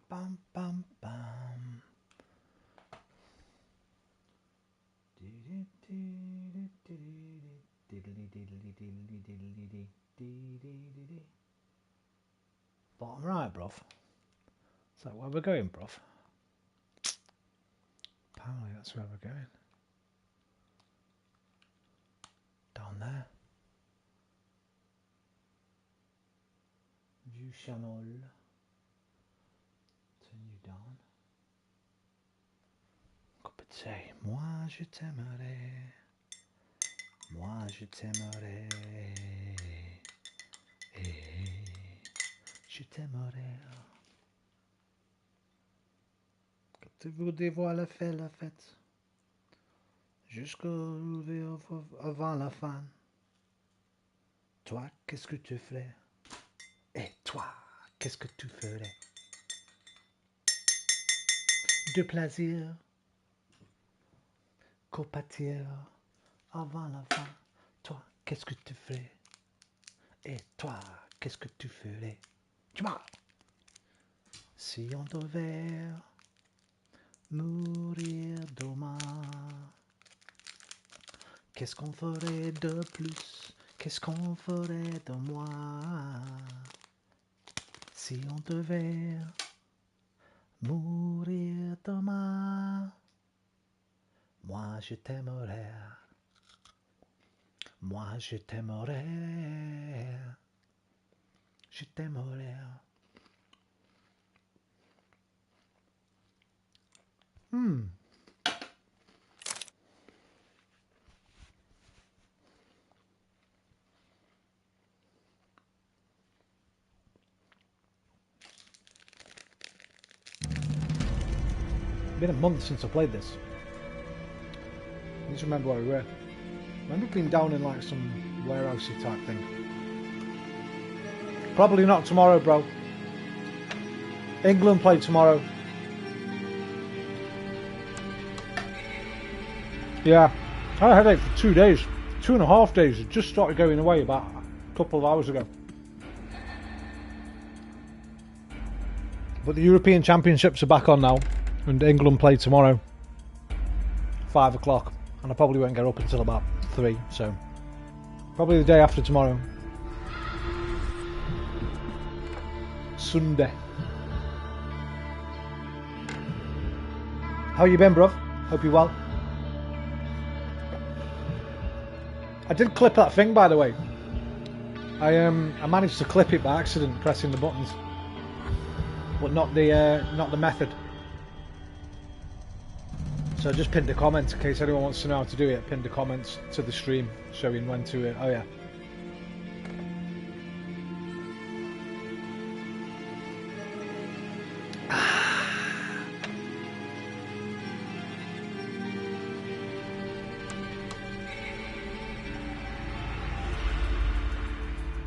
Bam bam bam. Bottom right, bruv. Is that where we're going, bruv? Apparently that's where we're going. Down there. View channel. Turn you down. Say, moi je t'aimerai. Moi je t'aimerai. Je t'aimerai. Quand tu vous dévoiles fait la fête. Jusqu'au avant la fin. Toi, qu'est-ce que tu ferais? Et toi, qu'est-ce que tu ferais? De plaisir. Compatir avant la fin. Toi, qu'est-ce que tu ferais? Et toi, qu'est-ce que tu ferais? Tu vois? Si on devait mourir demain, qu'est-ce qu'on ferait de plus? Qu'est-ce qu'on ferait de moins? Si on devait mourir demain, moi je t'aimerais. Moi je t'aimerais. Je t'aimerais. It's been a month since I played this. I need to remember where we were. I remember being down in like some warehousey type thing. Probably not tomorrow, bro. England play tomorrow. Yeah, I had a headache for 2 days. 2.5 days. It just started going away about a couple of hours ago. But the European Championships are back on now. And England play tomorrow. 5 o'clock. And I probably won't get up until about 3. So, probably the day after tomorrow. Sunday. How you been, bruv? Hope you're well. I did clip that thing, by the way. I managed to clip it by accident, pressing the buttons, but not the method. So I just pinned a comment in case anyone wants to know how to do it. Pinned a comment to the stream showing when to. Oh yeah.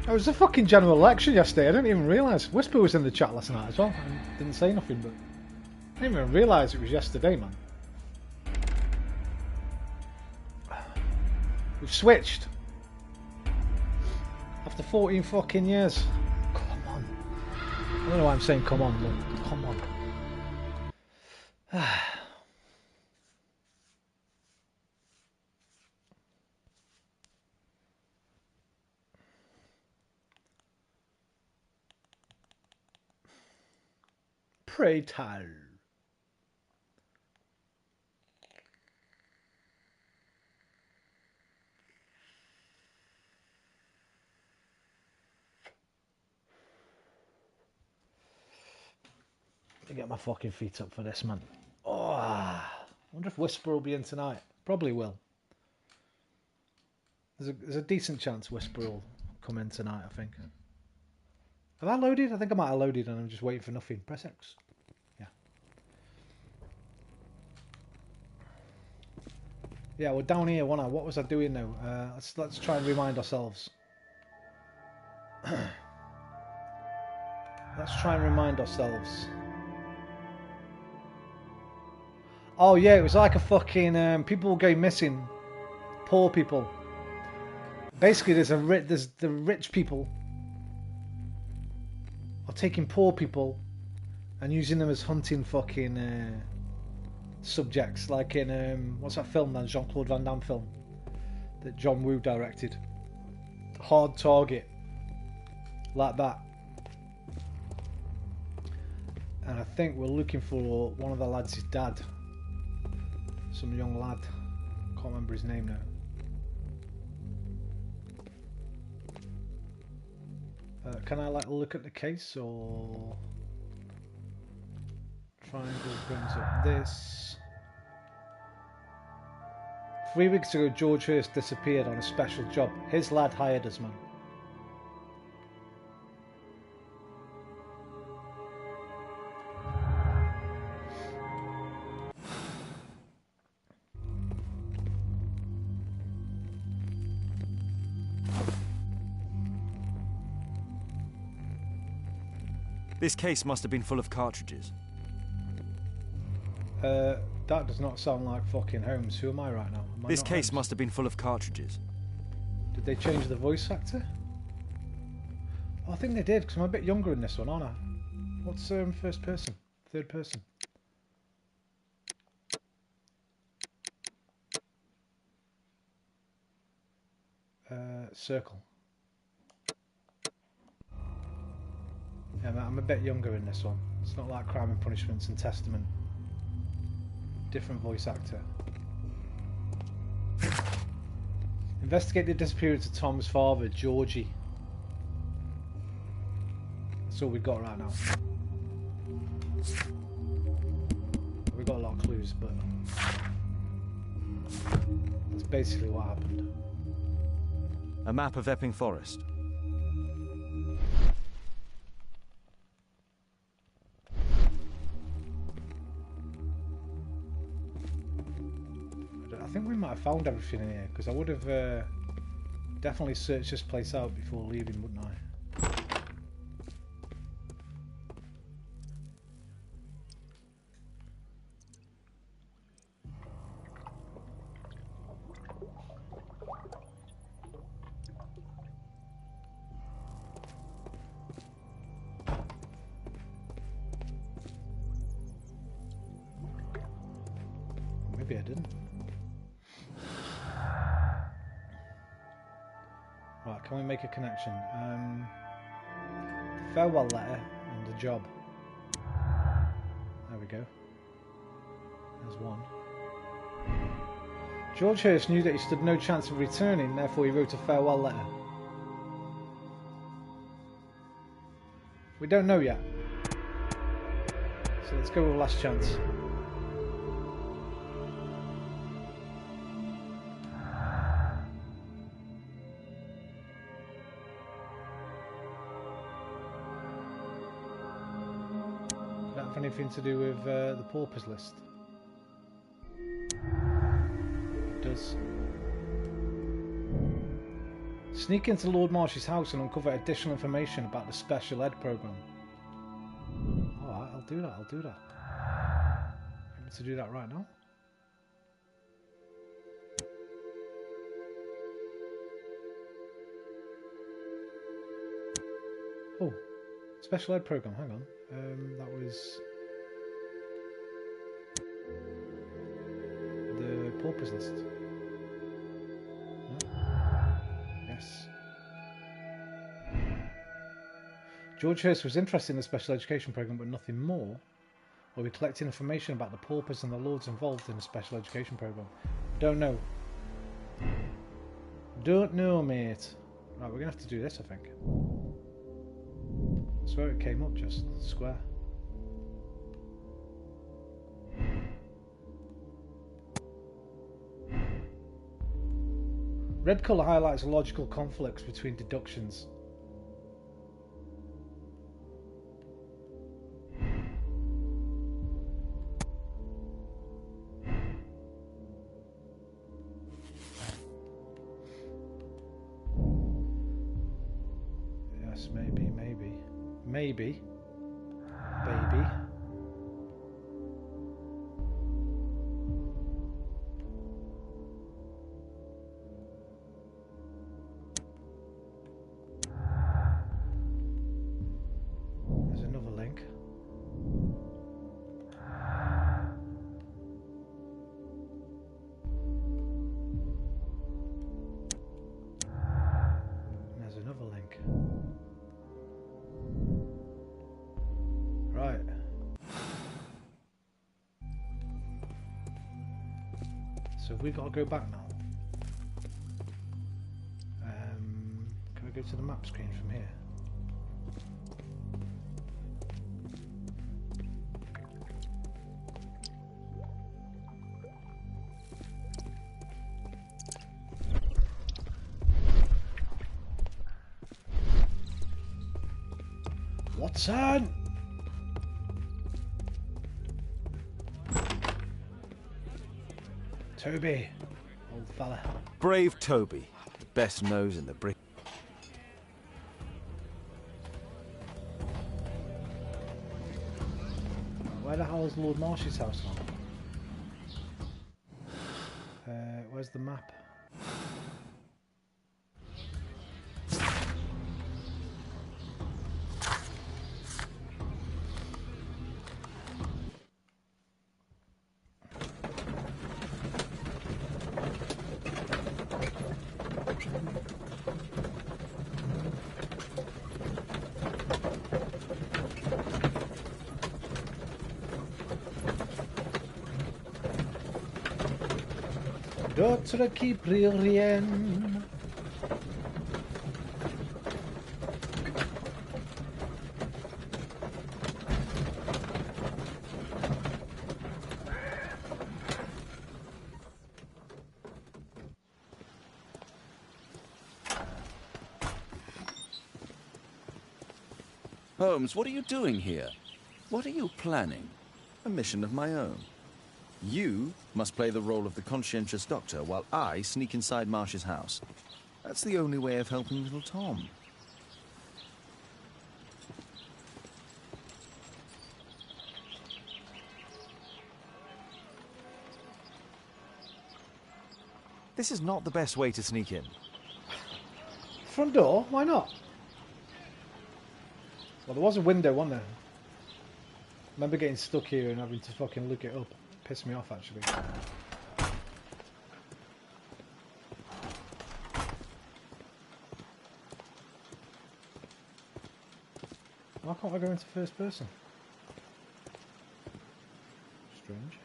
It was a fucking general election yesterday. I didn't even realise. Whisper was in the chat last night as well. I didn't say nothing, but I didn't even realise it was yesterday, man. We've switched. After 14 fucking years. Come on. I don't know why I'm saying come on, but come on. Pray tell. Let me get my fucking feet up for this, man. Oh, I wonder if Whisper will be in tonight. Probably will. There's a decent chance Whisper will come in tonight, I think. Have I loaded? I think I might have loaded and I'm just waiting for nothing. Press X. Yeah. Yeah, we're down here, wasn't I? What was I doing now? Let's try and remind ourselves. Let's try and remind ourselves. Oh yeah, it was like a fucking people going missing. Poor people. Basically, there's the rich people are taking poor people and using them as hunting fucking subjects, like in what's that film? That Jean-Claude Van Damme film that John Woo directed. Hard Target, like that. And I think we're looking for one of the lads' dad, some young lad. Can't remember his name now. Can I like look at the case, or triangle brings up this? 3 weeks ago, George Hurst disappeared on a special job. His lad hired us, man. This case must have been full of cartridges. That does not sound like fucking Holmes. Who am I right now? This case must have been full of cartridges. Did they change the voice actor? Oh, I think they did, because I'm a bit younger in this one, aren't I? What's first person? Third person? Circle. Yeah, I'm a bit younger in this one. It's not like Crime and Punishments and Testament. Different voice actor. Investigate the disappearance of Tom's father, Georgie. That's all we've got right now. We've got a lot of clues, but that's basically what happened. A map of Epping Forest. I think we might have found everything in here, because I would have definitely searched this place out before leaving, wouldn't I? Maybe I didn't. Right, can we make a connection? Farewell letter and a job. There we go. There's one. George Hurst knew that he stood no chance of returning, therefore he wrote a farewell letter. We don't know yet. So let's go with last chance. Anything to do with the paupers list? It does. Sneak into Lord Marsh's house and uncover additional information about the special ed program. Alright, I'll do that, I'll do that. I'm going to do that right now. Oh, special ed program, hang on. That was the paupers list. No? Yes. George Hurst was interested in the special education program, but nothing more. Or we collected information about the paupers and the lords involved in the special education program. Don't know. Don't know, mate. Right, we're gonna have to do this, I think. I swear it came up just square. Red colour highlights logical conflicts between deductions. Yes, maybe. Maybe. Baby. There's another link. So have we got to go back now? Can we go to the map screen from here? Watson! Toby, old fella. Brave Toby, the best nose in the brick. Where the hell is Lord Marsh's house now? Where's the map? D'autres qui brillent. Holmes, what are you doing here? What are you planning? A mission of my own. You must play the role of the conscientious doctor while I sneak inside Marsh's house. That's the only way of helping little Tom. This is not the best way to sneak in. Front door? Why not? Well, there was a window, wasn't there? I remember getting stuck here and having to fucking look it up. Pissed me off, actually. Why can't I go into first person? Strange.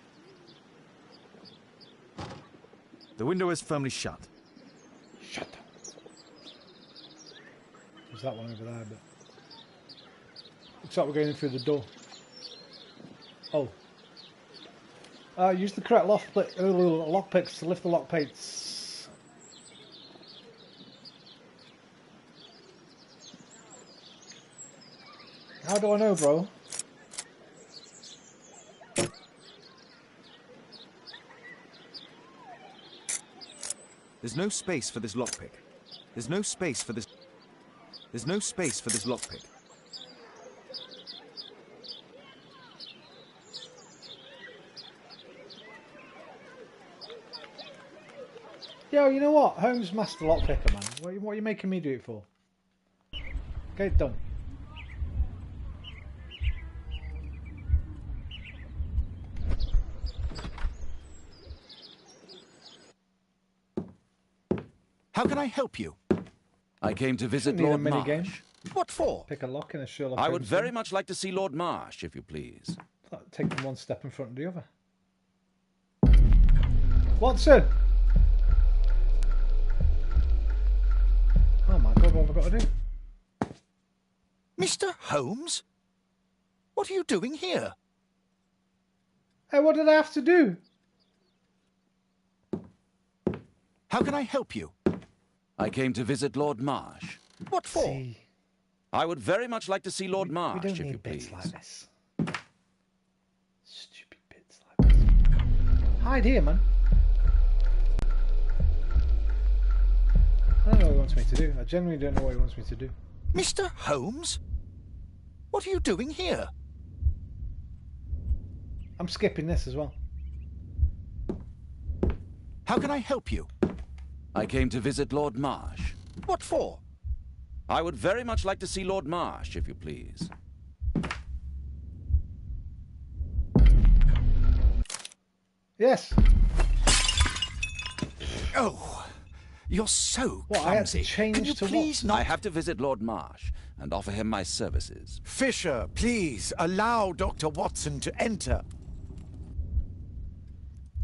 The window is firmly shut. Shut up. There's that one over there, but... Looks like we're going in through the door. Oh. Use the correct lockpicks to lift the lockpicks. How do I know, bro? There's no space for this lockpick. There's no space for this... There's no space for this lockpick. Yo, you know what? Holmes master lockpicker, man. What are you making me do it for? Get it done. How can I help you? I came to visit Shouldn't need a Lord mini game. Marsh. What for? Pick a lock in a Sherlock I Holmes would very game. much like to see Lord Marsh, if you please. Take them one step in front of the other. Watson! Oh my god, what have I got to do? Mr. Holmes? What are you doing here? Hey, what did I have to do? How can I help you? I came to visit Lord Marsh. What for? See, I would very much like to see Lord we Marsh, don't if you need bits please. like this. Stupid bits like this. Hide here, man. I don't know what he wants me to do. I genuinely don't know what he wants me to do. Mr. Holmes? What are you doing here? I'm skipping this as well. How can I help you? I came to visit Lord Marsh. What for? I would very much like to see Lord Marsh, if you please. Yes. Oh, you're so What, I had to clumsy. change Can you to what? please not... I have to visit Lord Marsh and offer him my services. Fisher, please allow Dr. Watson to enter.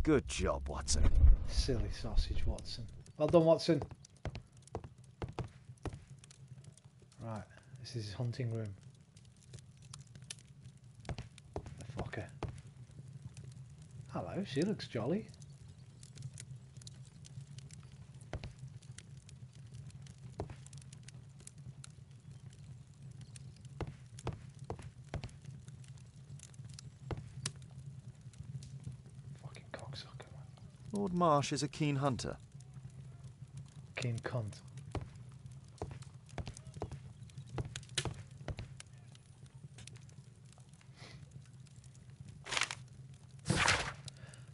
Good job, Watson. Silly sausage, Watson. Well done, Watson. Right, this is his hunting room. The fucker. Hello, she looks jolly. Fucking cocksucker. Lord Marsh is a keen hunter. Keen cunt.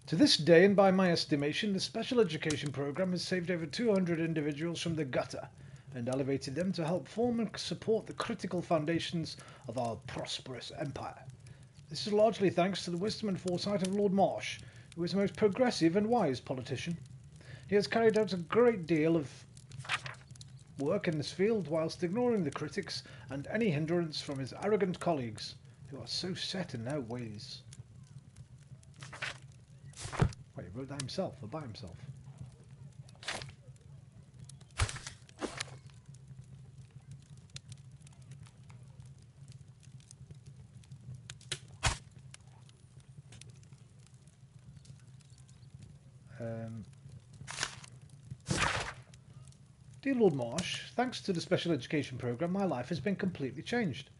To this day, and by my estimation, the special education program has saved over 200 individuals from the gutter and elevated them to help form and support the critical foundations of our prosperous empire. This is largely thanks to the wisdom and foresight of Lord Marsh, who is a most progressive and wise politician. He has carried out a great deal of work in this field whilst ignoring the critics and any hindrance from his arrogant colleagues, who are so set in their ways. Wait, he wrote that himself, or by himself? Dear Lord Marsh, thanks to the special education programme, my life has been completely changed.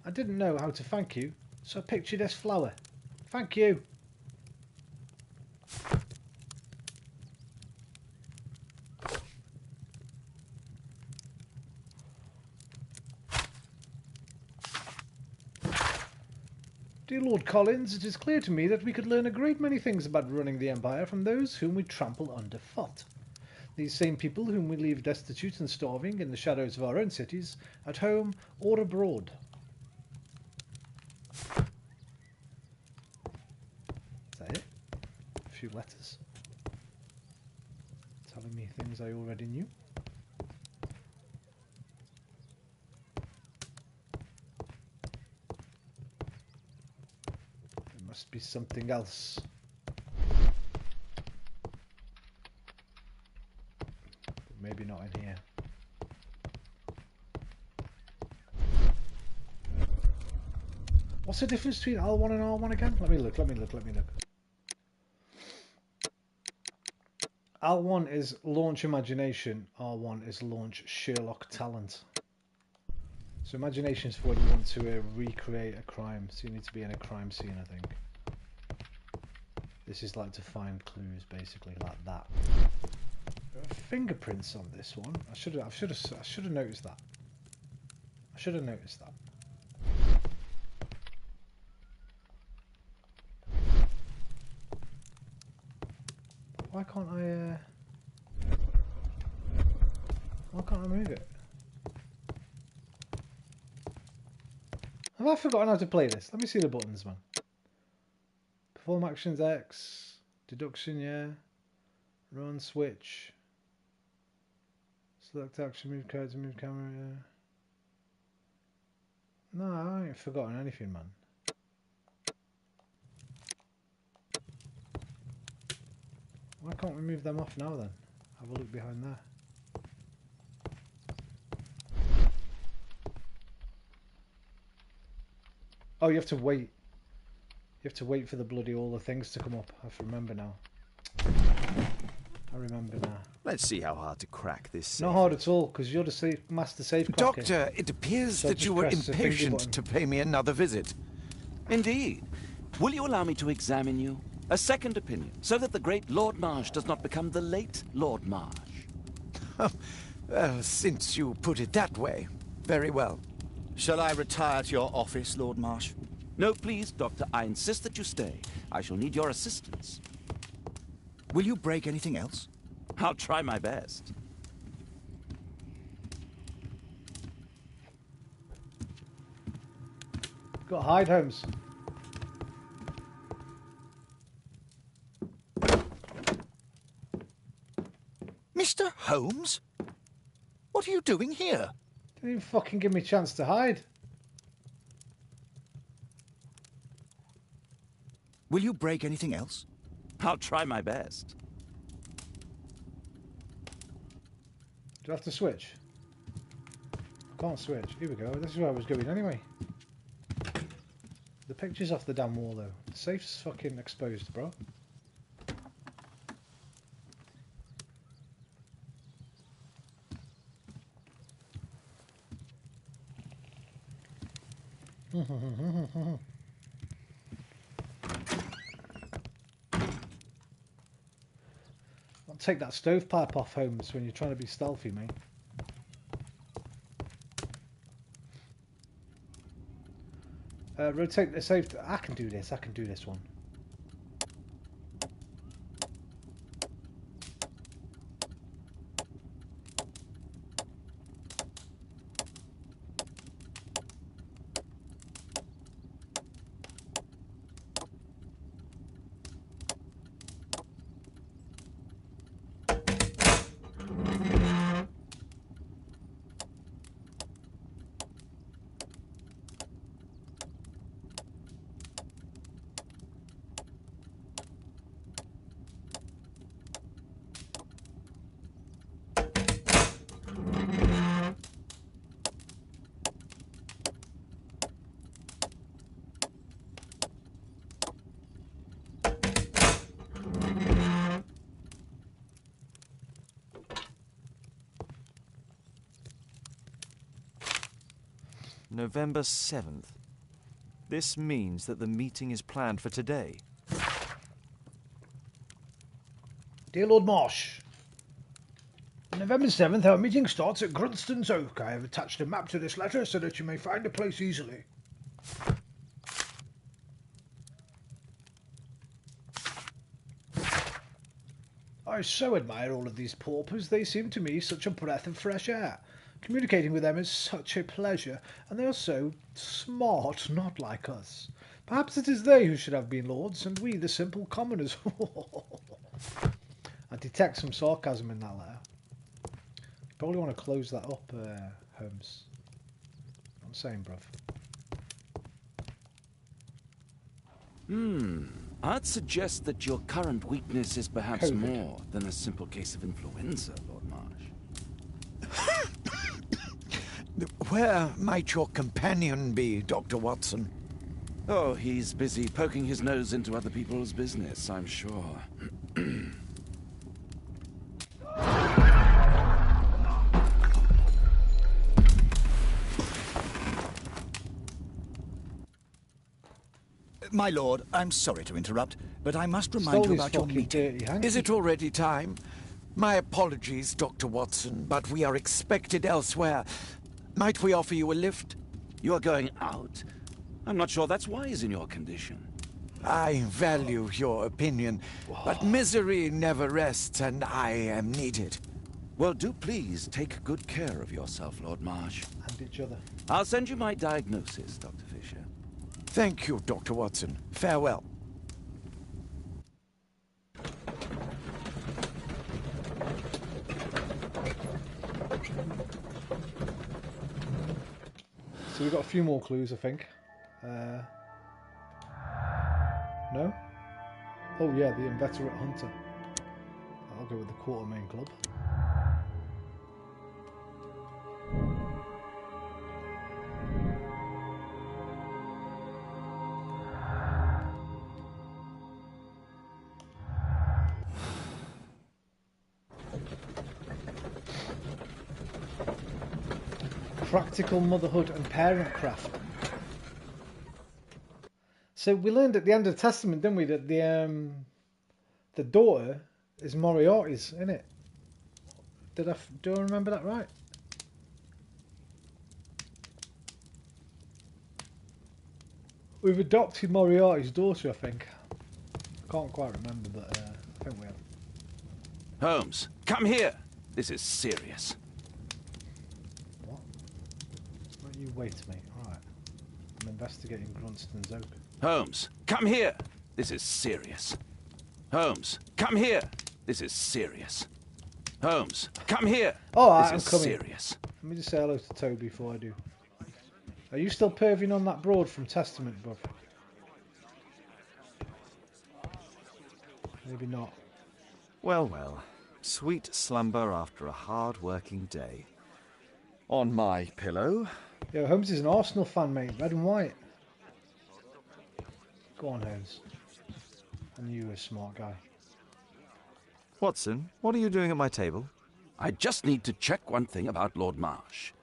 I didn't know how to thank you, so I picked you this flower. Thank you. Dear Lord Collins, it is clear to me that we could learn a great many things about running the Empire from those whom we trample underfoot. These same people whom we leave destitute and starving in the shadows of our own cities, at home or abroad. Is that it? A few letters. Telling me things I already knew. Must be something else. But maybe not in here. What's the difference between L1 and R1 again? Let me look. L1 is launch imagination, R1 is launch Sherlock talent. So imagination is for when you want to recreate a crime, so you need to be in a crime scene, I think. This is like to find clues, basically, like that. There are fingerprints on this one. I should have noticed that. I should have noticed that. Why can't I move it? Have I forgotten how to play this? Let me see the buttons, man. Perform actions X, deduction, yeah. Run, switch. Select action, move character, move camera, yeah. No, I ain't forgotten anything, man. Why can't we move them off now then? Have a look behind there. Oh, you have to wait. You have to wait for the bloody all the things to come up. I have to remember now. I remember now. Let's see how hard to crack this safe. Not hard at all, because you're the master safe cracker. Doctor, it appears So that just you were press the finger impatient button. to pay me another visit. Indeed. Will you allow me to examine you? A second opinion, so that the great Lord Marsh does not become the late Lord Marsh. Well, since you put it that way, very well. Shall I retire to your office, Lord Marsh? No, please, Doctor. I insist that you stay. I shall need your assistance. Will you break anything else? I'll try my best. Got hide, Holmes. Mr. Holmes? What are you doing here? Didn't even fucking give me a chance to hide. Will you break anything else? I'll try my best. Do I have to switch? I can't switch. Here we go. This is where I was going anyway. The picture's off the damn wall though. The safe's fucking exposed, bro. I'll take that stovepipe off, Holmes, when you're trying to be stealthy, mate. Rotate the safe. I can do this. I can do this one. November 7th. This means that the meeting is planned for today. Dear Lord Marsh, on November 7th our meeting starts at Grunston's Oak. I have attached a map to this letter so that you may find a place easily. I so admire all of these paupers. They seem to me such a breath of fresh air. Communicating with them is such a pleasure, and they are so smart, not like us. Perhaps it is they who should have been lords, and we the simple commoners. I detect some sarcasm in that letter. You probably want to close that up, Holmes. I'm saying, bruv. I'd suggest that your current weakness is perhaps COVID. more than a simple case of influenza, Lord Marsh. Where might your companion be, Dr. Watson? Oh, he's busy poking his nose into other people's business, I'm sure. My lord, I'm sorry to interrupt, but I must remind you about your meeting. Is it already time? My apologies, Dr. Watson, but we are expected elsewhere. Might we offer you a lift? You are going out? I'm not sure that's wise in your condition. I value your opinion, but misery never rests, and I am needed. Well, do please take good care of yourself, Lord Marsh. And each other. I'll send you my diagnosis, Dr. Fisher. Thank you, Dr. Watson. Farewell. So we've got a few more clues, I think. No? Oh yeah, the inveterate hunter. I'll go with the Quartermain Club. Practical motherhood and parent craft. So we learned at the end of the Testament, didn't we, that the daughter is Moriarty's, isn't it? Do I remember that right? We've adopted Moriarty's daughter, I think. I can't quite remember, but I think we have. Holmes, come here. This is serious. What? Why don't you wait, mate? Alright. I'm investigating Grunston's Oak. Holmes, come here. This is serious. Holmes, come here. This is serious. Holmes, come here. Alright, I'm this is coming. serious. Let me just say hello to Toby before I do. Are you still perving on that broad from Testament, bruv? Maybe not. Well, well. Sweet slumber after a hard-working day. On my pillow. Yo, Holmes is an Arsenal fan, mate. Red and white. Go on, Holmes. I knew you were a smart guy. Watson, what are you doing at my table? I just need to check one thing about Lord Marsh.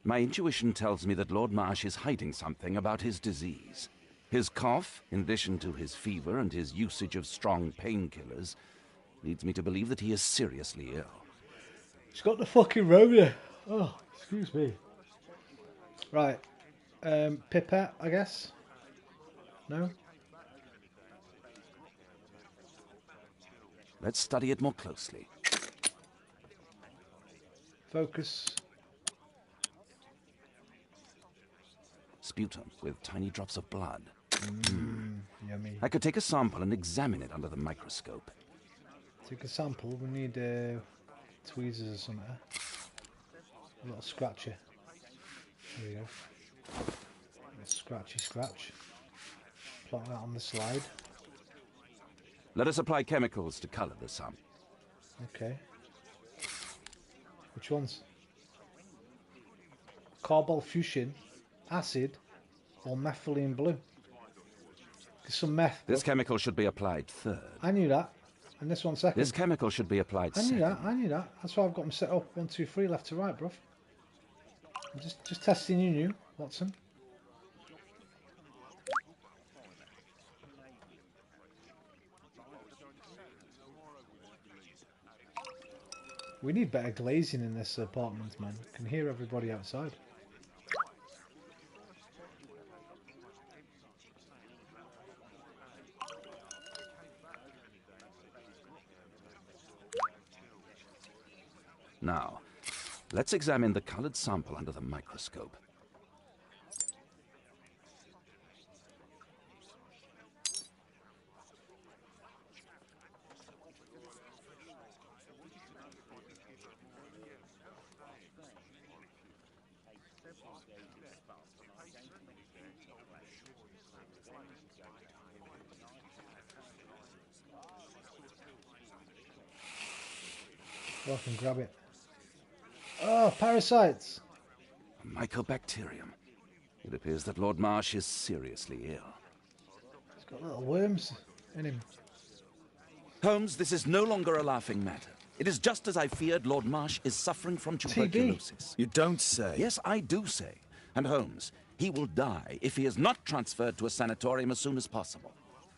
My intuition tells me that Lord Marsh is hiding something about his disease. His cough, in addition to his fever and his usage of strong painkillers, leads me to believe that he is seriously ill. He's got the fucking Rona. Oh, excuse me. Right. Pipette, I guess? No? Let's study it more closely. Focus. Sputum with tiny drops of blood. Yummy. I could take a sample and examine it under the microscope. Take a sample. We need tweezers or something. A little scratcher. There we go. A scratchy scratch. Plot that on the slide. Let us apply chemicals to color the sample. Okay. Which ones? Carbol-fuchsin, acid, or methylene blue? There's some meth. This chemical should be applied third. I knew that. And this one second. This chemical should be applied I knew second. that. I knew that. That's why I've got them set up 1, 2, 3, left to right, bruv. I'm just testing you, new Watson. We need better glazing in this apartment, man. Can hear everybody outside. Now, let's examine the colored sample under the microscope. Oh, I can grab it. Oh, parasites! A mycobacterium. It appears that Lord Marsh is seriously ill. He's got little worms in him. Holmes, this is no longer a laughing matter. It is just as I feared. Lord Marsh is suffering from tuberculosis. You don't say. Yes, I do say. And Holmes, he will die if he is not transferred to a sanatorium as soon as possible.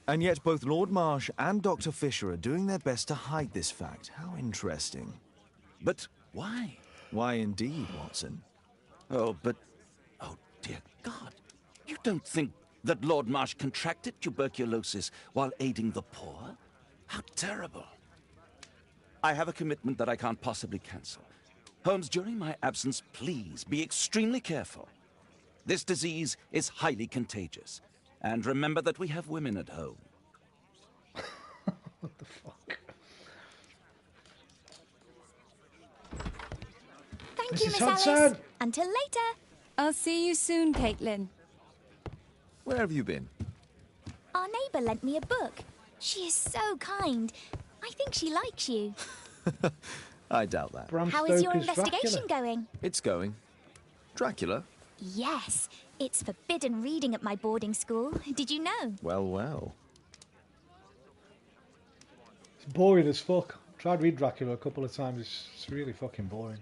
And yet both Lord Marsh and Dr. Fisher are doing their best to hide this fact. How interesting. But why? Why indeed, Watson? Oh, dear God. You don't think that Lord Marsh contracted tuberculosis while aiding the poor? How terrible. I have a commitment that I can't possibly cancel. Holmes, during my absence, please be extremely careful. This disease is highly contagious. And remember that we have women at home. What the fuck? Thank you, Mrs. Miss Hudson. Alice. Until later. I'll see you soon, Caitlin. Where have you been? Our neighbour lent me a book. She is so kind. I think she likes you. I doubt that. Bram How is your Stoker's investigation Dracula. going? It's going. Dracula? Yes, it's forbidden reading at my boarding school. Did you know? Well, well. It's boring as fuck. Tried read Dracula a couple of times. It's really fucking boring.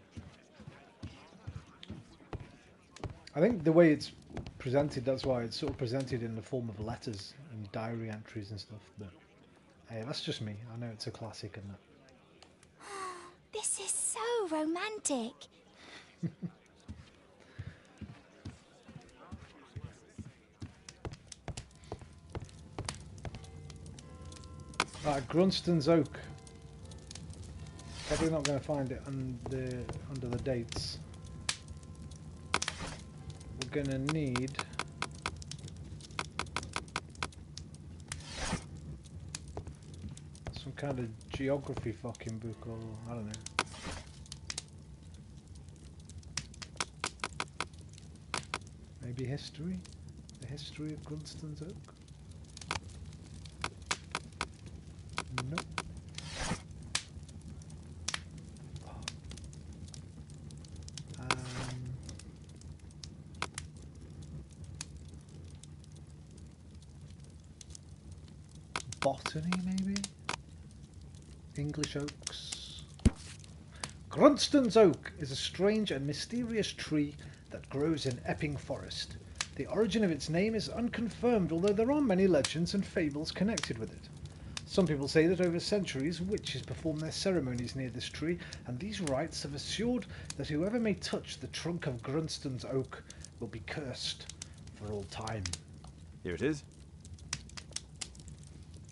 I think the way it's presented, that's why it's sort of presented in the form of letters and diary entries and stuff. But hey, that's just me. I know it's a classic and that. This is so romantic. Right, Grunston's Oak. Probably not going to find it under the dates. We're going to need some kind of geography fucking book, or I don't know. Maybe history? The history of Grunston's Oak? Nope. Botany, maybe? English oaks. Grunston's oak is a strange and mysterious tree that grows in Epping Forest. The origin of its name is unconfirmed, although there are many legends and fables connected with it. Some people say that over centuries witches performed their ceremonies near this tree, and these rites have assured that whoever may touch the trunk of Grunston's oak will be cursed for all time. Here it is.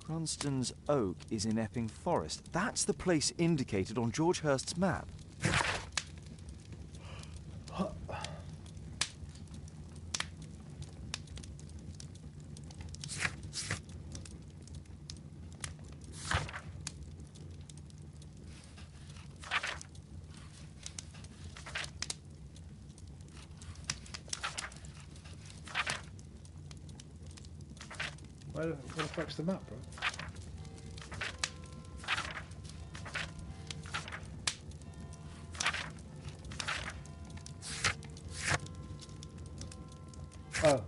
Grunston's Oak is in Epping Forest. That's the place indicated on George Hurst's map. What affects the map, bro? Oh.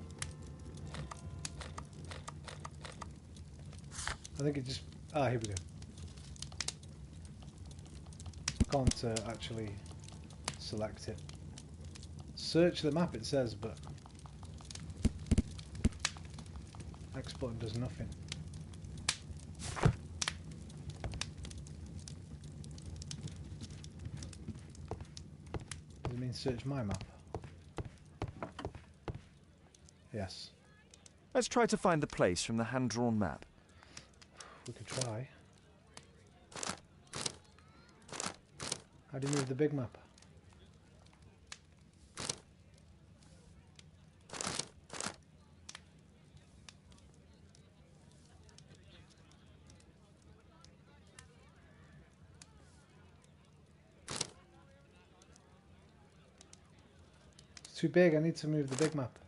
I think it just... Ah, here we go. Can't actually select it. Search the map, it says, but... X button does nothing. Does it mean search my map? Yes. Let's try to find the place from the hand-drawn map. We could try. How do you move the big map? It's too big, I need to move the big map.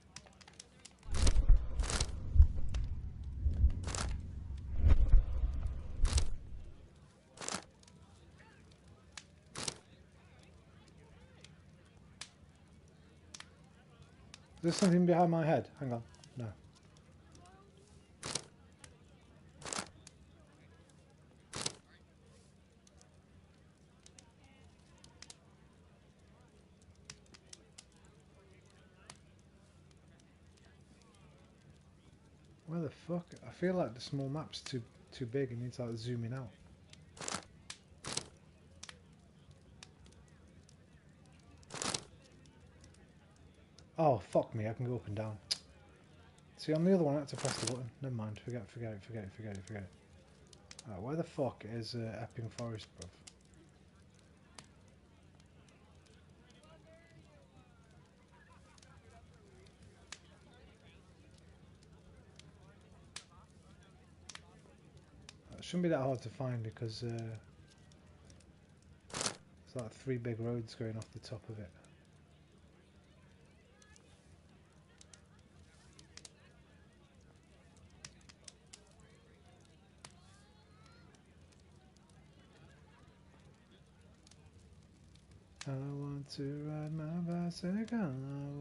Is there something behind my head? Hang on. No. Where the fuck? I feel like the small map's too big and needs like zooming out. Oh, fuck me, I can go up and down. See, on the other one I had to press the button. Never mind, forget it. Alright, where the fuck is Epping Forest, bruv? It shouldn't be that hard to find because there's like 3 big roads going off the top of it. I want to ride my bicycle, I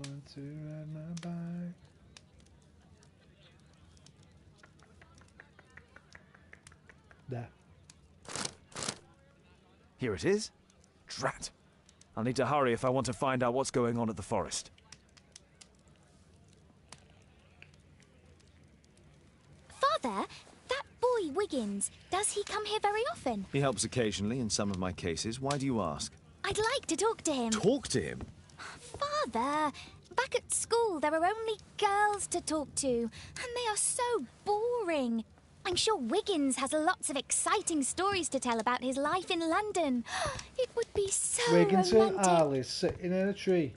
want to ride my bike. There. Here it is. Drat. I'll need to hurry if I want to find out what's going on at the forest. Father, that boy Wiggins, does he come here very often? He helps occasionally in some of my cases. Why do you ask? I'd like to talk to him. Talk to him? Father, back at school there are only girls to talk to, and they are so boring. I'm sure Wiggins has lots of exciting stories to tell about his life in London. It would be so Wiggins and romantic. Alice sitting in a tree.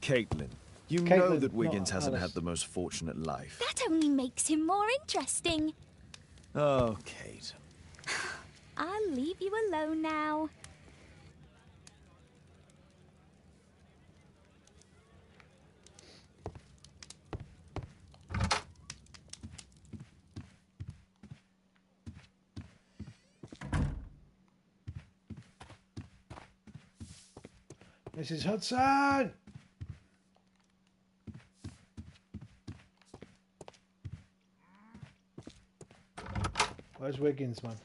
Caitlin, you Caitlin, know that Wiggins not hasn't Alice. had the most fortunate life. That only makes him more interesting. Oh, Kate. I'll leave you alone now. Mrs. Hudson! Where's Wiggins, man?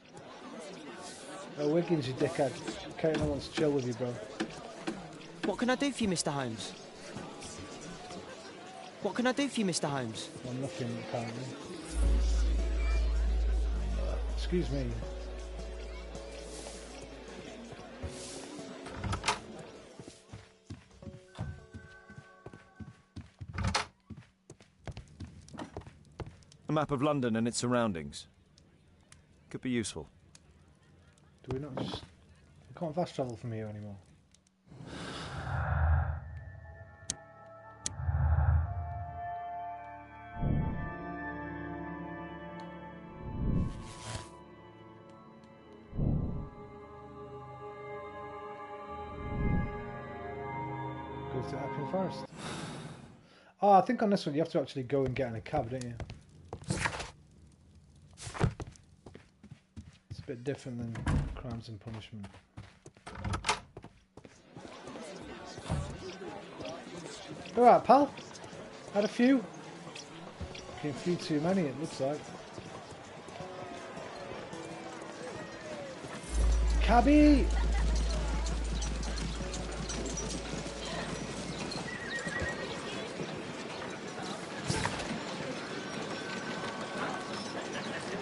Oh, Wiggins, you dickhead. Caitlin wants to chill with you, bro. What can I do for you, Mr. Holmes? What can I do for you, Mr. Holmes? Well, nothing, apparently. Excuse me. A map of London and its surroundings. Could be useful. Do we not just... We can't fast travel from here anymore. Go to Epping Forest. Oh, I think on this one you have to actually go and get in a cab, don't you? It's a bit different than Crimes and Punishment. Alright, pal. Had a few. Okay, a few too many, it looks like. Cabby!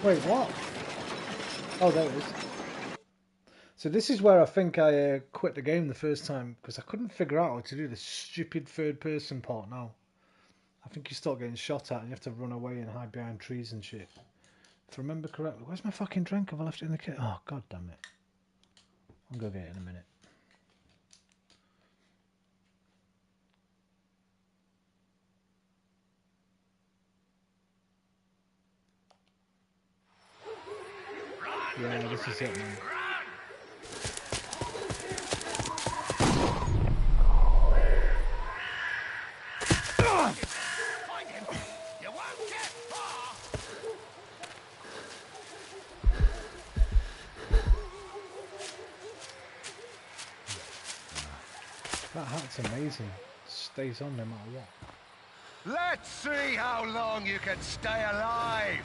Wait, what? Oh, there it is. So this is where I think I quit the game the first time, because I couldn't figure out how to do this stupid third-person part now. I think you start getting shot at and you have to run away and hide behind trees and shit. If I remember correctly. Where's my fucking drink? Have I left it in the kit? Oh, god damn it. I'll go get it in a minute. Yeah, this is it, man. That hat's amazing. Stays on no matter what. Let's see how long you can stay alive!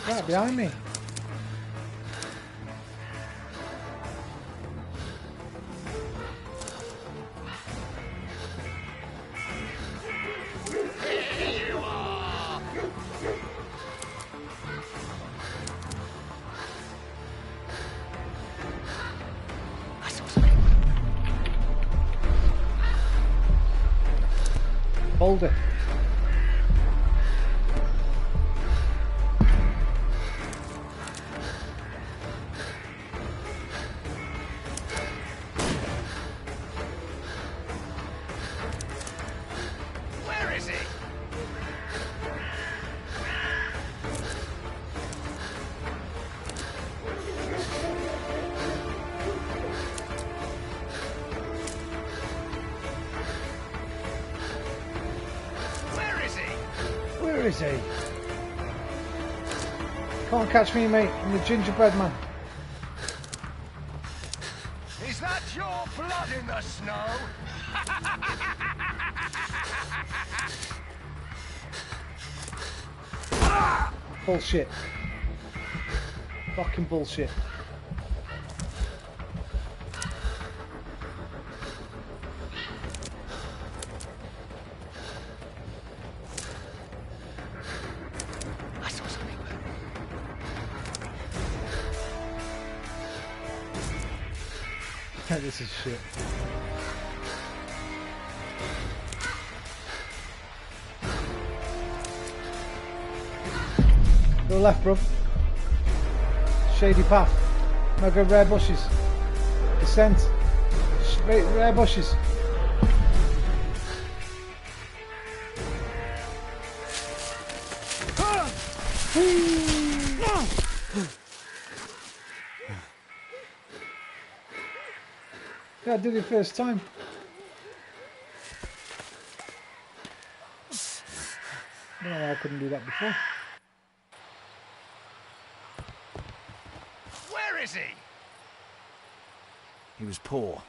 Right behind me. Hold it. Where is he? Where is he? Where is he? Can't catch me, mate. I'm the gingerbread man. Is that your blood in the snow? Bullshit. Fucking bullshit. I saw something. This is shit. Go left, bro. Shady path. Now go rare bushes. Descent. Straight rare bushes. Yeah, I did it first time. I don't know why I couldn't do that before. Where is he? He was poor.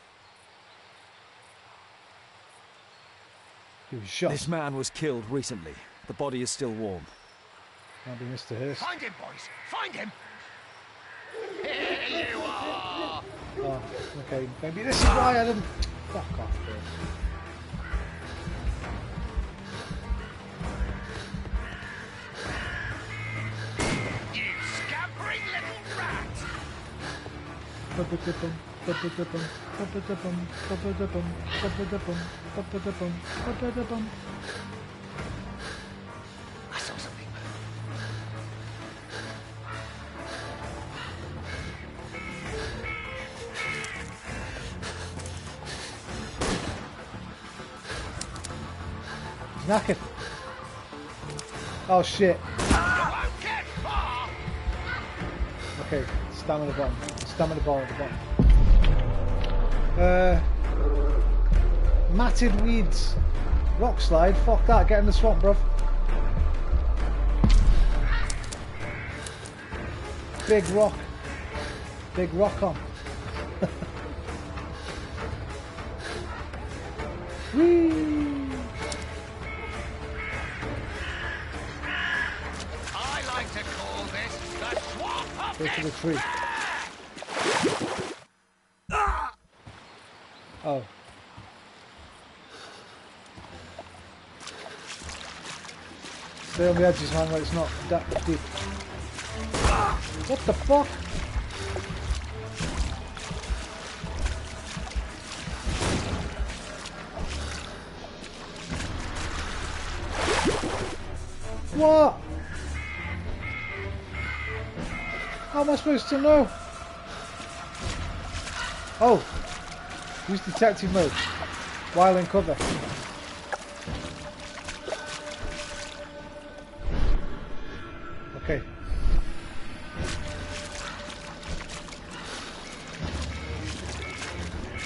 He was shot. This man was killed recently. The body is still warm. Might be Mr. Hurst. Find him, boys! Find him! Here you are! Oh, okay. Maybe this is why I didn't... Fuck off, bro. You scampering little rat! I saw something. He's knackered. Oh shit. You won't get far! Okay, stamina bottom. Stamina bar at the bottom. Matted weeds. Rock slide. Fuck that. Get in the swamp, bruv. Big rock. Big rock on. Whee! I like to call this the swamp of Go to the tree. Oh. Stay on the edges, man, where it's not that deep. What the fuck? What? How am I supposed to know? Oh. Use detective mode while in cover. Okay.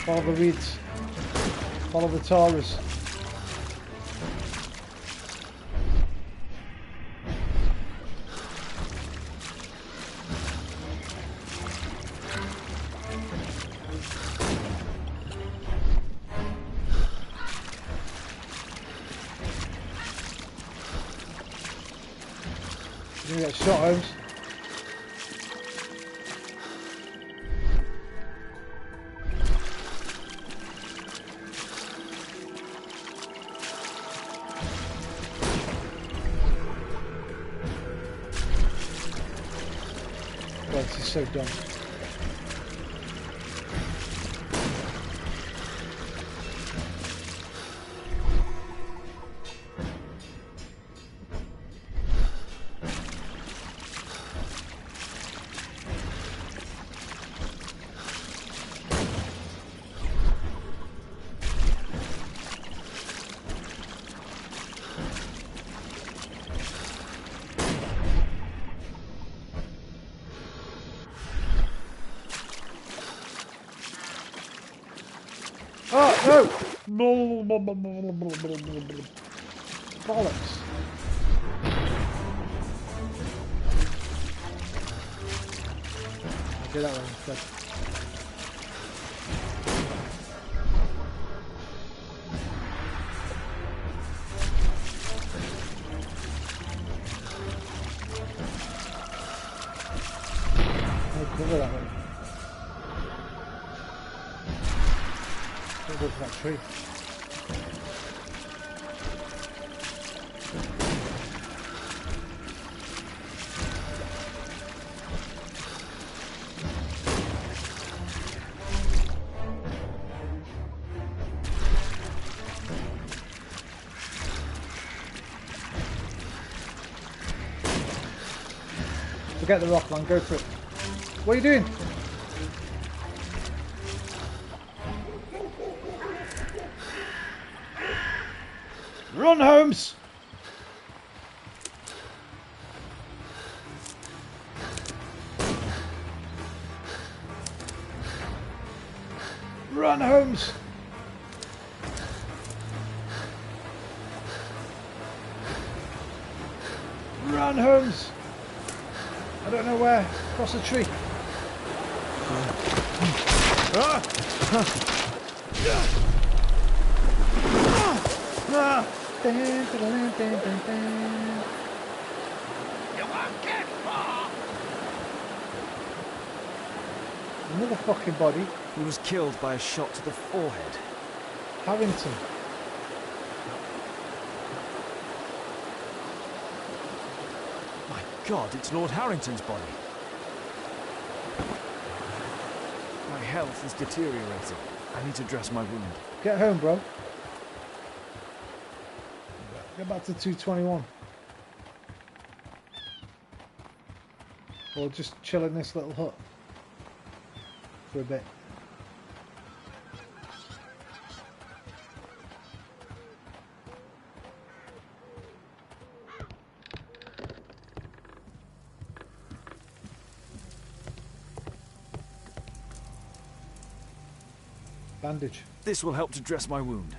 Follow the reeds. Follow the Taurus. You're gonna get shot, Holmes. God, this is so dumb. Oh, no! Bollocks. I'll do that one instead. I'll cover that one. Don't go for that tree. Forget the rock, man. Go for it. What are you doing? Run, Holmes! Run, Holmes! Run, Holmes! I don't know where. Across the tree. You won't get far! Another fucking body. He was killed by a shot to the forehead. Harrington. My God, it's Lord Harrington's body. My health is deteriorating. I need to dress my wound. Get home, bro. Get back to 221. Or just chill in this little hut for a bit. Bandage. This will help to dress my wound.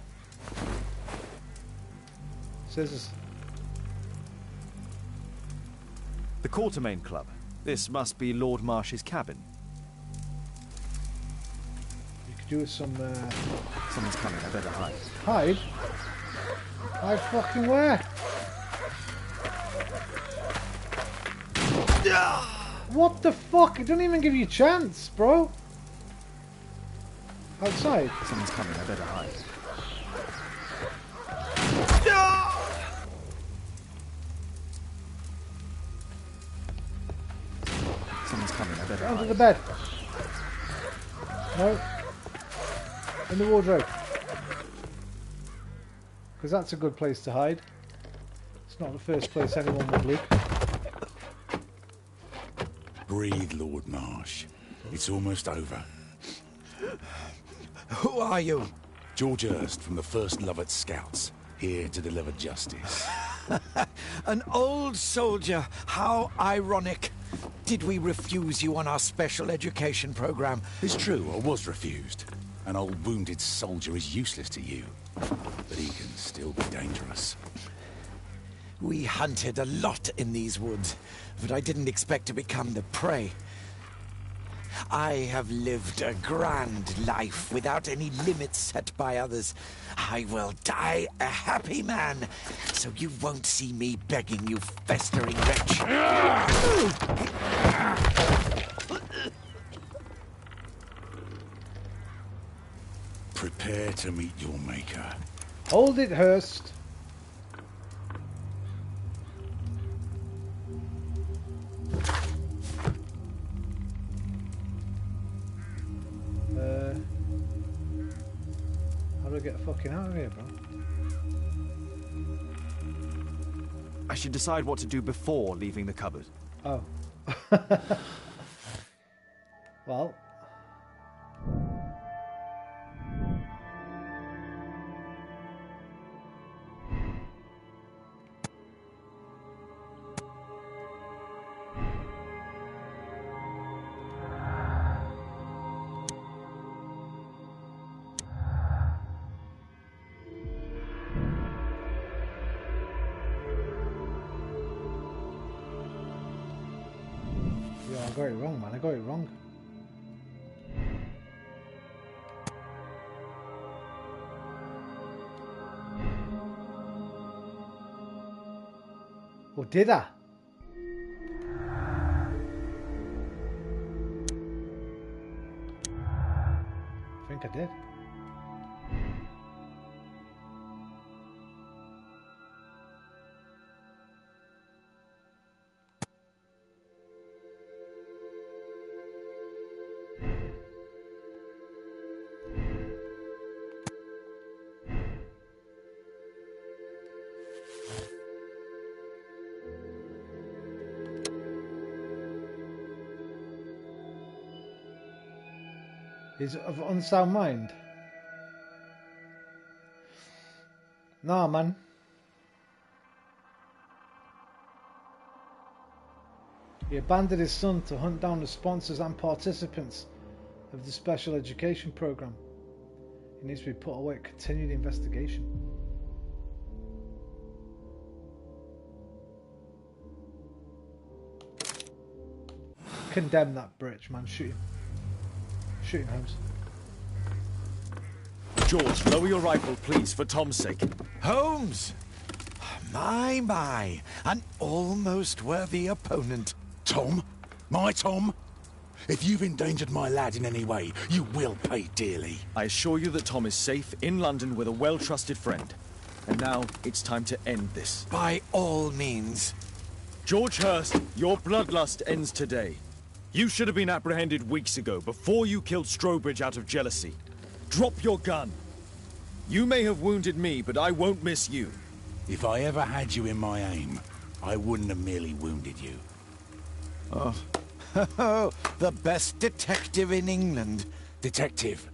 Scissors. The Quartermain Club. This must be Lord Marsh's cabin. You could do with some... Someone's coming, I better hide. Hide? Hide fucking where? What the fuck? It doesn't even give you a chance, bro. Outside? Someone's coming, I better hide. Someone's coming, I better Under hide. the bed. No. In the wardrobe. Because that's a good place to hide. It's not the first place anyone would look. Breathe, Lord Marsh. It's almost over. Who are you? George Hurst from the 1st Lovett Scouts, here to deliver justice. An old soldier. How ironic. Did we refuse you on our special education program? It's true, I was refused. An old wounded soldier is useless to you, but he can still be dangerous. We hunted a lot in these woods, but I didn't expect to become the prey. I have lived a grand life without any limits set by others. I will die a happy man, so you won't see me begging, you festering wretch. Prepare to meet your maker. Hold it, Hurst. How do I get fucking out of here, bro? I should decide what to do before leaving the cupboard. Oh. Well. I got it wrong, man. I got it wrong. Or did I? I think I did. He's of unsound mind. Nah, man. He abandoned his son to hunt down the sponsors and participants of the special education program. He needs to be put away. Continue the investigation. Condemn that British man. Shoot him. Shoot him, Holmes. George, lower your rifle, please, for Tom's sake. Holmes! My. An almost worthy opponent. Tom? My Tom? If you've endangered my lad in any way, you will pay dearly. I assure you that Tom is safe in London with a well-trusted friend. And now it's time to end this. By all means. George Hurst, your bloodlust ends today. You should have been apprehended weeks ago, before you killed Strobridge out of jealousy. Drop your gun. You may have wounded me, but I won't miss you. If I ever had you in my aim, I wouldn't have merely wounded you. Oh, the best detective in England. Detective,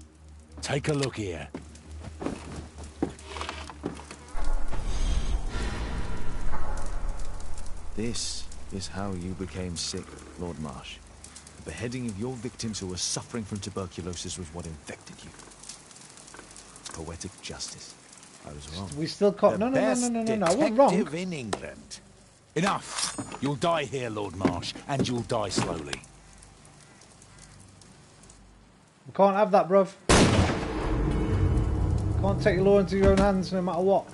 take a look here. This is how you became sick, Lord Marsh. The beheading of your victims who were suffering from tuberculosis was what infected you. Poetic justice. I was wrong. We still can't. No. I was wrong. Detective in England. Enough! You'll die here, Lord Marsh, and you'll die slowly. We can't have that, bruv. Can't take your law into your own hands no matter what.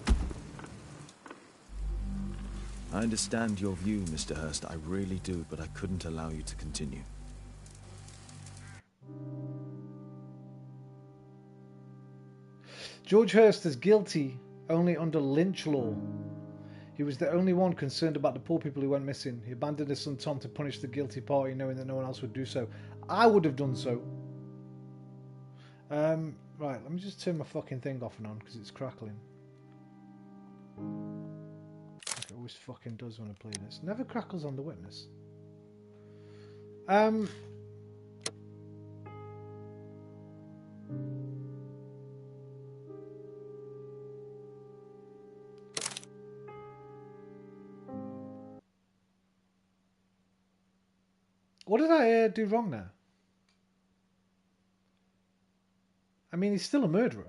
I understand your view, Mr. Hurst. I really do, but I couldn't allow you to continue. George Hurst is guilty only under lynch law. He was the only one concerned about the poor people who went missing. He abandoned his son Tom to punish the guilty party, knowing that no one else would do so. I would have done so. Right, let me just turn my fucking thing off and on because it's crackling. Like it always fucking does when I play this. Never crackles on the witness. What did I do wrong there? I mean, he's still a murderer.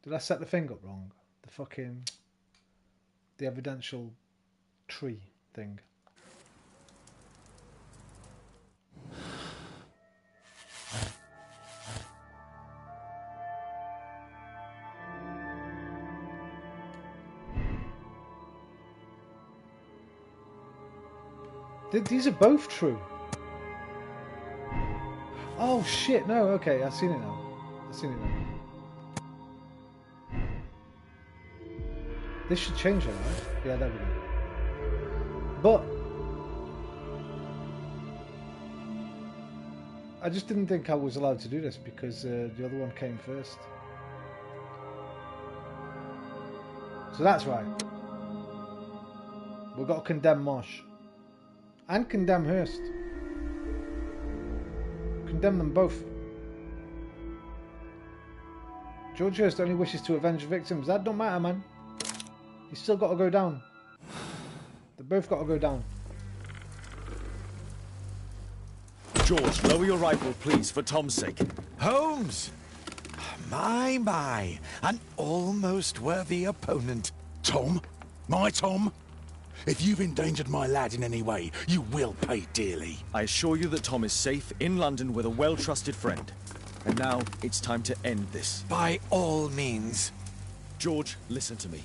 Did I set the thing up wrong? The evidential tree thing. These are both true. Oh shit, no, okay, I've seen it now. This should change it, right? Yeah, there we go. But I just didn't think I was allowed to do this because the other one came first. So that's right. We've got to condemn Marsh. And condemn Hurst. Condemn them both. George Hurst only wishes to avenge victims. That don't matter, man. He's still got to go down. They both got to go down. George, lower your rifle, please, for Tom's sake. Holmes! My. An almost worthy opponent. Tom? My Tom? If you've endangered my lad in any way, you will pay dearly. I assure you that Tom is safe in London with a well-trusted friend. And now it's time to end this. By all means. George, listen to me.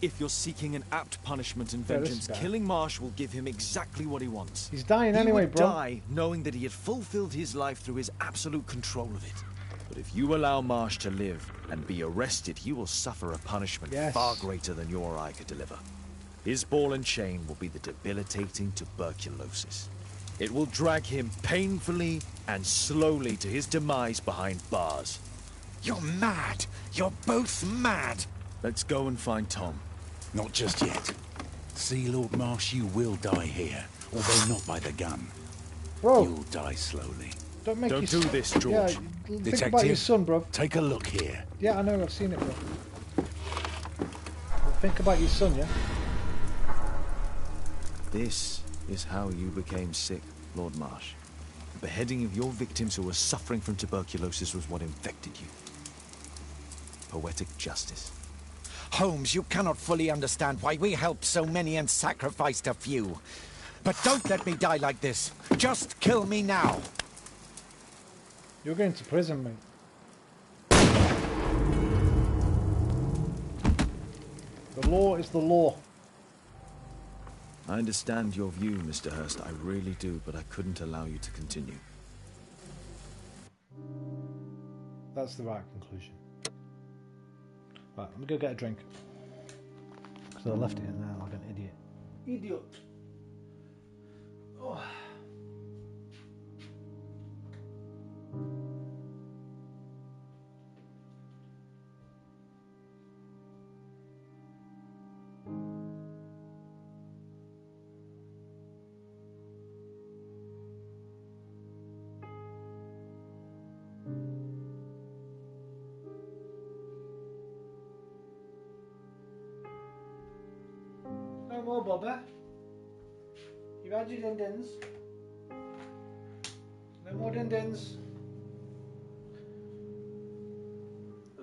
If you're seeking an apt punishment and vengeance, killing Marsh will give him exactly what he wants. He's dying anyway, bro. He would die knowing that he had fulfilled his life through his absolute control of it. But if you allow Marsh to live and be arrested, he will suffer a punishment far greater than your eye could deliver. His ball and chain will be the debilitating tuberculosis. It will drag him painfully and slowly to his demise behind bars. You're mad. You're both mad. Let's go and find Tom. Not just yet. See, Lord Marsh, you will die here, although not by the gun. Bro. You'll die slowly. Don't do this, George. Yeah, think about your son, bro. Take a look here. Yeah, I know, I've seen it, bro. Think about your son, yeah? This is how you became sick, Lord Marsh. The beheading of your victims who were suffering from tuberculosis was what infected you. Poetic justice. Holmes, you cannot fully understand why we helped so many and sacrificed a few. But don't let me die like this. Just kill me now. You're going to prison, mate. The law is the law. I understand your view, Mr. Hurst. I really do, but I couldn't allow you to continue. That's the right conclusion. Right, let me go get a drink. Because I left it in there like an idiot. Idiot! Oh. No more, Bobber. You've had your din-dins. No more din-dins.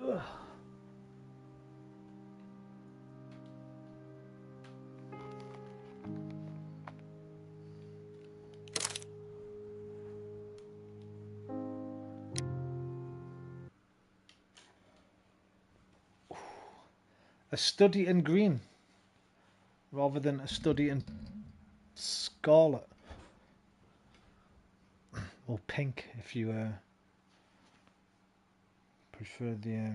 Ugh. A study in green rather than a study in scarlet or pink if you prefer the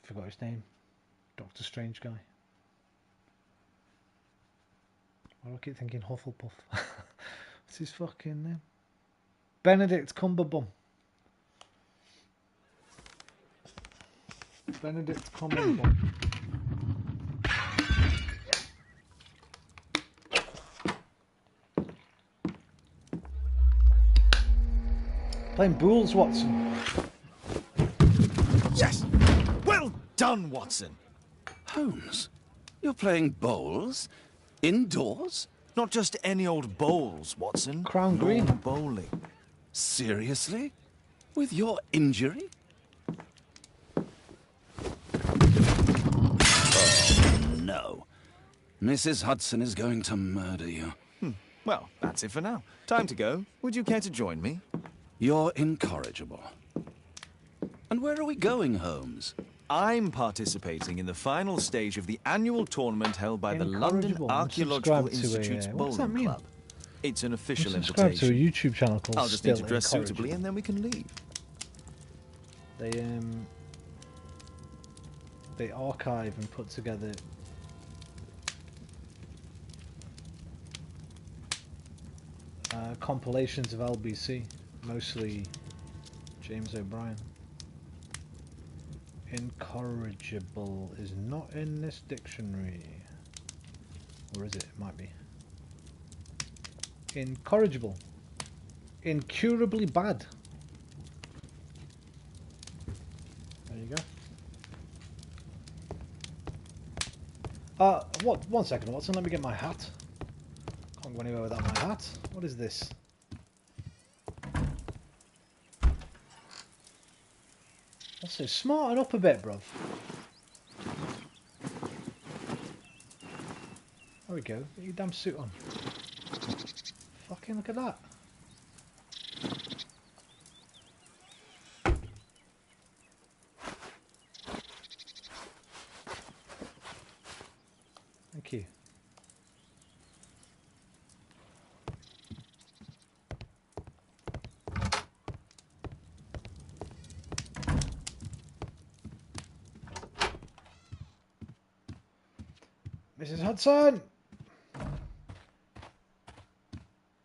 forgot his name, Doctor Strange guy. Why do I keep thinking Hufflepuff? What's his fucking name? Benedict Cumberbatch. Benedict Cumberbatch. Playing Bools, Watson. Yes! Well done, Watson! Holmes, you're playing bowls? Indoors? Not just any old bowls, Watson. Crown Green. Bowling. Seriously? With your injury? Oh, no. Mrs. Hudson is going to murder you. Well, that's it for now. Time to go. Would you care to join me? You're incorrigible. And where are we going, Holmes? I'm participating in the final stage of the annual tournament held by the London Incorrigible. Archaeological Subscribe to Institute's what does that Bowling mean? Club. It's an official Subscribe to a invitation. YouTube channel called I'll just need to Still dress Incorrigible. suitably and then we can leave. They archive and put together compilations of LBC, mostly James O'Brien. Incorrigible is not in this dictionary. Or is it? It might be. Incorrigible. Incurably bad. There you go. One second, Watson, let me get my hat. Can't go anywhere without my hat. What is this? That's it. Smarten up a bit, bruv. There we go. Get your damn suit on. Fucking look at that. Thank you. Mrs. Hudson!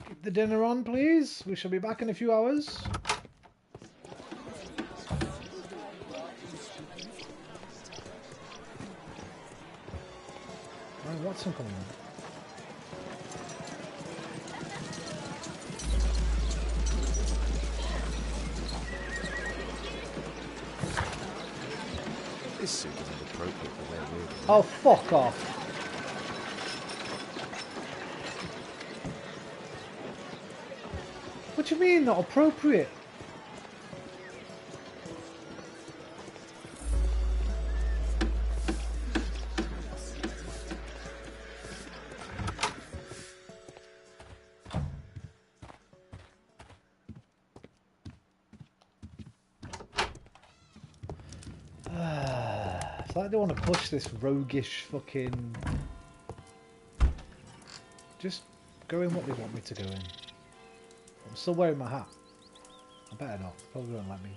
Keep the dinner on, please. We shall be back in a few hours. Right, Watson coming in. This suit isn't appropriate for where we're going. Oh, fuck off. What do you mean, not appropriate? It's like they want to push this roguish fucking... Just go in what they want me to go in. I'm still wearing my hat. I better not. Probably won't let me.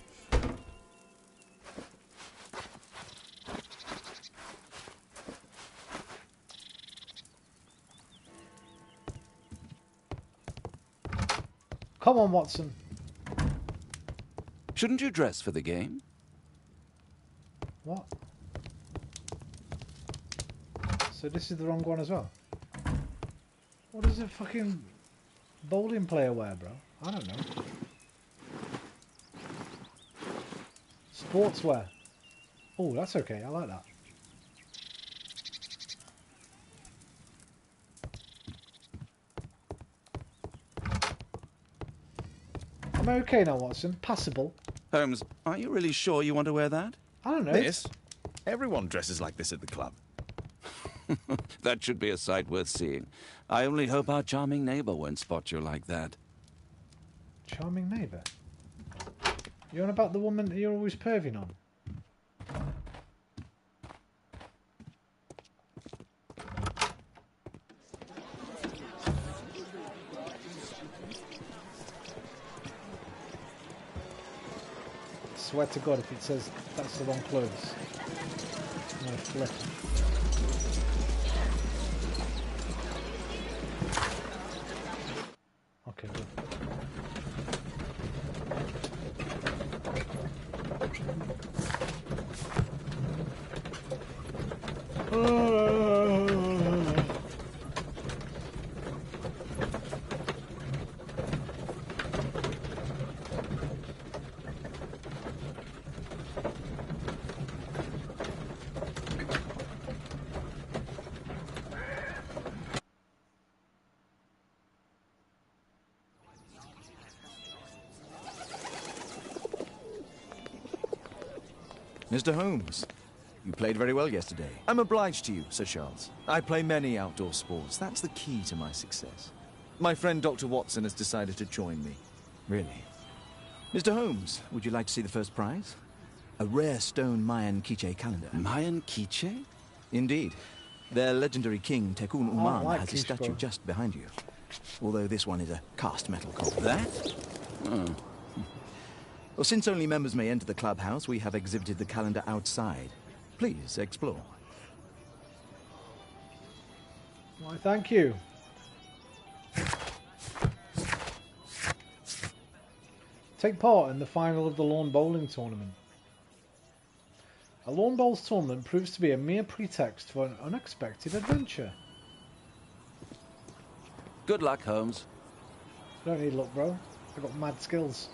Come on, Watson. Shouldn't you dress for the game? What? So this is the wrong one as well? What does a fucking bowling player wear, bro? I don't know. Sportswear. Oh, that's okay. I like that. Am I okay now, Watson? Passable. Holmes, are you really sure you want to wear that? I don't know. This? Everyone dresses like this at the club. That should be a sight worth seeing. I only hope our charming neighbour won't spot you like that. Charming neighbour? You're on about the woman you're always perving on? I swear to God, if it says that's the wrong clothes, I'm gonna flip. Okay, good. Mr. Holmes, you played very well yesterday. I'm obliged to you, Sir Charles. I play many outdoor sports. That's the key to my success. My friend Dr. Watson has decided to join me. Really? Mr. Holmes, would you like to see the first prize? A rare stone Mayan Quiche calendar. Mayan Quiche? Indeed. Their legendary king, Tekun Uman, like has a quiche, statue bro. just behind you. Although this one is a cast metal copy. That? Oh. Well, since only members may enter the clubhouse, we have exhibited the calendar outside. Please, explore. Why, thank you. Take part in the final of the lawn bowling tournament. A lawn bowls tournament proves to be a mere pretext for an unexpected adventure. Good luck, Holmes. Don't need luck, bro. I've got mad skills.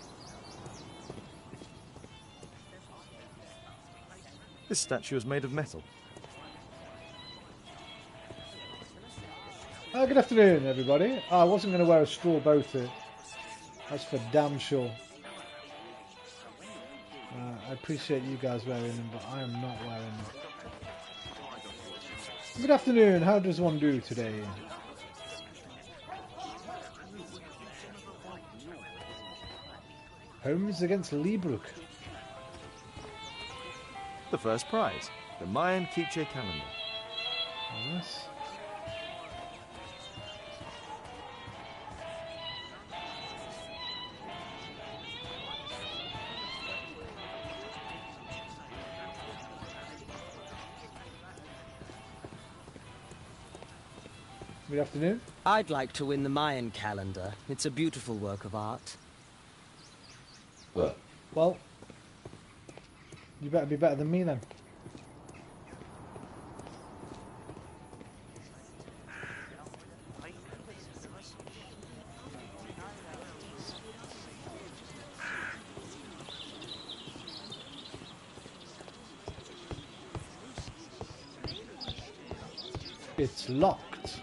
This statue is made of metal. Good afternoon, everybody. I wasn't going to wear a straw bow to. That's for damn sure. I appreciate you guys wearing them, but I am not wearing them. Good afternoon. How does one do today? Holmes against Leebrook. The first prize, the Mayan Quiche calendar. Yes. Good afternoon. I'd like to win the Mayan calendar. It's a beautiful work of art. Well, you better be better than me then. It's locked.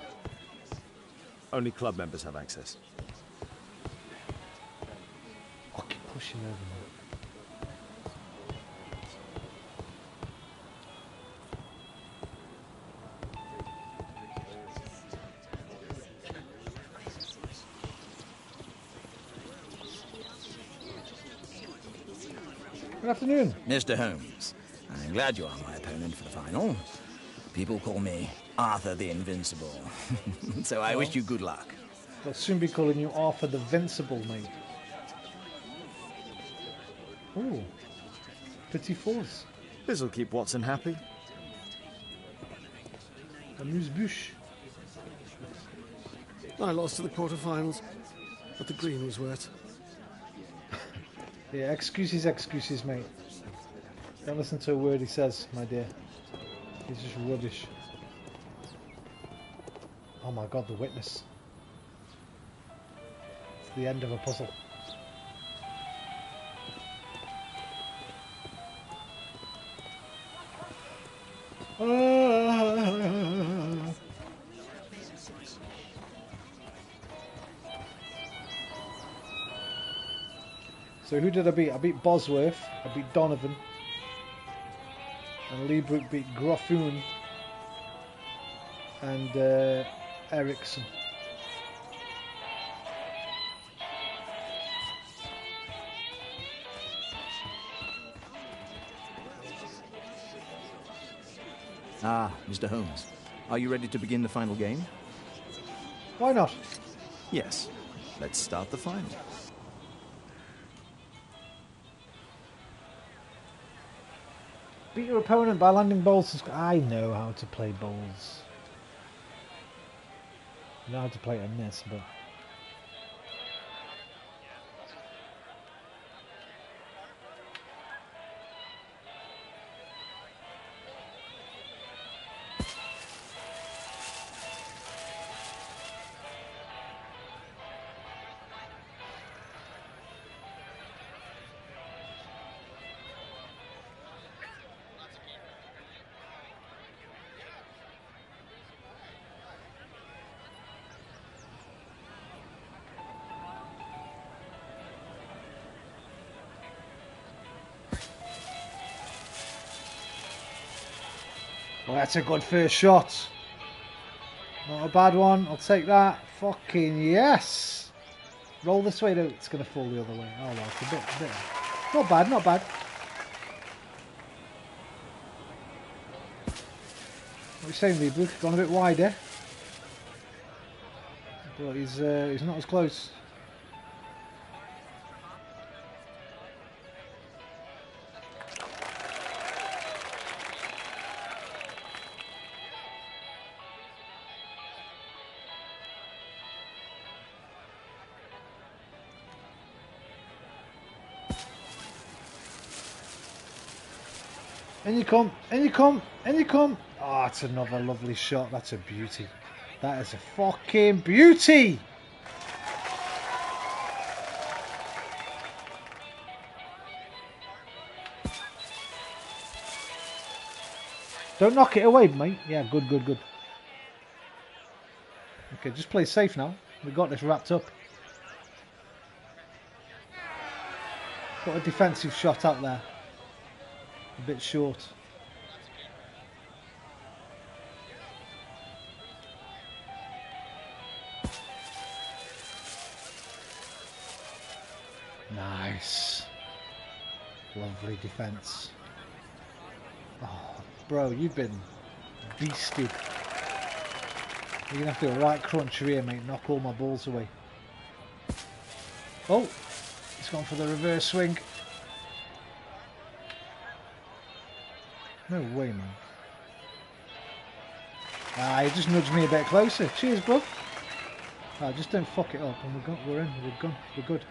Only club members have access. I'll keep pushing over, man. Good afternoon. Mr. Holmes, I'm glad you are my opponent for the final. People call me Arthur the Invincible. So I wish you good luck. They'll soon be calling you Arthur the Vincible, mate. Ooh. Petit fours. This'll keep Watson happy. Amuse-bouche. I lost to the quarterfinals, but the green was wet. Yeah, excuses, mate. Don't listen to a word he says, my dear. He's just rubbish. Oh my god, the witness. It's the end of a puzzle. So who did I beat? I beat Bosworth, I beat Donovan, and Liebrook beat Groffoon and Ericsson. Ah, Mr. Holmes, are you ready to begin the final game? Why not? Yes. Let's start the final. Beat your opponent by landing bowls. I know how to play bowls. I know how to play it on this, but... Well, that's a good first shot. Not a bad one. I'll take that. Fucking yes. Roll this way. No, it's going to fall the other way. Oh, well, it's a bit. Not bad, not bad. What are you saying, Liebrook? Gone a bit wider. But he's not as close. In you come, in you come, in you come. Oh, it's another lovely shot. That's a beauty. That is a fucking beauty. Don't knock it away, mate. Yeah, good, good, good. Okay, just play safe now. We've got this wrapped up. Got a defensive shot out there. A bit short. Nice. Lovely defence. Oh, bro, you've been beasted. You're going to have to do a right cruncher here, mate. Knock all my balls away. Oh, he's gone for the reverse swing. No way, man. Ah, he just nudged me a bit closer. Cheers, bro. Ah, just don't fuck it up, and we're in. We're good.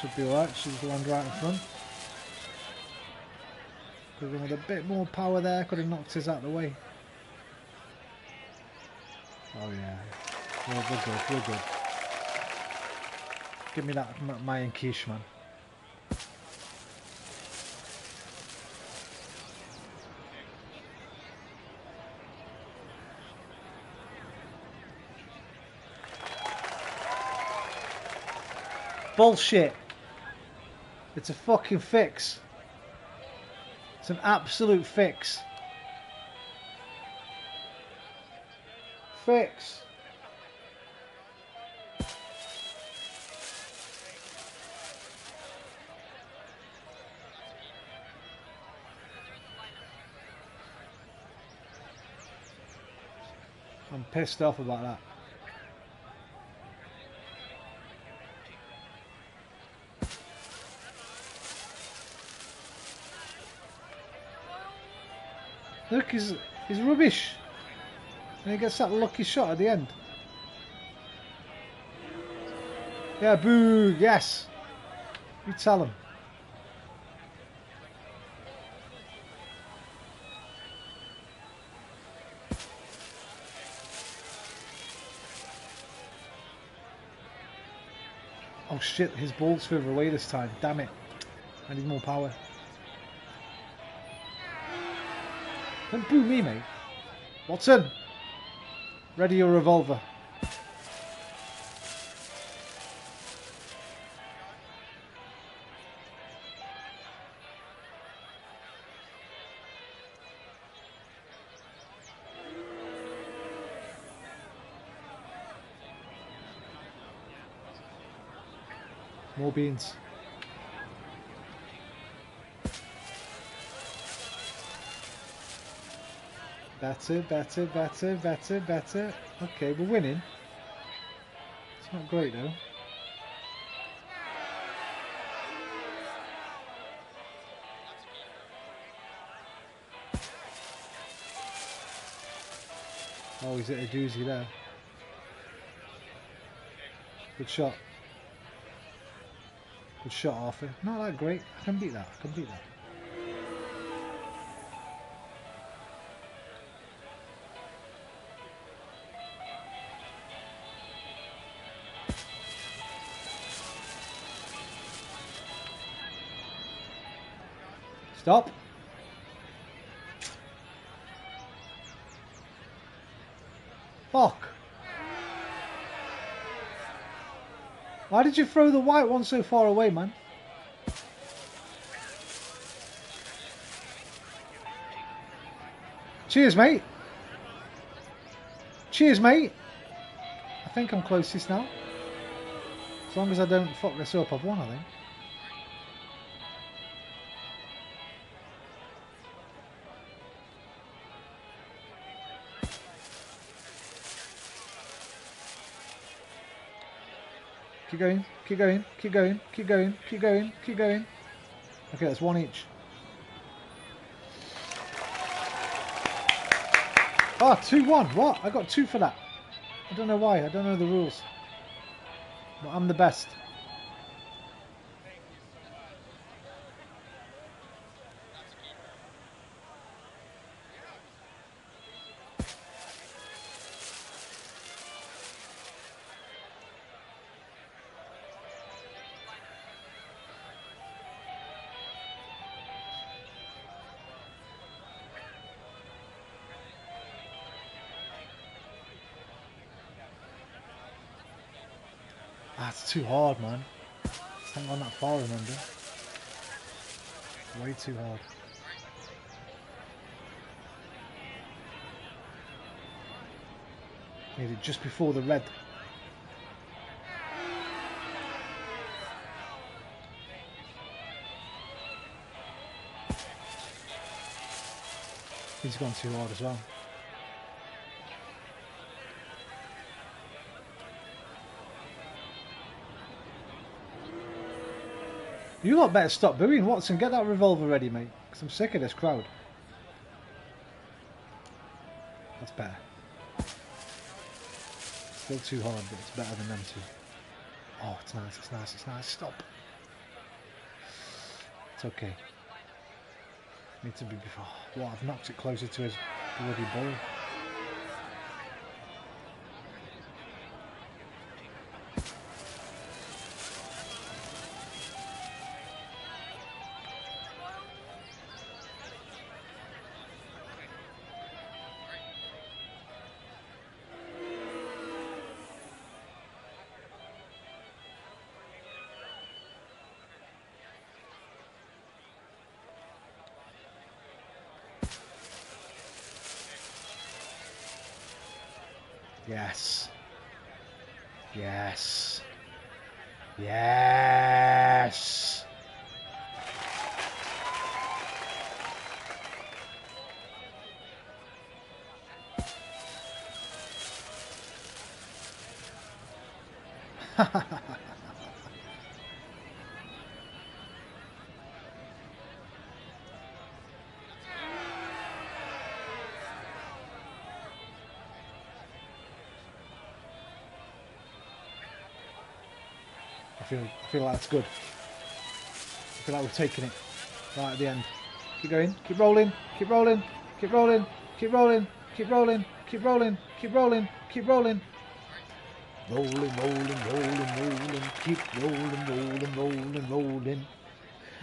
Should be alright. Should land right in front. Could have run with a bit more power there. Could have knocked us out of the way. Oh yeah. We're good. Give me that Mayan quiche, man. bullshit. It's a fucking fix. It's an absolute fix. Fix. I'm pissed off about that. Look, he's rubbish. And he gets that lucky shot at the end. Yeah, boo, yes. You tell him. Oh shit, his ball's further away this time. Damn it. I need more power. Don't boo me, mate. Watson! Ready your revolver. More beans. Better, better, better, better, better. Okay, we're winning. It's not great though. Oh, he's at a doozy there. Good shot. Good shot, Arthur. Not that great. I can beat that. I can beat that. Stop. Fuck. Why did you throw the white one so far away, man? Cheers, mate. Cheers, mate. I think I'm closest now. As long as I don't fuck this up, I've won, I think. Keep going, keep going, keep going, keep going, keep going, keep going. Okay, that's one each. Ah, 2-1. What? I got 2 for that. I don't know why. I don't know the rules. But I'm the best. That's too hard, man. I haven't gone that far, remember? Way too hard. Made it just before the red. He's gone too hard as well. You lot better stop booing, Watson. Get that revolver ready, mate. Because I'm sick of this crowd. That's better. Still too hard, but it's better than them two. Oh, it's nice, it's nice, it's nice. Stop. It's okay. Need to be before. What? I've knocked it closer to his bloody ball. Yes. Yes. Yes. I feel like that's good. I feel like we're taking it right at the end. Keep going, keep rolling, keep rolling, keep rolling, keep rolling, keep rolling, keep rolling, keep rolling, keep rolling. Rolling, rolling, rolling, rolling, keep rolling, rolling, rolling, rolling.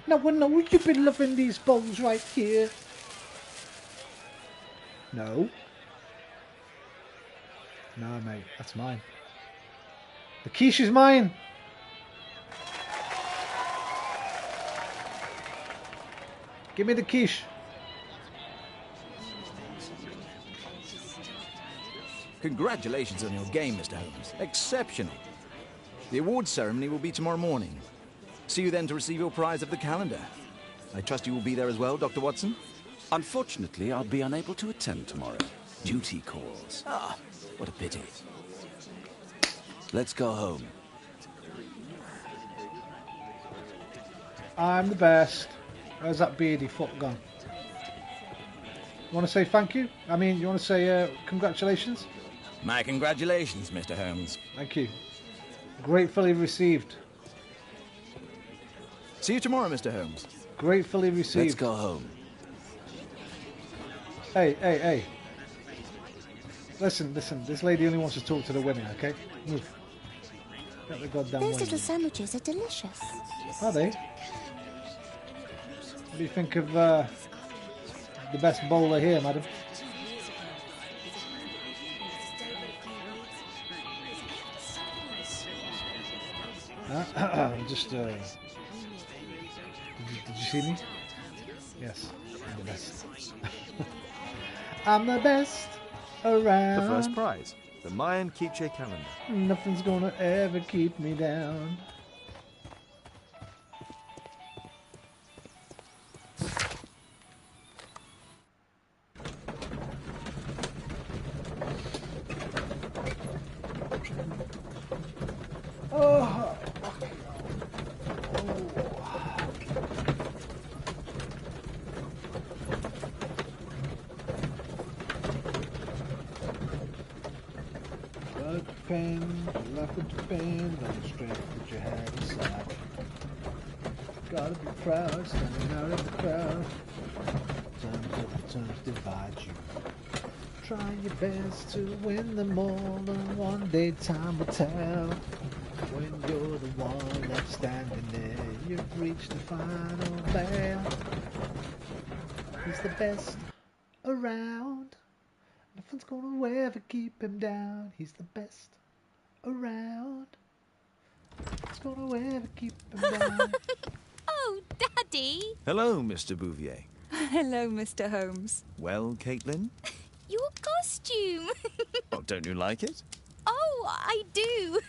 Now I know you've been loving these balls right here. No. No, mate, that's mine. The quiche is mine. Give me the quiche. Congratulations on your game, Mr. Holmes. Exceptional. The awards ceremony will be tomorrow morning. See you then to receive your prize of the calendar. I trust you will be there as well, Dr. Watson? Unfortunately, I'll be unable to attend tomorrow. Duty calls. Ah, what a pity. Let's go home. I'm the best. Where's that beardy foot gone? You want to say thank you? I mean, you want to say congratulations? My congratulations, Mr. Holmes. Thank you. Gratefully received. See you tomorrow, Mr. Holmes. Gratefully received. Let's go home. Hey, hey, hey. Listen, listen. This lady only wants to talk to the women, okay? Move. Get the goddamn Those women. little sandwiches are delicious. Are they? What do you think of the best bowler here, madam? Just, did you see me? Yes, I'm the best. I'm the best around. The first prize, the Mayan Quiche calendar. Nothing's gonna ever keep me down. Oh. Life would depend on the strength that you have inside. Gotta be proud, standing out in the crowd. Terms divide you. Try your best to win them all, and one day time will tell. When you're the one left standing there, you've reached the final bell. He's the best around. Nothing's gonna ever keep him down. He's the best around. Nothing's gonna ever keep him down. Oh, Daddy! Hello, Mr. Bouvier. Hello, Mr. Holmes. Well, Caitlin? Your costume! Oh, don't you like it? Oh, I do!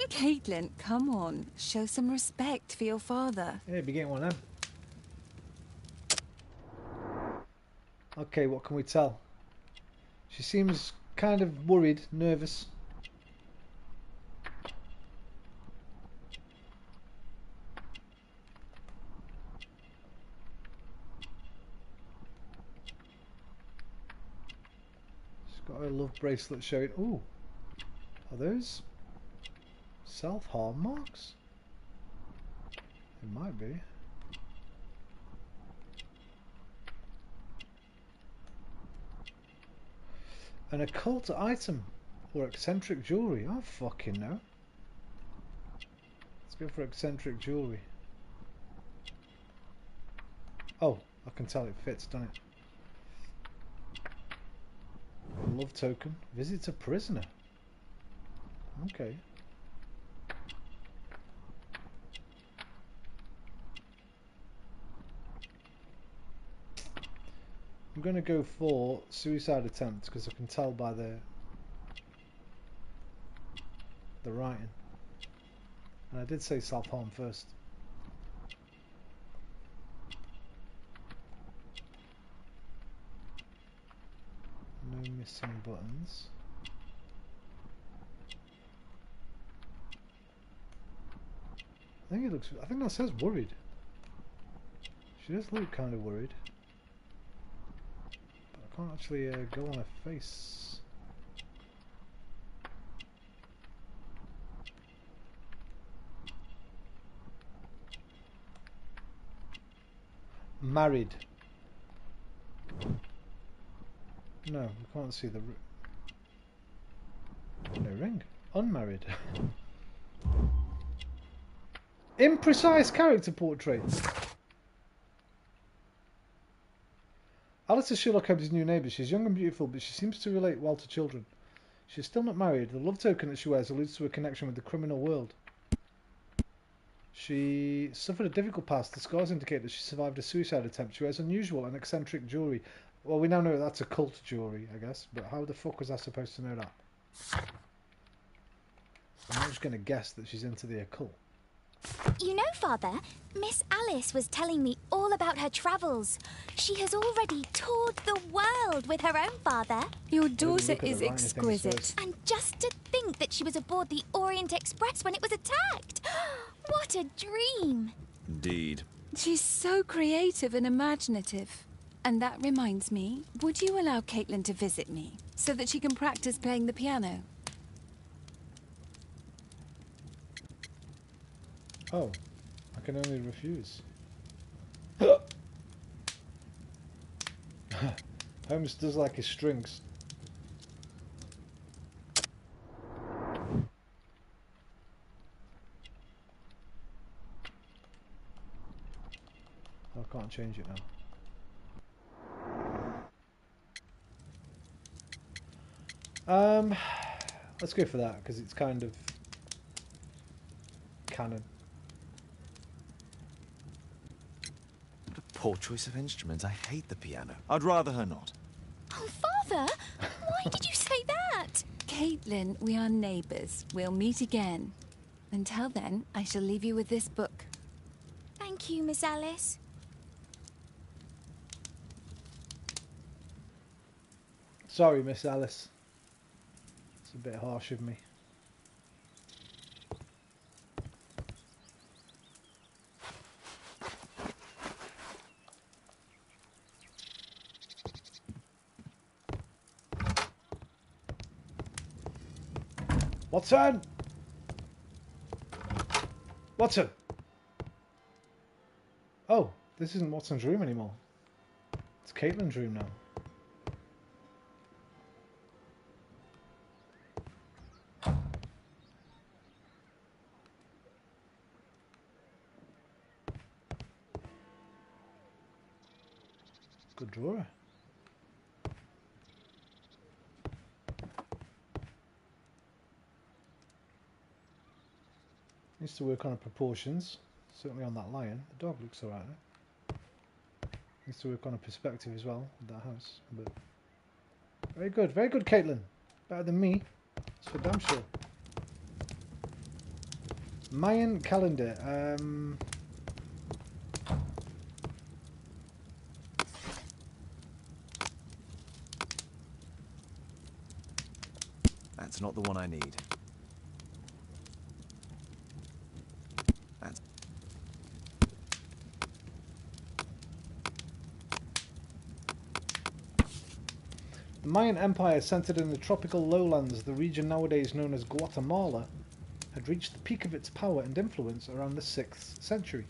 Caitlin, come on. Show some respect for your father. Yeah, be getting one of them. Okay, what can we tell? She seems kind of worried, nervous. She's got her love bracelet showing. Ooh, are those self-harm marks? It might be. An occult item or eccentric jewellery. I fucking know. Let's go for eccentric jewellery. Oh, I can tell it fits, doesn't it? Love token. Visit a prisoner. Okay. I'm going to go for suicide attempt because I can tell by the the writing. And I did say self-harm first. No missing buttons. I think that says worried. She does look kind of worried. But I can't actually go on her face. Married. No, we can't see the no ring. Unmarried. Imprecise character portraits. Alice is Sherlock Holmes' new neighbour. She's young and beautiful, but she seems to relate well to children. She's still not married. The love token that she wears alludes to a connection with the criminal world. She suffered a difficult past. The scars indicate that she survived a suicide attempt. She wears unusual and eccentric jewellery. Well, we now know that's occult jewellery, I guess. But how the fuck was I supposed to know that? I'm not just going to guess that she's into the occult. You know, Father, Miss Alice was telling me all about her travels. She has already toured the world with her own father. Your daughter is exquisite. And just to think that she was aboard the Orient Express when it was attacked. What a dream. Indeed. She's so creative and imaginative. And that reminds me, would you allow Caitlin to visit me so that she can practice playing the piano? Oh, I can only refuse. Holmes does like his strings. I can't change it now. Let's go for that because it's kind of canon. Poor choice of instrument. I hate the piano. I'd rather her not. Oh, Father! Why did you say that? Caitlin, we are neighbours. We'll meet again. Until then, I shall leave you with this book. Thank you, Miss Alice. Sorry, Miss Alice. It's a bit harsh of me. Watson! Watson! Oh, this isn't Watson's room anymore. It's Caitlin's room now. Good drawer. Needs to work on her proportions, certainly on that lion. The dog looks alright. Needs to work on her perspective as well with that house. But very good, Caitlin. Better than me, that's for damn sure. Mayan calendar. That's not the one I need. The Mayan Empire, centered in the tropical lowlands, the region nowadays known as Guatemala, had reached the peak of its power and influence around the 6th century.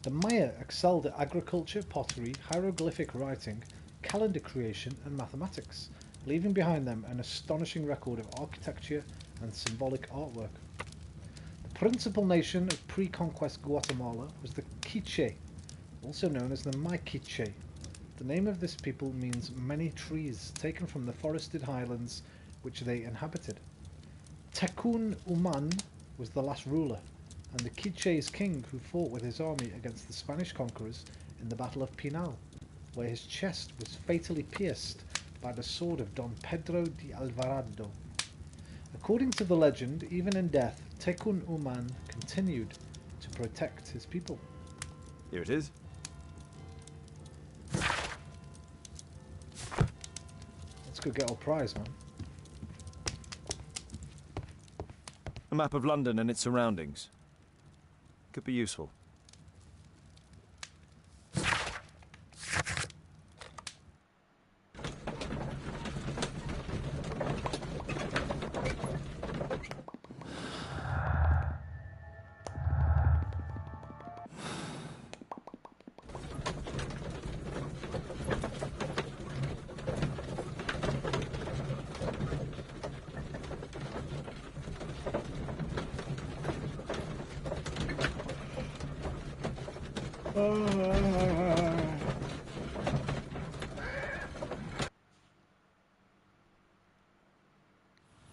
The Maya excelled at agriculture, pottery, hieroglyphic writing, calendar creation and mathematics, leaving behind them an astonishing record of architecture and symbolic artwork. The principal nation of pre-conquest Guatemala was the Quiche, also known as the Maiquiche. The name of this people means many trees, taken from the forested highlands which they inhabited. Tecún Uman was the last ruler, and the Quiche's king who fought with his army against the Spanish conquerors in the Battle of Pinal, where his chest was fatally pierced by the sword of Don Pedro de Alvarado. According to the legend, even in death, Tekun Uman continued to protect his people. Here it is. Let's go get our prize, man. A map of London and its surroundings. Could be useful.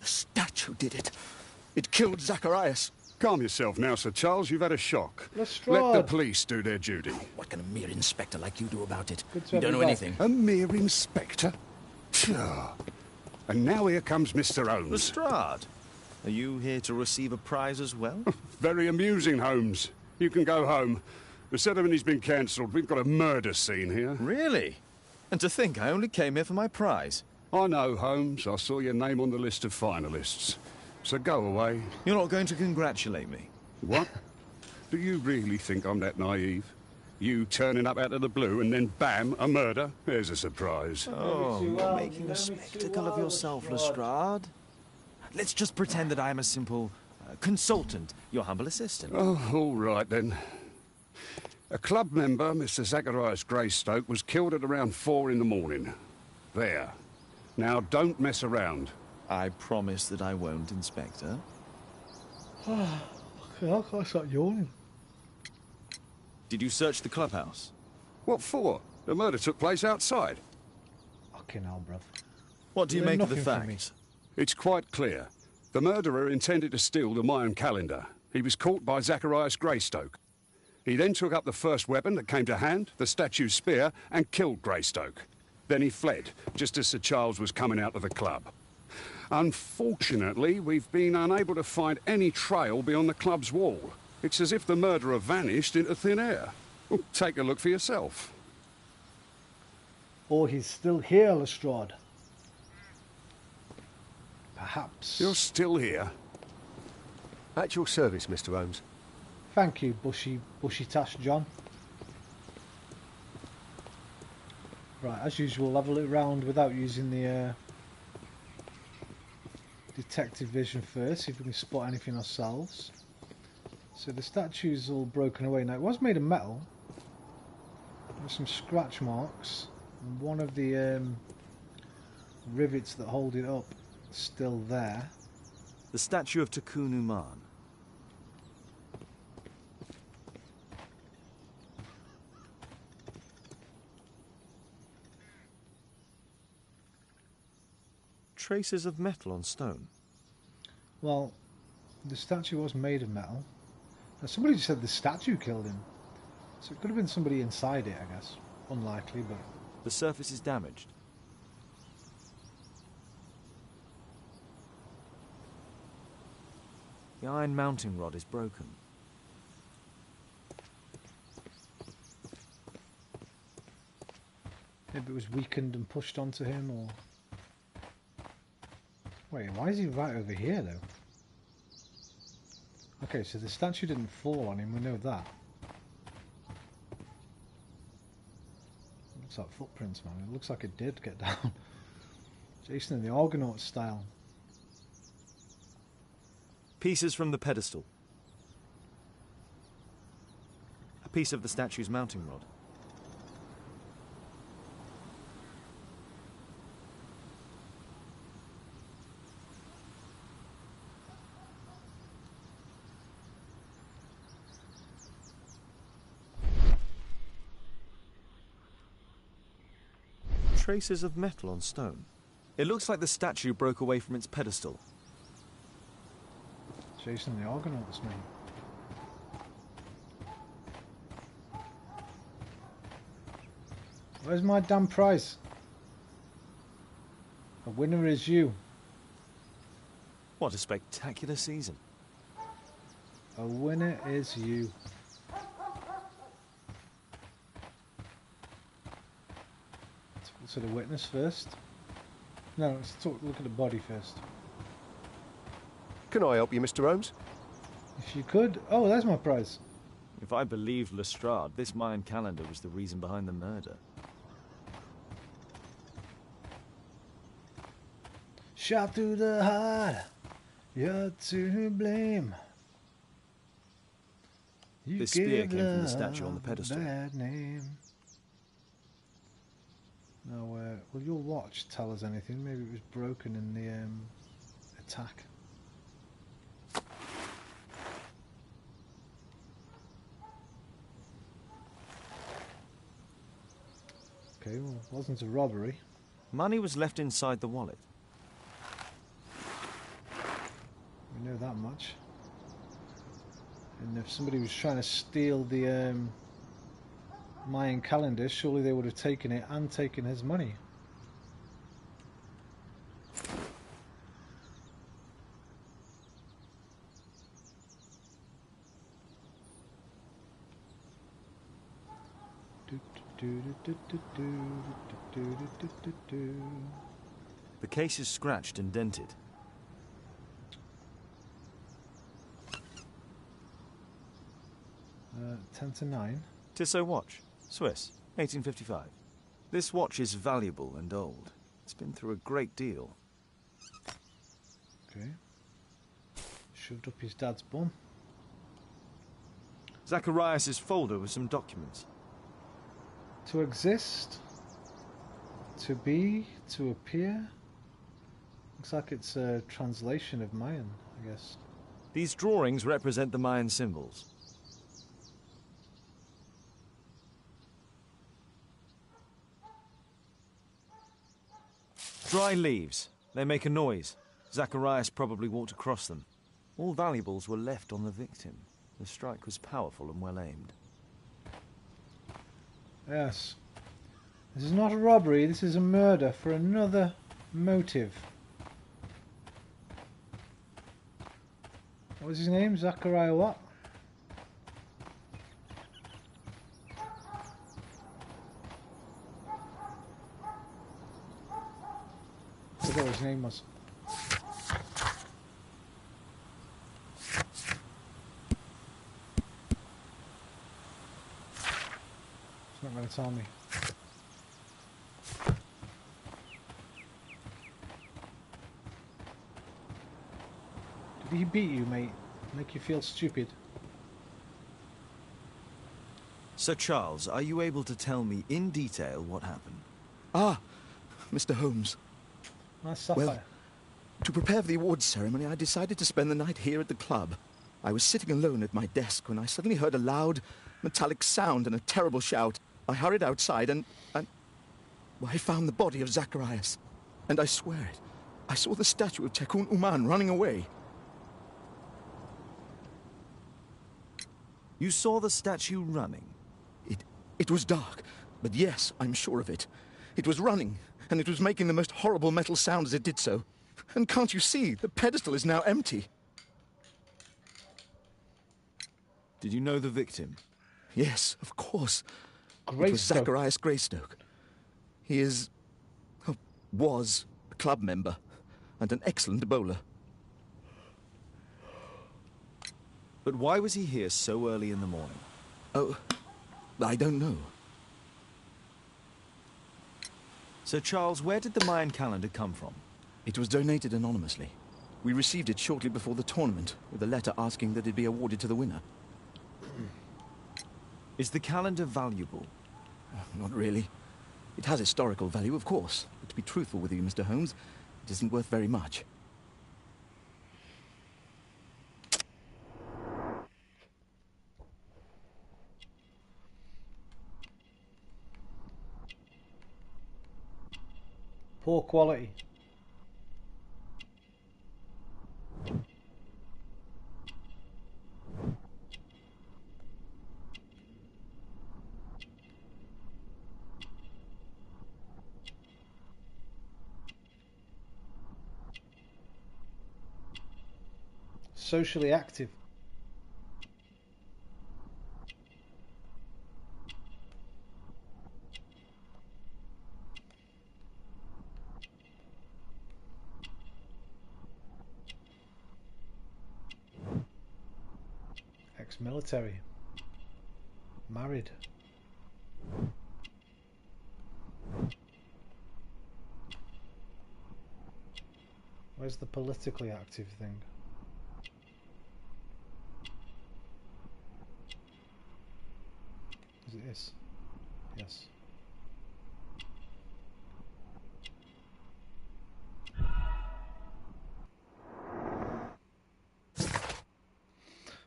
The statue did it. It killed Zacharias. Calm yourself now, Sir Charles. You've had a shock. Lestrade. Let the police do their duty. What can a mere inspector like you do about it? Good to You have don't you know back. anything. A mere inspector? Pshaw. And now here comes Mr. Holmes. Lestrade, are you here to receive a prize as well? Very amusing, Holmes. You can go home. The ceremony's been cancelled. We've got a murder scene here. Really? And to think I only came here for my prize. I know, Holmes. I saw your name on the list of finalists. So go away. You're not going to congratulate me? What? Do you really think I'm that naive? You turning up out of the blue and then bam, a murder? There's a surprise. Oh, you're making a spectacle of yourself, Lestrade. Let's just pretend that I am a simple consultant, your humble assistant. Oh, all right then. A club member, Mr. Zacharias Greystoke, was killed at around 4 in the morning. There. Now, don't mess around. I promise that I won't, Inspector. I can't start yawning. Did you search the clubhouse? What for? The murder took place outside. Fucking hell, bruv. What do you Learn make of the nothing from me. facts? It's quite clear. The murderer intended to steal the Mayan calendar. He was caught by Zacharias Greystoke. He then took up the first weapon that came to hand, the statue's spear, and killed Greystoke. Then he fled, just as Sir Charles was coming out of the club. Unfortunately, we've been unable to find any trail beyond the club's wall. It's as if the murderer vanished into thin air. Well, take a look for yourself. Or he's still here, Lestrade. Perhaps. You're still here? At your service, Mr. Holmes. Thank you, bushy tash John. Right, as usual, level it round without using the detective vision first, see if we can spot anything ourselves. So the statue's all broken away. Now, it was made of metal. There's some scratch marks. And one of the rivets that hold it up is still there. The statue of Tekun Uman. Traces of metal on stone. Well, the statue was made of metal. Now, somebody just said the statue killed him. So it could have been somebody inside it, I guess. Unlikely, but... The surface is damaged. The iron mounting rod is broken. Maybe it was weakened and pushed onto him, or... Wait, why is he right over here, though? Okay, so the statue didn't fall on him, we know that. Looks like footprints, man. It looks like it did get down. Jason in the Argonaut style. Pieces from the pedestal. A piece of the statue's mounting rod. Traces of metal on stone. It looks like the statue broke away from its pedestal. Jason the Argonauts, mate. Where's my damn prize? The winner is you. What a spectacular season. A winner is you. Let's look at the witness first. No, let's look at the body first. Can I help you, Mr. Holmes? If you could. Oh, there's my prize. If I believed Lestrade, this Mayan calendar was the reason behind the murder. Shot through the heart, you're to blame. This spear came from the statue on the pedestal. Bad name. Now, will your watch tell us anything? Maybe it was broken in the attack. Okay, well, it wasn't a robbery. Money was left inside the wallet. We know that much. And if somebody was trying to steal the Mayan calendar, surely they would have taken it and taken his money. The case is scratched and dented. 10 to 9. Tissot watch, Swiss, 1855. This watch is valuable and old. It's been through a great deal. Okay. Shoved up his dad's bum. Zacharias' folder with some documents. To exist, to be, to appear. Looks like it's a translation of Mayan, I guess. These drawings represent the Mayan symbols. Dry leaves. They make a noise. Zacharias probably walked across them. All valuables were left on the victim. The strike was powerful and well aimed. Yes. This is not a robbery, this is a murder for another motive. What was his name? Zachariah what? I forgot what his name was. It's not going to tell me. Did he beat you, mate? Make you feel stupid? Sir Charles, are you able to tell me in detail what happened? Ah, Mr. Holmes. Nice sapphire. Well, to prepare for the awards ceremony, I decided to spend the night here at the club. I was sitting alone at my desk when I suddenly heard a loud, metallic sound and a terrible shout. I hurried outside and well, I found the body of Zacharias. And I swear it, I saw the statue of Tekun Uman running away. You saw the statue running? It was dark, but yes, I'm sure of it. It was running, and it was making the most horrible metal sound as it did so. And can't you see, the pedestal is now empty. Did you know the victim? Yes, of course. Greystoke. It was Zacharias Greystoke. He was a club member, and an excellent bowler. But why was he here so early in the morning? Oh, I don't know. Sir Charles, where did the Mayan calendar come from? It was donated anonymously. We received it shortly before the tournament, with a letter asking that it be awarded to the winner. Is the calendar valuable? Not really. It has historical value, of course. But to be truthful with you, Mr. Holmes, it isn't worth very much. Poor quality. socially active. Ex-military. Married. Where's the politically active thing? Is it this? Yes.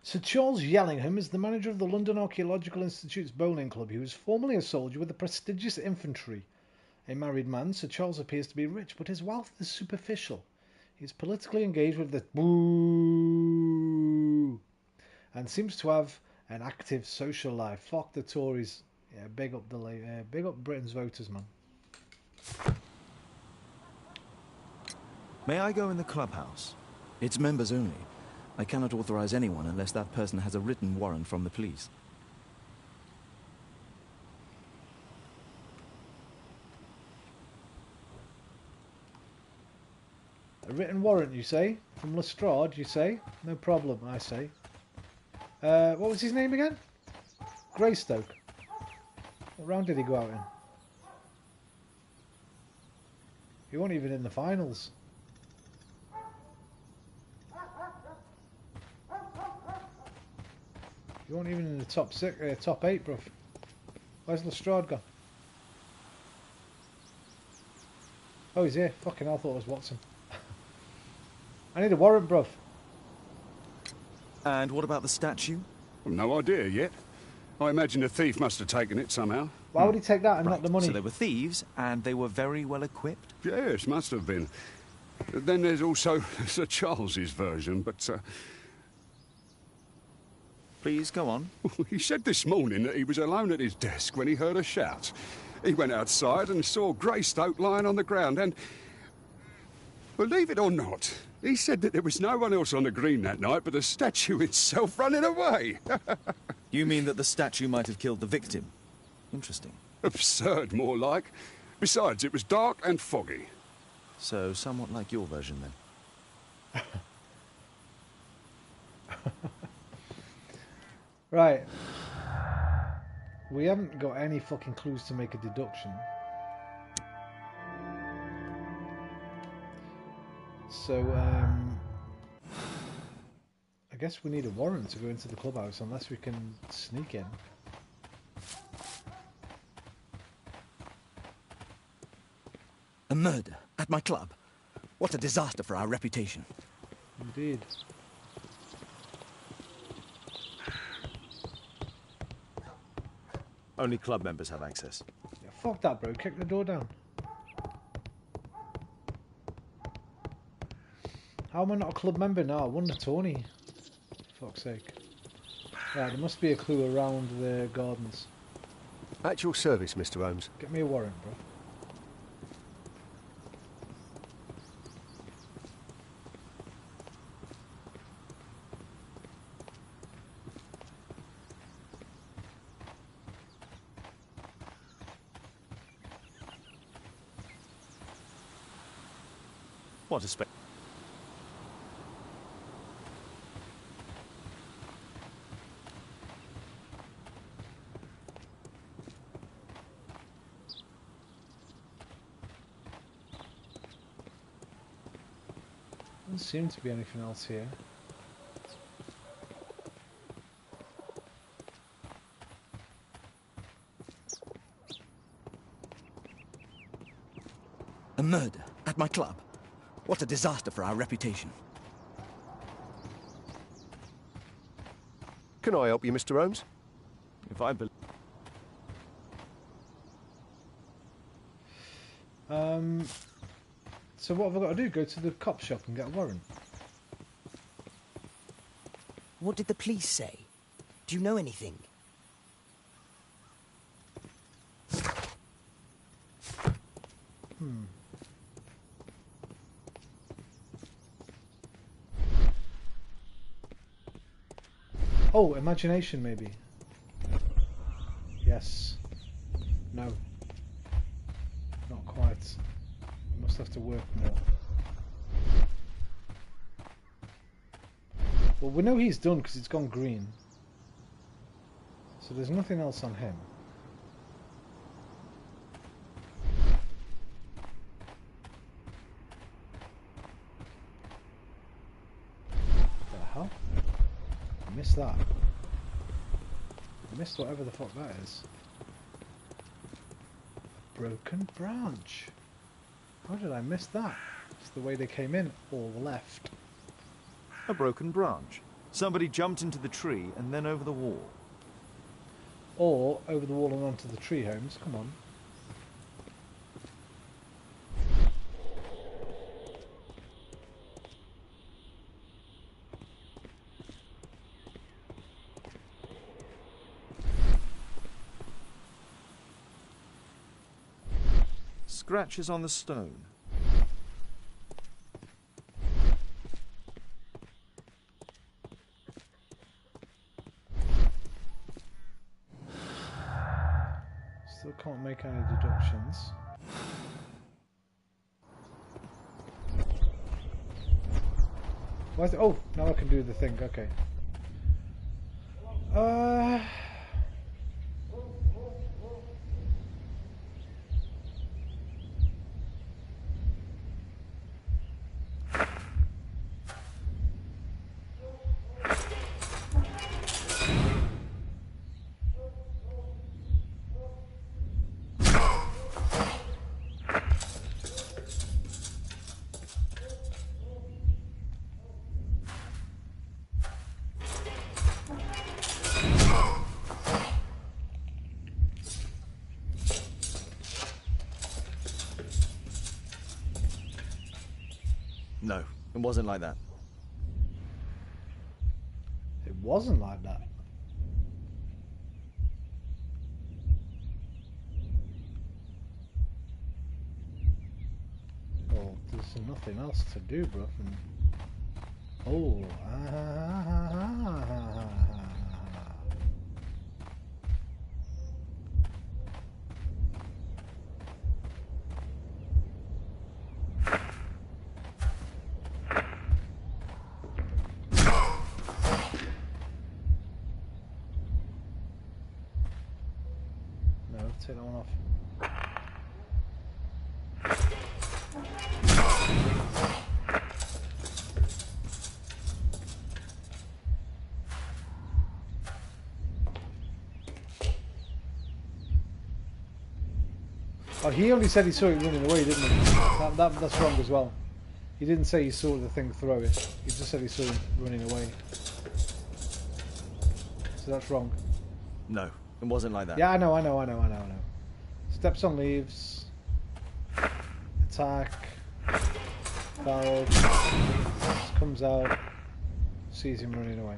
Sir Charles Yellingham is the manager of the London Archaeological Institute's bowling club. He was formerly a soldier with the prestigious infantry. A married man, Sir Charles appears to be rich, but his wealth is superficial. He is politically engaged with the boo and seems to have an active social life. Fuck the Tories. Yeah, big up big up Britain's voters, man. May I go in the clubhouse? It's members only. I cannot authorize anyone unless that person has a written warrant from the police. A written warrant, you say? From Lestrade, you say? No problem, I say. What was his name again? Greystoke. What round did he go out in? He wasn't even in the finals. He wasn't even in the top 8, bruv. Where's Lestrade gone? Oh, he's here. Fucking hell, I thought it was Watson. I need a warrant, bruv. And what about the statue? Well, no idea yet. I imagine the thief must have taken it somehow. Why would he take that and not the money? So they were thieves, and they were very well equipped? Yes, must have been. Then there's also Sir Charles's version, but... Please, go on. He said this morning that he was alone at his desk when he heard a shout. He went outside and saw Greystoke lying on the ground and... Believe it or not, he said that there was no one else on the green that night but the statue itself running away. You mean that the statue might have killed the victim? Interesting. Absurd, more like. Besides, it was dark and foggy. So, somewhat like your version, then. Right. We haven't got any fucking clues to make a deduction. So, I guess we need a warrant to go into the clubhouse unless we can sneak in. A murder at my club. What a disaster for our reputation. Indeed. Only club members have access. Yeah, fuck that, bro. Kick the door down. How am I not a club member now? I won the tourney. Fuck's sake. Yeah, there must be a clue around the gardens. At your service, Mr. Holmes. Get me a warrant, bro. What a spec... Doesn't seem to be anything else here. A murder at my club. What a disaster for our reputation. Can I help you, Mr. Holmes? If I believe... So what have I got to do? Go to the cop shop and get a warrant? What did the police say? Do you know anything? Oh, imagination maybe. Yes. No. Not quite. You must have to work more. Well, we know he's done because it's gone green. So there's nothing else on him. What the hell? I missed that. I missed whatever the fuck that is. Broken branch. How did I miss that? It's the way they came in, all left. A broken branch. Somebody jumped into the tree and then over the wall. Or over the wall and onto the tree, Holmes. Come on. Scratches on the stone. Still can't make any deductions. Why is it? Oh, now I can do the thing. Okay. No, it wasn't like that. It wasn't like that. Well, there's nothing else to do, bro. Oh, no, take that one off. Oh, he only said he saw it running away, didn't he? That's wrong as well. He didn't say he saw the thing throw it. He just said he saw him running away. So that's wrong. No, it wasn't like that. Yeah, I know. Steps on leaves. Attack. Barrel. Comes out. Sees him running away.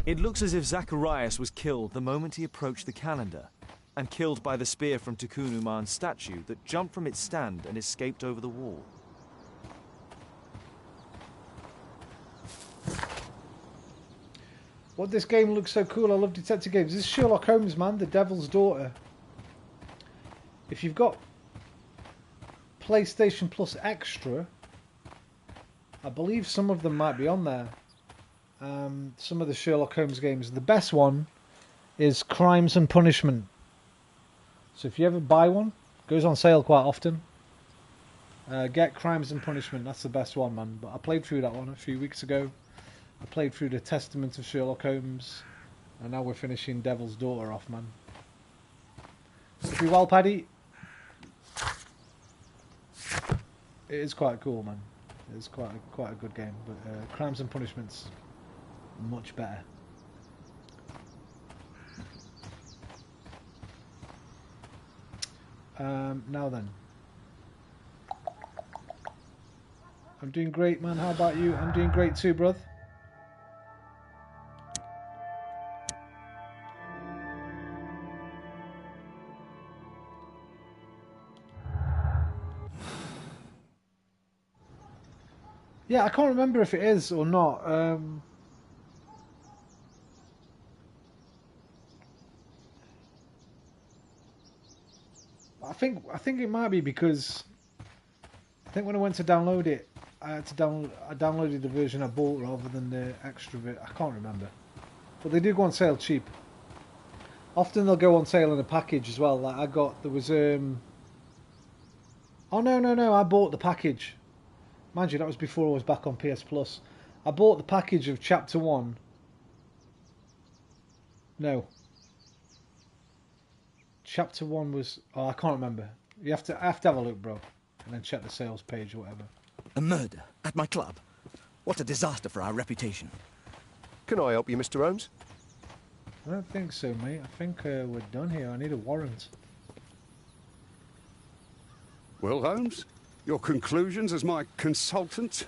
It looks as if Zacharias was killed the moment he approached the calendar, and killed by the spear from Tukunuman's statue that jumped from its stand and escaped over the wall. What, this game looks so cool. I love detective games. This is Sherlock Holmes, man, the Devil's Daughter. If you've got PlayStation Plus Extra, I believe some of them might be on there. Some of the Sherlock Holmes games. The best one is Crimes and Punishment. So if you ever buy one, it goes on sale quite often. Get Crimes and Punishment. That's the best one, man. But I played through that one a few weeks ago. I played through the Testament of Sherlock Holmes, and now we're finishing Devil's Daughter off, man. Pretty well, Paddy. It is quite cool, man. It's quite a good game. But Crimes and Punishment's much better. Now then. I'm doing great, man. How about you? I'm doing great too, bruv. Yeah, I can't remember if it is or not. I think it might be because I think when I went to download it, I downloaded the version I bought rather than the extra bit. I can't remember, but they do go on sale cheap. Often they'll go on sale in a package as well. Like there was oh no, I bought the package. Mind you, that was before I was back on PS Plus. I bought the package of Chapter 1. No. Chapter 1 was... Oh, I can't remember. I have to have a look, bro. And then check the sales page or whatever. A murder at my club? What a disaster for our reputation. Can I help you, Mr. Holmes? I don't think so, mate. I think we're done here. I need a warrant. Well, Holmes, your conclusions as my consultant?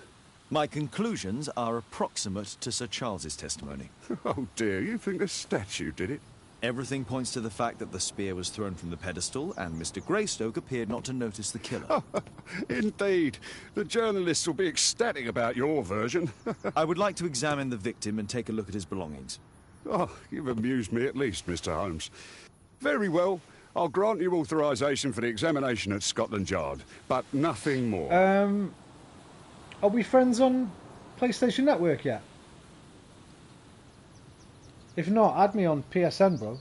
My conclusions are approximate to Sir Charles's testimony. Oh dear, you think the statue did it? Everything points to the fact that the spear was thrown from the pedestal, and Mr. Greystoke appeared not to notice the killer. Indeed. The journalists will be ecstatic about your version. I would like to examine the victim and take a look at his belongings. Oh, you've amused me at least, Mr. Holmes. Very well. I'll grant you authorisation for the examination at Scotland Yard, but nothing more. Are we friends on PlayStation Network yet? If not, add me on PSN, bro.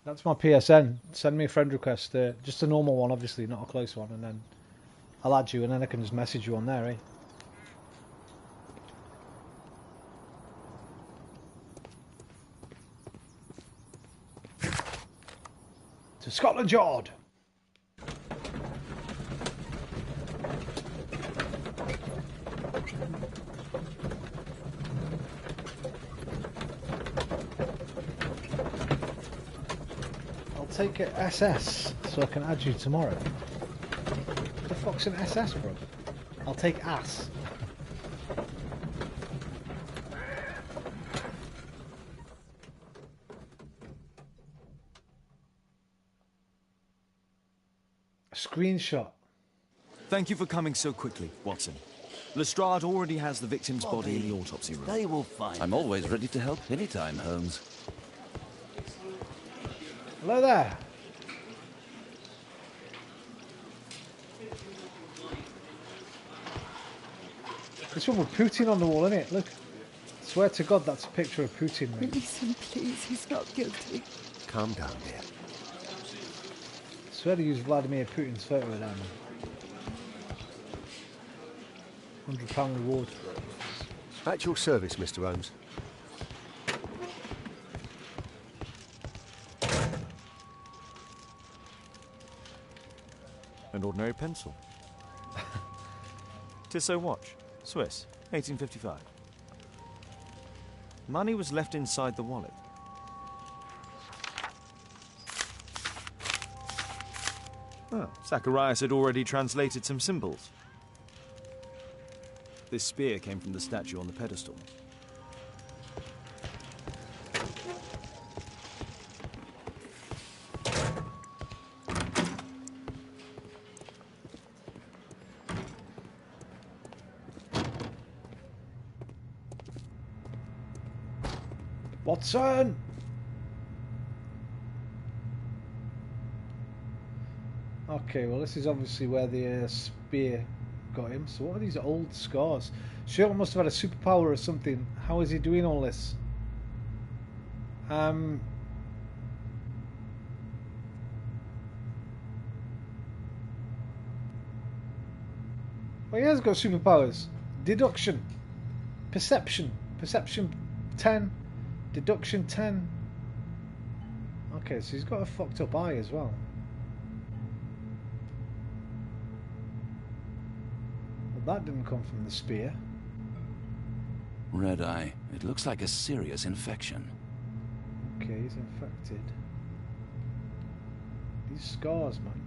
That's my PSN. Send me a friend request. Just a normal one, obviously, not a close one, and then I'll add you, and then I can just message you on there, eh? To Scotland Yard! I'll take an SS so I can add you tomorrow. What the fuck's an SS, bro? I'll take ass. Screenshot. Thank you for coming so quickly, Watson. Lestrade already has the victim's body in the autopsy room. They will find. I'm always ready to help anytime, Holmes. Hello there. This one with Putin on the wall, isn't it? Look. I swear to God, that's a picture of Putin, mate. Release him, please. He's not guilty. Calm down, dear. I swear to use Vladimir Putin's photo of them. £100 reward. At your service, Mr. Holmes. An ordinary pencil. Tissot watch. Swiss. 1855. Money was left inside the wallet. Oh, Zacharias had already translated some symbols. This spear came from the statue on the pedestal. Watson! Okay, well this is obviously where the spear got him. So what are these old scars? Sherlock must have had a superpower or something. How is he doing all this? Well, he has got superpowers. Deduction. Perception. Perception 10. Deduction 10. Okay, so he's got a fucked up eye as well. Well, that didn't come from the spear. Red eye. It looks like a serious infection. Okay, he's infected. These scars, man.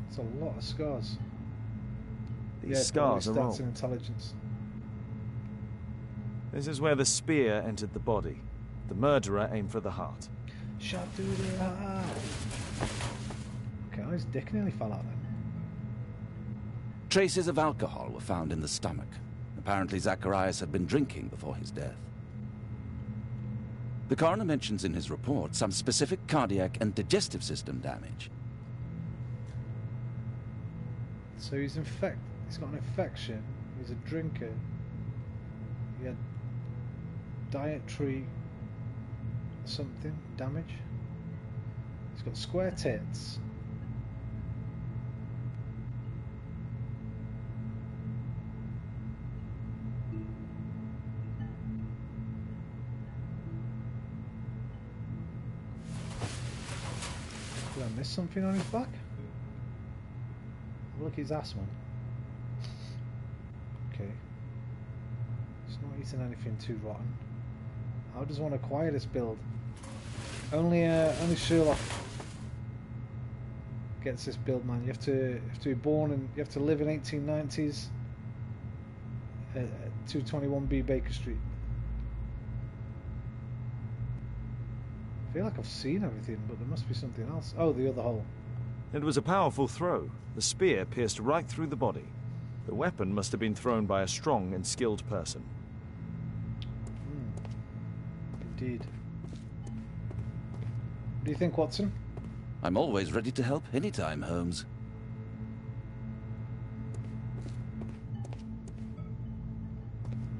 It's a lot of scars. These scars are stats all. and intelligence. This is where the spear entered the body. The murderer aimed for the heart. Shot through the heart. Okay, his dick nearly fell out then. Traces of alcohol were found in the stomach. Apparently Zacharias had been drinking before his death. The coroner mentions in his report some specific cardiac and digestive system damage. So he's infected. He's got an infection. He's a drinker. He had dietary something damage. He's got square tits. Did I miss something on his back? Look at his ass, man. Okay. He's not eating anything too rotten. How does one acquire this build? Only Sherlock gets this build, man. You have to be born and you have to live in 1890s at 221B Baker Street. I feel like I've seen everything, but there must be something else. Oh, the other hole. It was a powerful throw. The spear pierced right through the body. The weapon must have been thrown by a strong and skilled person. Indeed. What do you think, Watson? I'm always ready to help anytime, Holmes.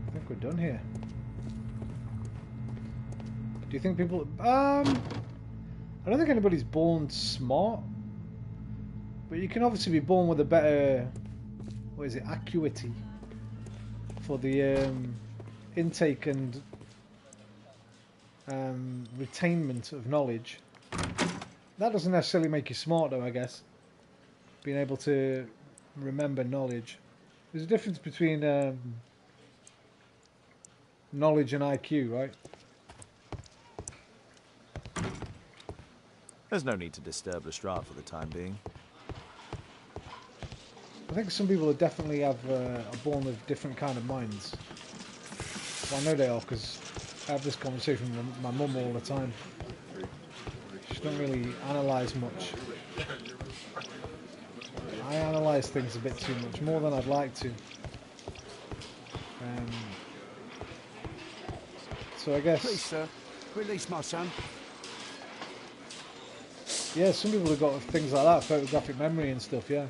I think we're done here. Do you think people... I don't think anybody's born smart. But you can obviously be born with a better... What is it? Acuity. For the intake and retainment of knowledge. That doesn't necessarily make you smart, though, I guess. Being able to remember knowledge. There's a difference between knowledge and IQ, right? There's no need to disturb Lestrade for the time being. I think some people definitely are born with different kind of minds. Well, I know they are because I have this conversation with my mum all the time. She don't really analyse much. I analyse things a bit too much, more than I'd like to. So I guess... Please, sir, release my son. Yeah, some people have got things like that, photographic memory and stuff, yeah.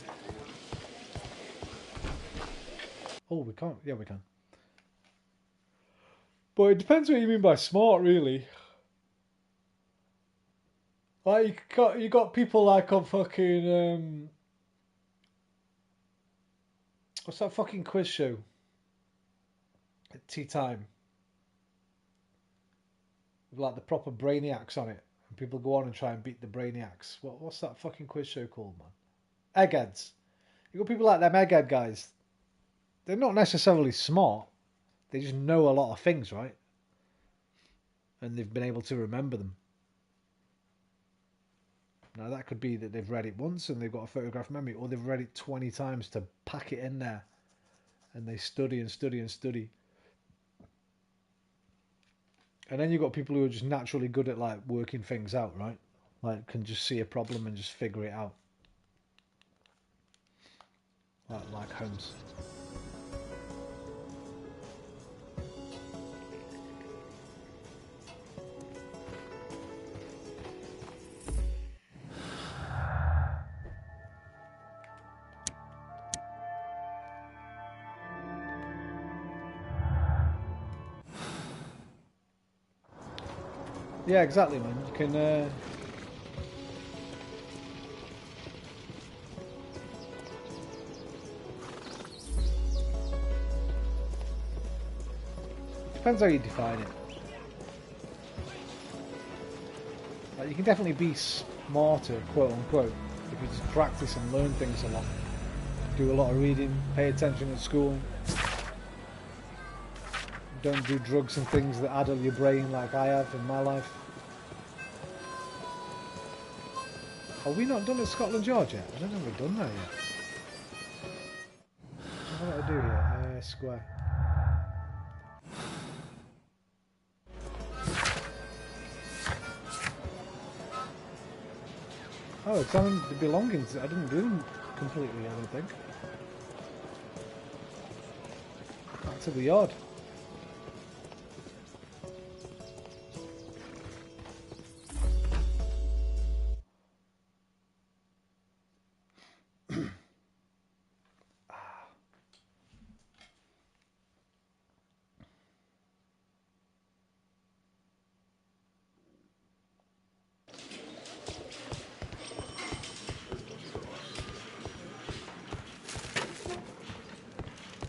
Oh, we can't. Yeah, we can. But it depends what you mean by smart, really. Like, you got people like on fucking... what's that fucking quiz show? At tea time. With like the proper brainiacs on it. And people go on and try and beat the brainiacs. What's that fucking quiz show called, man? Eggheads. You got people like them egghead guys. They're not necessarily smart. They just know a lot of things, right? And they've been able to remember them. Now that could be that they've read it once and they've got a photographic memory, or they've read it 20 times to pack it in there. And they study and study and study. And then you've got people who are just naturally good at like working things out, right? Like can just see a problem and just figure it out. Like Holmes. Yeah, exactly, man. You can... Depends how you define it. Like, you can definitely be smarter, quote unquote, if you just practice and learn things a lot. Do a lot of reading, pay attention at school. Don't do drugs and things that addle your brain like I have in my life. Are we not done at Scotland Yard yet? I don't know if we've done that yet. do I do here? Square. Oh, it's on the belongings. I didn't do them completely, I don't think. Back to the yard.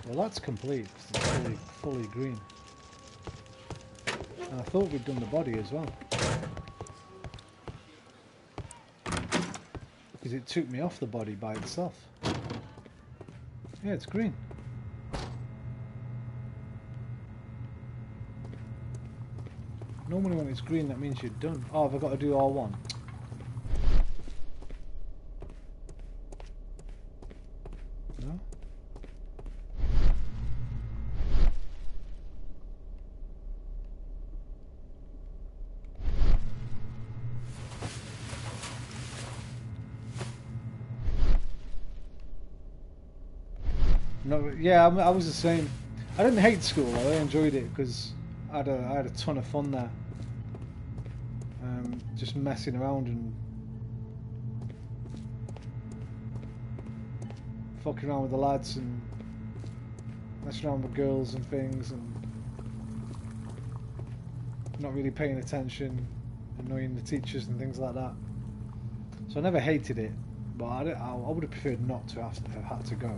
Well, that's complete. It's fully green. And I thought we'd done the body as well. Because it took me off the body by itself. Yeah, it's green. Normally when it's green, that means you're done. Oh, have I got to do R1? No? No, yeah, I was the same. I didn't hate school. I enjoyed it because I had a ton of fun there. Just messing around and fucking around with the lads and messing around with girls and things and not really paying attention, annoying the teachers and things like that. So I never hated it, but I would have preferred not to have had to go.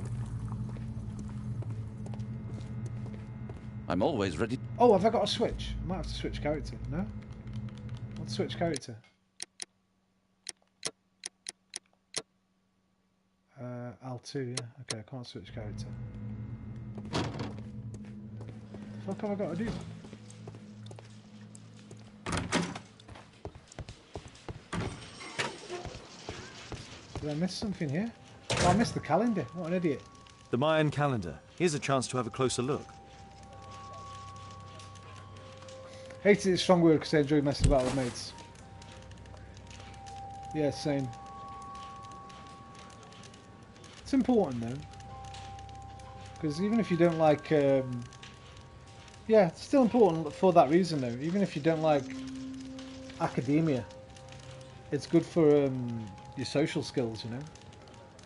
I'm always ready. Oh, have I got a switch? I might have to switch character. No? Let's switch character. L2, yeah. Okay, I can't switch character. The fuck have I got to do? Did I miss something here? Oh, I missed the calendar. What an idiot. The Mayan calendar. Here's a chance to have a closer look. Hated is a strong word because I enjoy messing about with mates. Yeah, same. It's important though. Because even if you don't like... yeah, it's still important for that reason though. Even if you don't like academia, it's good for your social skills, you know?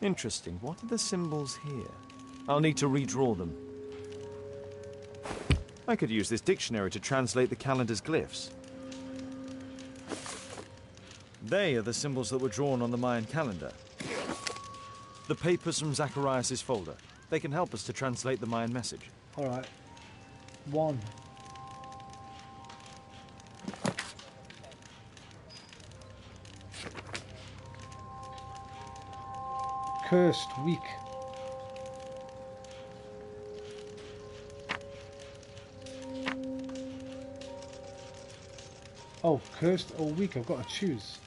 Interesting. What are the symbols here? I'll need to redraw them. I could use this dictionary to translate the calendar's glyphs. They are the symbols that were drawn on the Mayan calendar. The papers from Zacharias' folder. They can help us to translate the Mayan message. Alright. 1. Cursed, weak. Oh, cursed or weak, I've got to choose.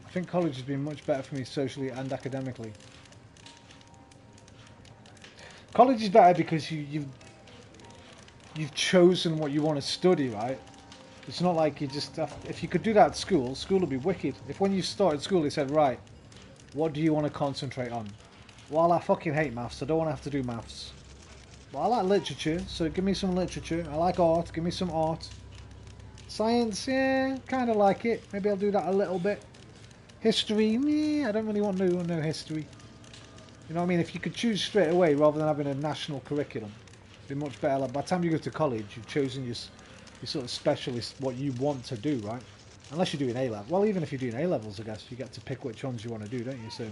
I think college has been much better for me socially and academically. College is better because you've chosen what you want to study, right? It's not like you just have, if you could do that at school, school would be wicked. If when you started school they said, right, what do you want to concentrate on? Well, I fucking hate maths, I don't want to have to do maths. Well, I like literature, so give me some literature. I like art, give me some art. Science, yeah, kind of like it. Maybe I'll do that a little bit. History, yeah, I don't really want to know history. You know what I mean? If you could choose straight away rather than having a national curriculum, it'd be much better. Like, by the time you go to college, you've chosen your sort of specialist, what you want to do, right? Unless you're doing A-level. Well, even if you're doing A-levels, I guess, you get to pick which ones you want to do, don't you? So,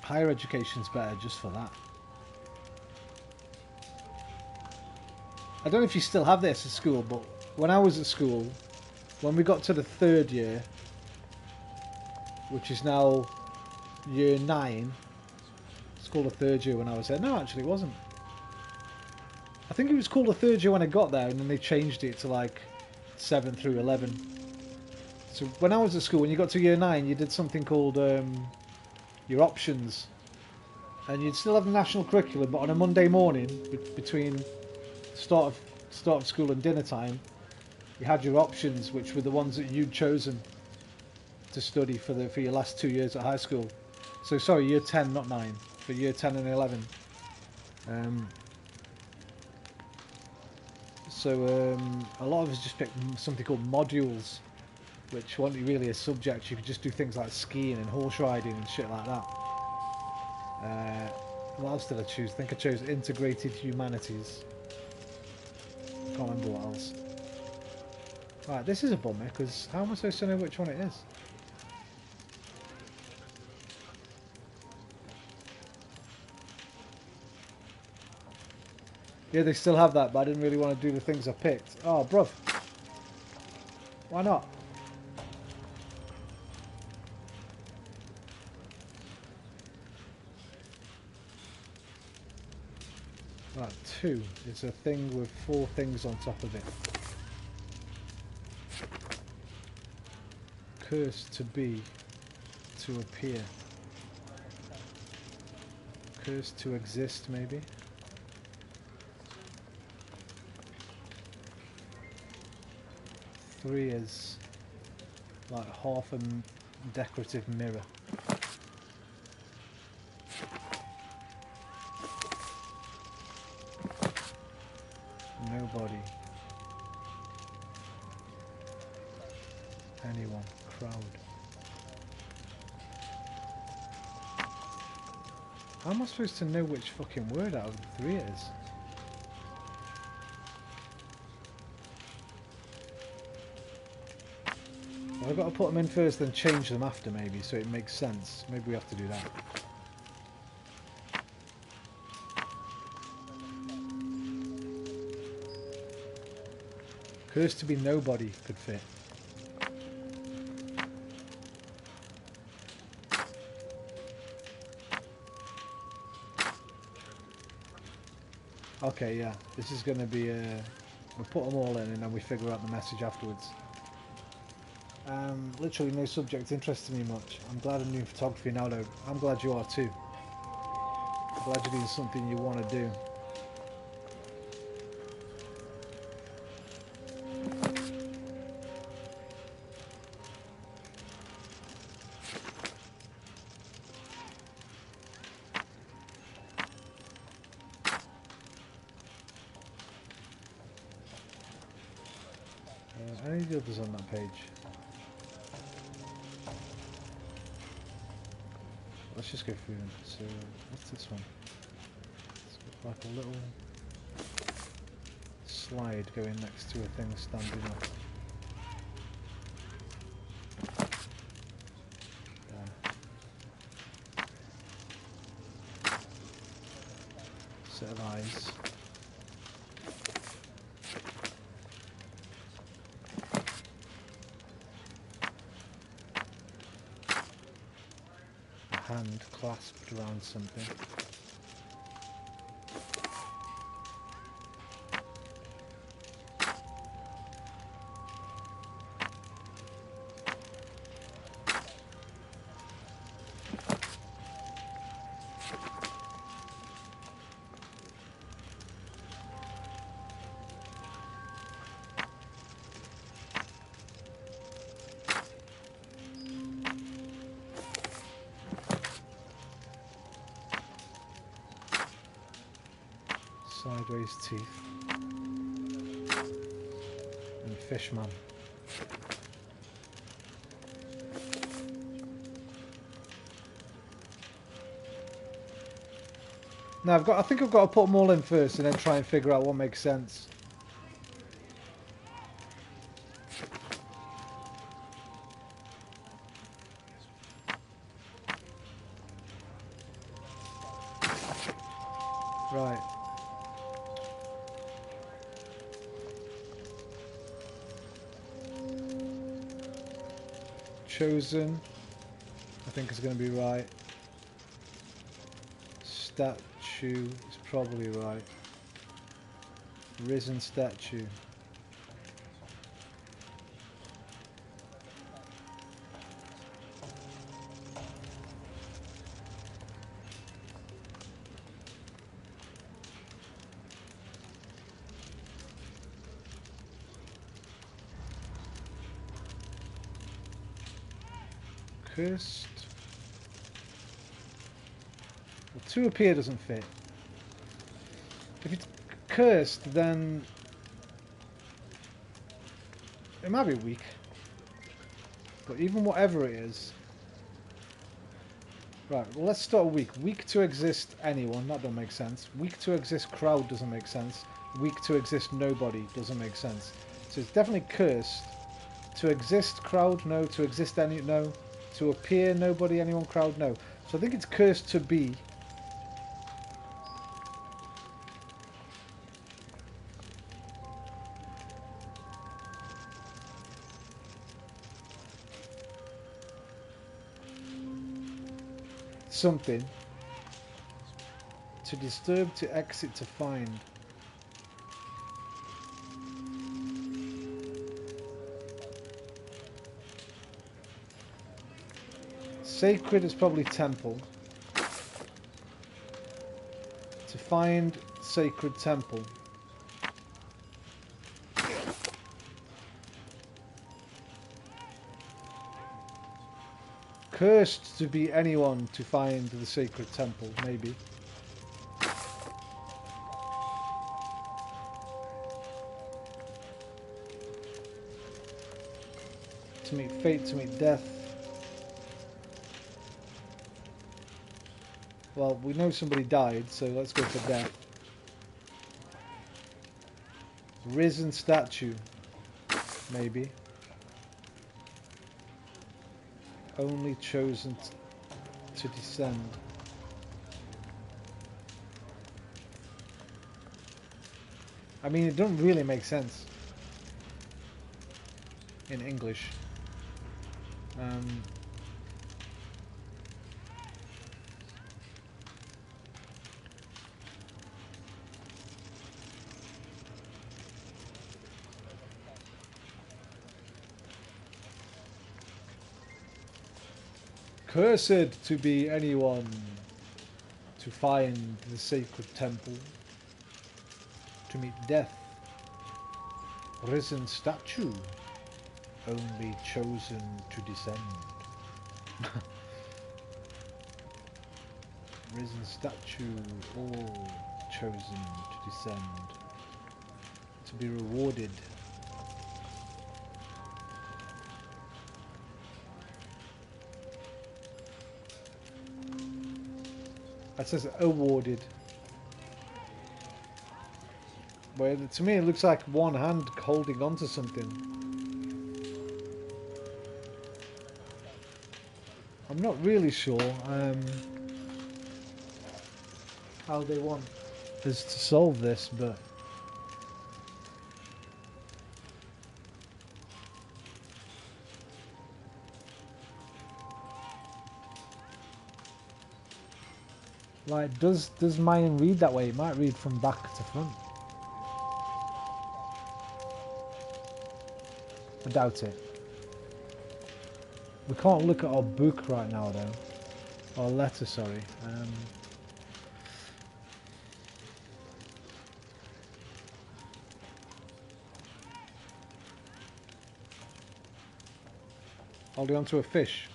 higher education's better just for that. I don't know if you still have this at school, but when I was at school, when we got to the 3rd year, which is now year 9, it's called the 3rd year when I was there. No, actually it wasn't. I think it was called the 3rd year when I got there, and then they changed it to like 7 through 11. So when I was at school, when you got to year 9, you did something called, you your options. And you'd still have the national curriculum, but on a Monday morning, between start of school and dinner time, you had your options, which were the ones that you'd chosen to study for your last 2 years at high school. So sorry, year 10, not 9, for year 10 and 11. So a lot of us just picked something called modules, which weren't really a subject. You could just do things like skiing and horse riding and shit like that. What else did I choose? I think I chose integrated humanities. I can't remember what else. Right, this is a bummer, because how am I supposed to know which one it is? Yeah, they still have that, but I didn't really want to do the things I picked. Oh, bruv. Why not? Right, 2 is a thing with 4 things on top of it. Cursed to be, to appear. Cursed to exist, maybe? Three is like half a decorative mirror. Nobody. Anyone. Crowd. How am I supposed to know which fucking word out of the 3 it is? Well, I've got to put them in first, then change them after, maybe, so it makes sense. Maybe we have to do that. Cursed to be nobody could fit. Okay, yeah, this is going to be we'll put them all in and then we figure out the message afterwards. Literally no subject interests me much. I'm glad I'm doing photography now though. I'm glad you are too. I'm glad you're doing something you want to do. Any of the others on that page? Let's just go through them. So, what's this one? It's got like a little slide going next to a thing standing up. There. Set of eyes. Hand clasped around something. Sideways teeth and fishman. Now I think I've got to put them all in first and then try and figure out what makes sense. Right. Chosen, I think is going to be right. Statue is probably right. Risen statue. Cursed. Well, to appear doesn't fit. If it's cursed, then it might be weak. But even whatever it is. Right, well, let's start weak. Weak to exist anyone, that don't make sense. Weak to exist crowd doesn't make sense. Weak to exist nobody doesn't make sense. So it's definitely cursed. To exist crowd, no. To exist any, no. To appear nobody, anyone, crowd, no. So I think it's cursed to be. Something. To disturb, to exit, to find. Sacred is probably temple. To find sacred temple. Cursed to be anyone to find the sacred temple, maybe. To meet fate, to meet death. Well, we know somebody died, so let's go for death. Risen statue, maybe. Only chosen to descend. I mean, it doesn't really make sense in English. Cursed to be anyone to find the sacred temple, to meet death. Risen statue, only chosen to descend. Risen statue, all chosen to descend, to be rewarded. It says awarded. Where to me it looks like one hand holding onto something. I'm not really sure how they want us to solve this, but like does Mayan read that way? It might read from back to front. I doubt it. We can't look at our book right now though. Our letter, sorry. Holding on to a fish.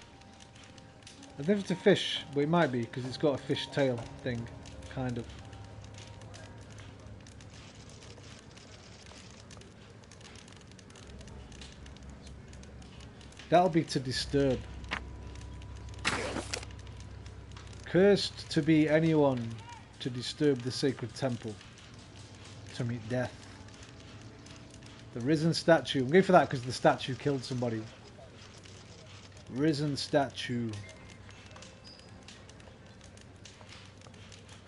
I don't know if it's a fish, but it might be because it's got a fish tail thing, kind of. That'll be to disturb. Cursed to be anyone to disturb the sacred temple, to meet death. The risen statue. I'm going for that because the statue killed somebody. Risen statue.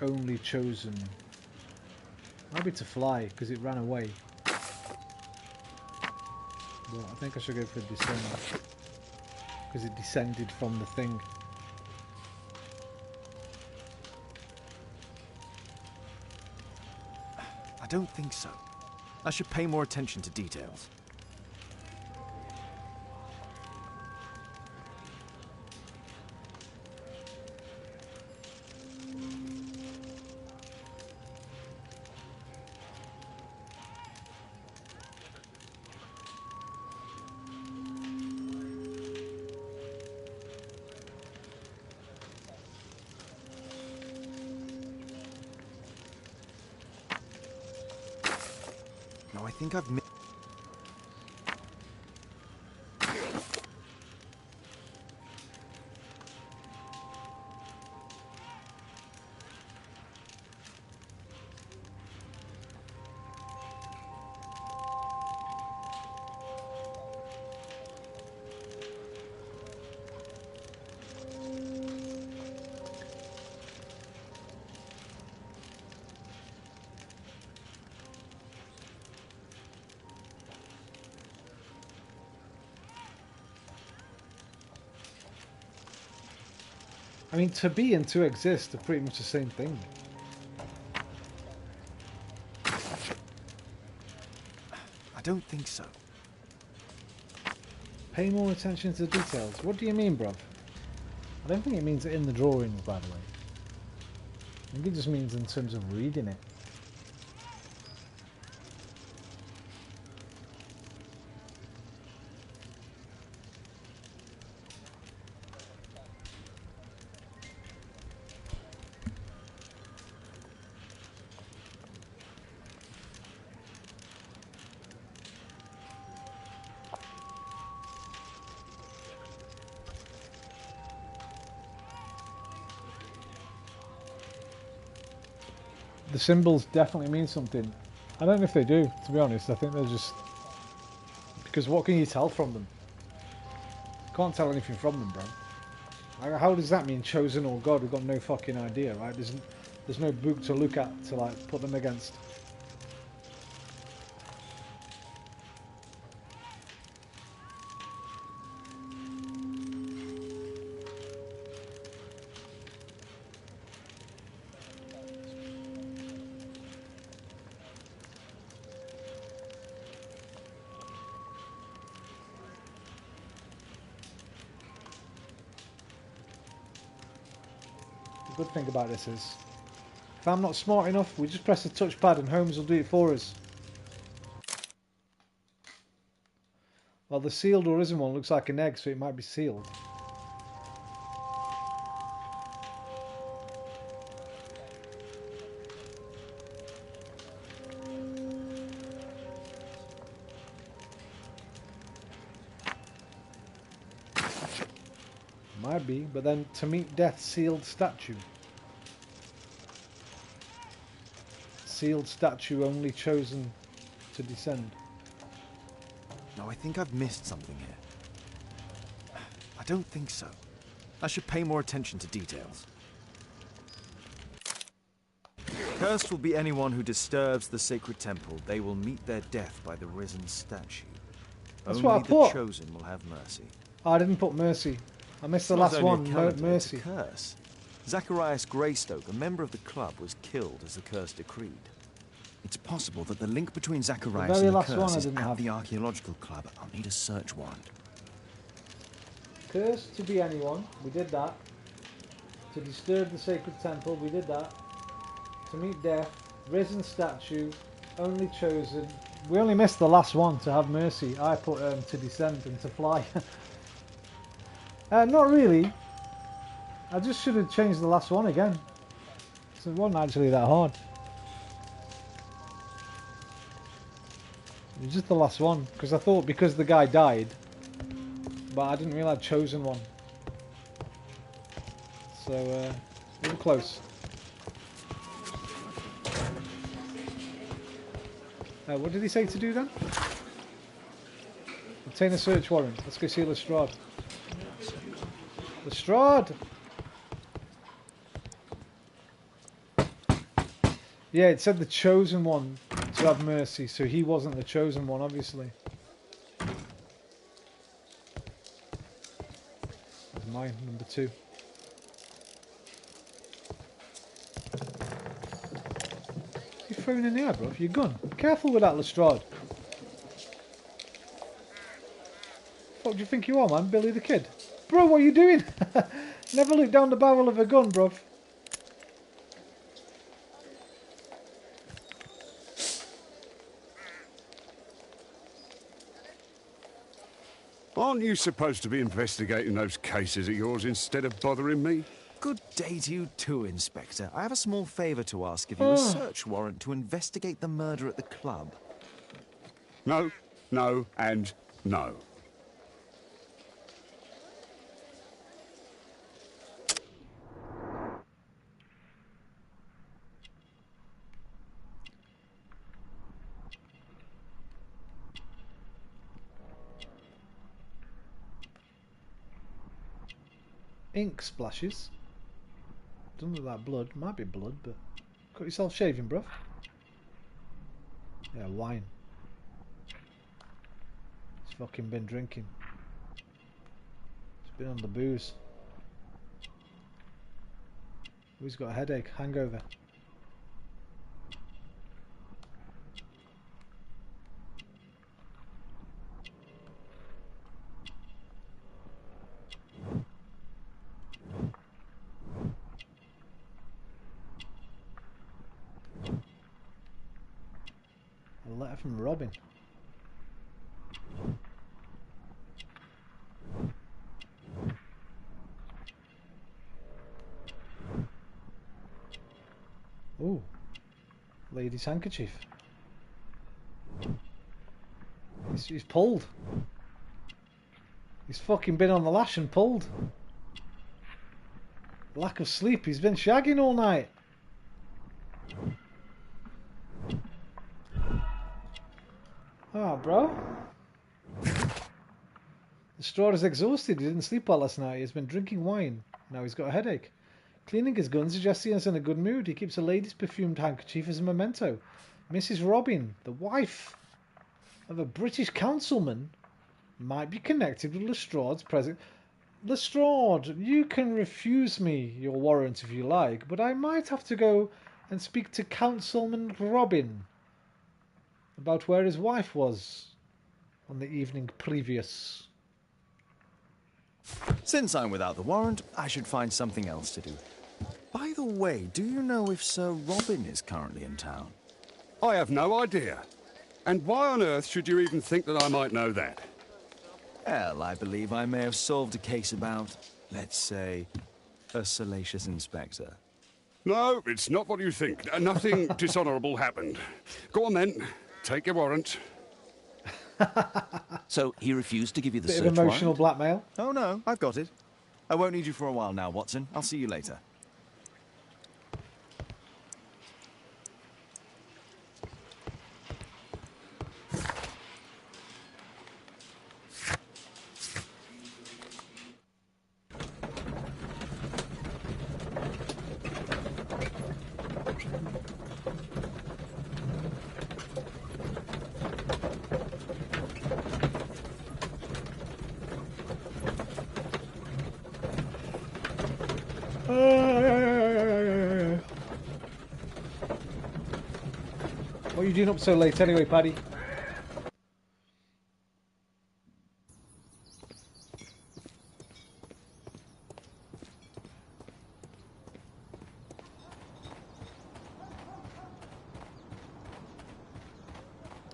Only chosen. Maybe to fly because it ran away. But I think I should go for descend because it descended from the thing. I don't think so. I should pay more attention to details. I think I've missed... I mean, to be and to exist are pretty much the same thing. I don't think so. Pay more attention to the details. What do you mean, bruv? I don't think it means in the drawings, by the way. I think it just means in terms of reading it. The symbols definitely mean something. I don't know if they do, to be honest. I think they're just... Because what can you tell from them? You can't tell anything from them, bro. Like, how does that mean chosen or God? We've got no fucking idea, right? There's no book to look at to like put them against. The good thing about this is, if I'm not smart enough, we just press the touchpad and Holmes will do it for us. Well, the sealed or isn't one looks like an egg, so it might be sealed. Might be, but then to meet death, sealed statue. Sealed statue only chosen to descend. No, I think I've missed something here. I don't think so. I should pay more attention to details. Cursed will be anyone who disturbs the sacred temple. They will meet their death by the risen statue. That's Only what I the put. chosen will have mercy. Oh, I didn't put mercy. I missed the It's not last only a one. No, calendar, mercy. It's a curse. Zacharias Greystoke, a member of the club, was killed as the curse decreed. It's possible that the link between Zacharias very and the last one curse I is didn't at have. the archaeological club. I'll need a search warrant. Cursed to be anyone. We did that. To disturb the sacred temple. We did that. To meet death. Risen statue. Only chosen. We only missed the last one. To have mercy. I put to descend and to fly. Not really. I just should have changed the last one again. So it wasn't actually that hard. It was just the last one. Because I thought because the guy died. But I didn't realise chosen one. So, we were close. What did he say to do then? Obtain a search warrant. Let's go see Lestrade. Lestrade! Yeah, it said the chosen one to have mercy, so he wasn't the chosen one, obviously. That's mine, number 2. You're throwing in the air, bro. Your gun. Careful with that, Lestrade. What do you think you are, man? Billy the Kid? Bro, what are you doing? Never look down the barrel of a gun, bro. Aren't you supposed to be investigating those cases of yours instead of bothering me? Good day to you too, Inspector. I have a small favour to ask of you. A search warrant to investigate the murder at the club. No, no, and no. Ink splashes. Doesn't look like blood. Might be blood, but cut yourself shaving, bruv. Yeah, wine. He's fucking been drinking. He's been on the booze. He's got a headache, hangover. A letter from Robin. Ooh, lady's handkerchief. He's pulled. He's fucking been on the lash and pulled. Lack of sleep. He's been shagging all night. Ah, bro. The straw is exhausted. He didn't sleep well last night. He's been drinking wine. Now he's got a headache. Cleaning his gun suggests he is in a good mood. He keeps a lady's perfumed handkerchief as a memento. Mrs. Robin, the wife of a British councilman, might be connected with Lestrade's present. Lestrade, you can refuse me your warrant if you like, but I might have to go and speak to Councilman Robin about where his wife was on the evening previous. Since I'm without the warrant, I should find something else to do. By the way, do you know if Sir Robin is currently in town? I have no idea. And why on earth should you even think that I might know that? Well, I believe I may have solved a case about, let's say, a salacious inspector. No, it's not what you think. Nothing dishonourable happened. Go on then, take your warrant. So he refused to give you the Bit search of emotional warrant? blackmail. Oh no, I've got it. I won't need you for a while now, Watson. I'll see you later. What are you doing up so late anyway, Paddy?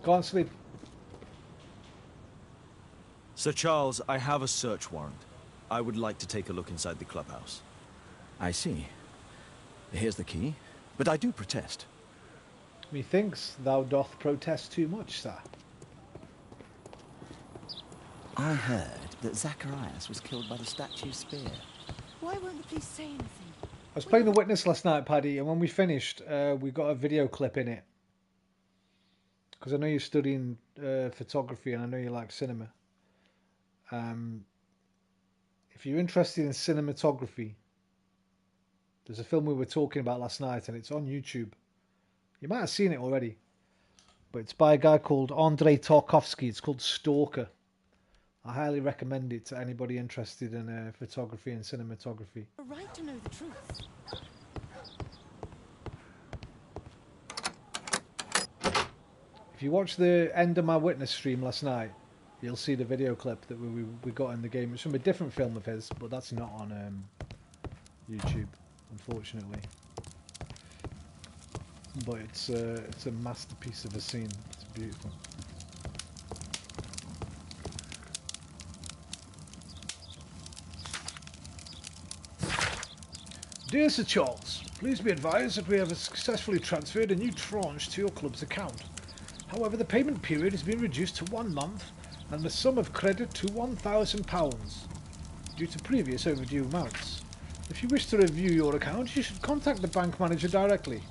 Go on, sleep. Sir Charles, I have a search warrant. I would like to take a look inside the clubhouse. I see. Here's the key, but I do protest. Methinks thou doth protest too much, sir. I heard that Zacharias was killed by the statue spear. Why won't the police say anything? I was playing The Witness last night, Paddy, and when we finished, we got a video clip in it. Because I know you're studying photography and I know you like cinema. If you're interested in cinematography, there's a film we were talking about last night and it's on YouTube. You might have seen it already. But it's by a guy called Andrei Tarkovsky. It's called Stalker. I highly recommend it to anybody interested in photography and cinematography. A right to know the truth. If you watch the end of my Witness stream last night, you'll see the video clip that we got in the game. It's from a different film of his, but that's not on YouTube, unfortunately. But it's a masterpiece of a scene. It's beautiful. Dear Sir Charles, please be advised that we have successfully transferred a new tranche to your club's account. However, the payment period has been reduced to 1 month and the sum of credit to £1,000 due to previous overdue amounts. If you wish to review your account, you should contact the bank manager directly.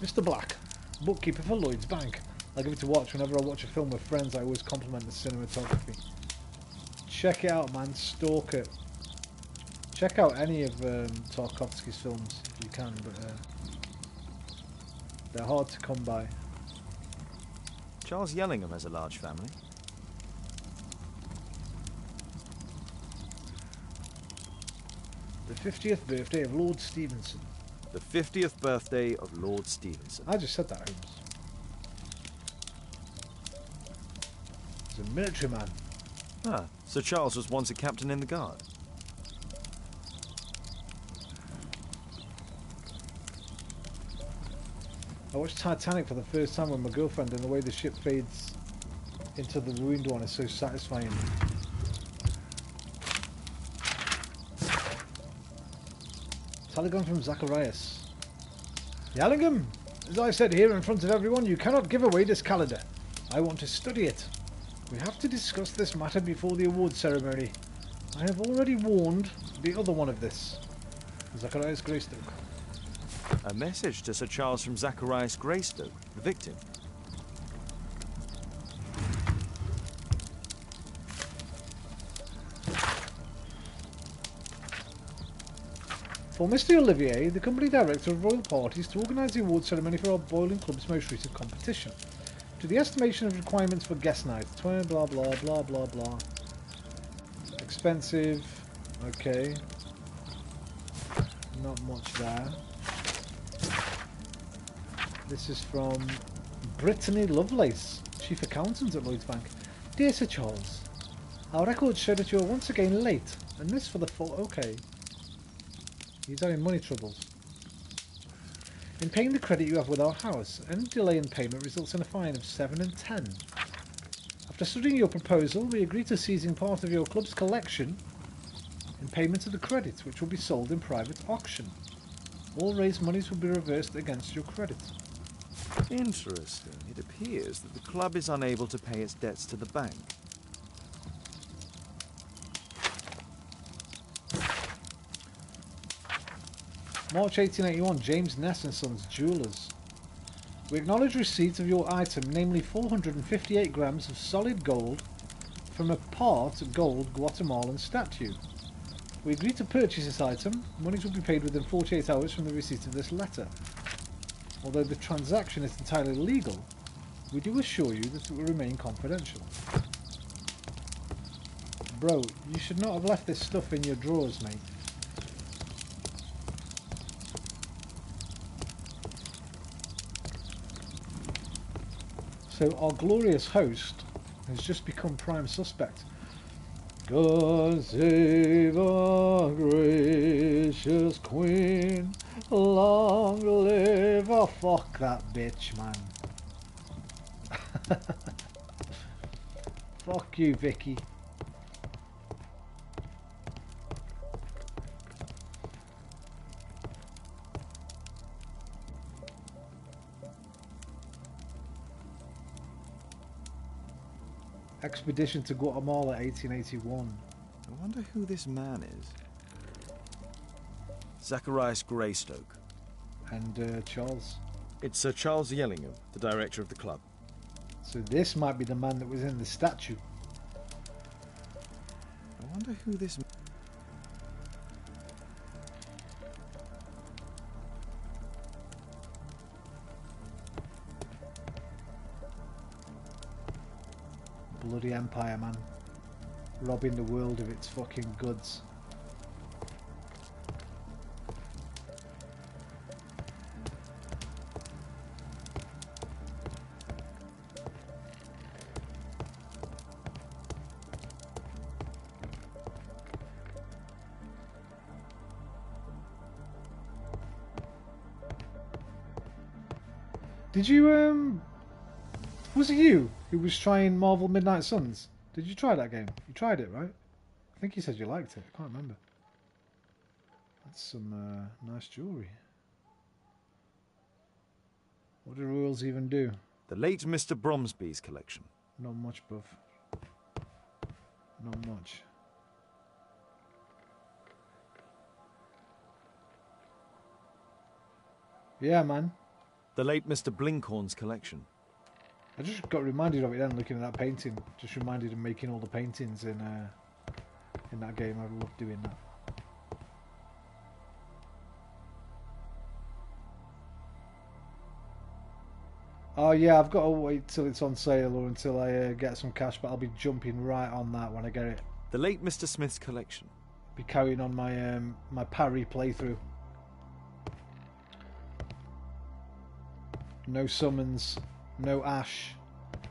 Mr. Black, bookkeeper for Lloyd's Bank. I'll give it to watch. Whenever I watch a film with friends, I always compliment the cinematography. Check it out, man. Stalk it. Check out any of Tarkovsky's films if you can, but they're hard to come by. Charles Yellingham has a large family. The 50th birthday of Lord Stevenson. The 50th birthday of Lord Stevenson. I just said that, Holmes. He's a military man. Ah, Sir Charles was once a captain in the guard. I watched Titanic for the first time with my girlfriend, and the way the ship fades into the ruined one is so satisfying. Telegram from Zacharias. Yellingham, as I said here in front of everyone, you cannot give away this calendar. I want to study it. We have to discuss this matter before the awards ceremony. I have already warned the other one of this. Zacharias Greystoke. A message to Sir Charles from Zacharias Greystoke, the victim. For Mr. Olivier, the company director of Royal Parties, to organise the award ceremony for our Boiling Club's most recent competition. To the estimation of requirements for guest night. Blah blah blah blah blah. Expensive. Okay. Not much there. This is from Brittany Lovelace, Chief Accountant at Lloyd's Bank. Dear Sir Charles, our records show that you are once again late, and this for the full... Okay. He's having money troubles. In paying the credit you have with our house, any delay in payment results in a fine of 7 and 10. After studying your proposal, we agree to seizing part of your club's collection in payment of the credit, which will be sold in private auction. All raised monies will be reversed against your credit. Interesting. It appears that the club is unable to pay its debts to the bank. March 1881, James Ness and Sons, Jewellers. We acknowledge receipt of your item, namely 458 grams of solid gold from a part gold Guatemalan statue. We agree to purchase this item. Monies will be paid within 48 hours from the receipt of this letter. Although the transaction is entirely legal, we do assure you that it will remain confidential. Bro, you should not have left this stuff in your drawers, mate. So our glorious host has just become prime suspect. God save our gracious queen, long live... Oh, fuck that bitch, man. Fuck you, Vicky. Expedition to Guatemala, 1881. I wonder who this man is. Zacharias Greystoke. And Charles. It's Sir Charles Yellingham, the director of the club. So this might be the man that was in the statue. I wonder who this... Bloody empire, man. Robbing the world of its fucking goods. Did you, was it you who was trying Marvel Midnight Suns? Did you try that game? You tried it, right? I think you said you liked it. I can't remember. That's some nice jewellery. What do rules even do? The late Mr. Bromsby's collection. Not much, bruv. Not much. Yeah, man. The late Mr. Blinkhorn's collection. I just got reminded of it then, looking at that painting. Just reminded of making all the paintings in that game. I love doing that. Oh yeah, I've got to wait till it's on sale or until I get some cash, but I'll be jumping right on that when I get it. The late Mr. Smith's collection. Be carrying on my my parry playthrough. No summons, no Ash,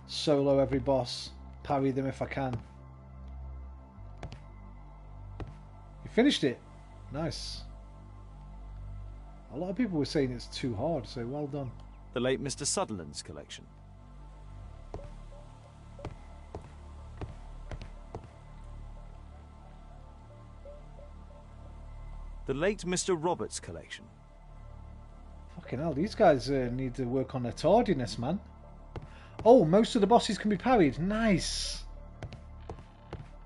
solo every boss, parry them if I can. You finished it? Nice. A lot of people were saying it's too hard, so well done. The late Mr. Sutherland's collection. The late Mr. Roberts' collection. Fucking hell, these guys need to work on their tardiness, man. Oh, most of the bosses can be parried. Nice.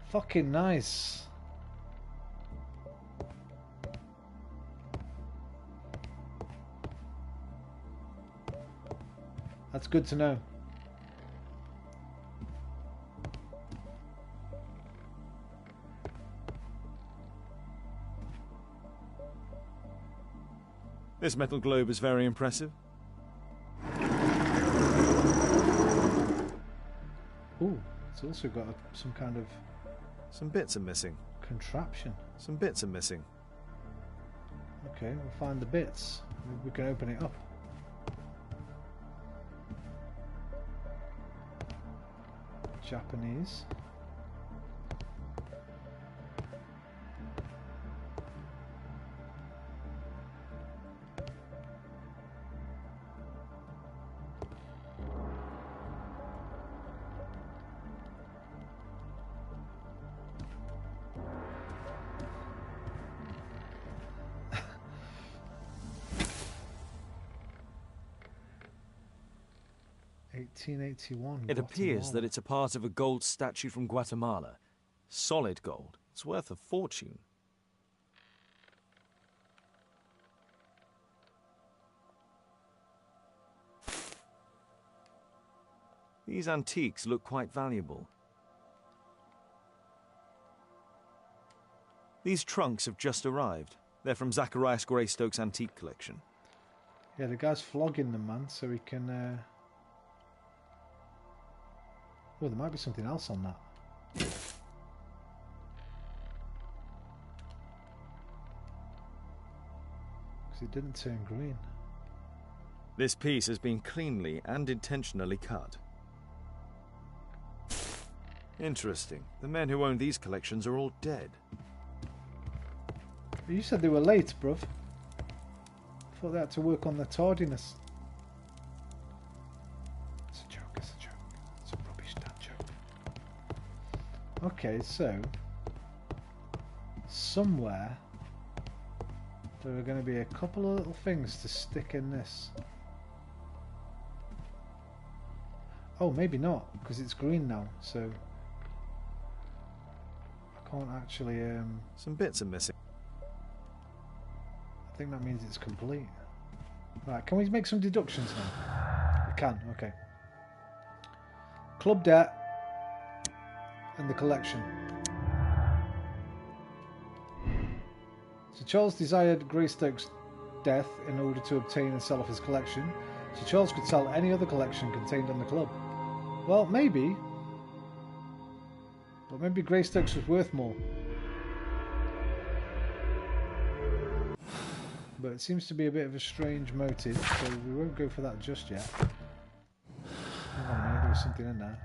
Fucking nice. That's good to know. This metal globe is very impressive. Ooh, it's also got some kind of... Some bits are missing. Contraption. Some bits are missing. Okay, we'll find the bits. Maybe we can open it up. Japanese. It appears that it's a part of a gold statue from Guatemala. Solid gold. It's worth a fortune. These antiques look quite valuable. These trunks have just arrived. They're from Zacharias Greystoke's antique collection. Yeah, the guy's flogging them, man, so he can... Oh, there might be something else on that. Because it didn't turn green. This piece has been cleanly and intentionally cut. Interesting. The men who own these collections are all dead. You said they were late, bruv. I thought they had to work on their tardiness. It's a joke, it's a joke. It's a rubbish dad joke. Okay, so... somewhere... there are going to be a couple of little things to stick in this. Oh, maybe not, because it's green now, so... I can't actually... Some bits are missing. I think that means it's complete. Right, can we make some deductions now? We can, okay. Club debt and the collection. Sir Charles desired Greystoke's death in order to obtain and sell off his collection. Sir Charles could sell any other collection contained on the club. Well, maybe. But maybe Greystoke's was worth more. But it seems to be a bit of a strange motive, so we won't go for that just yet. Hang on a minute, there was something in there.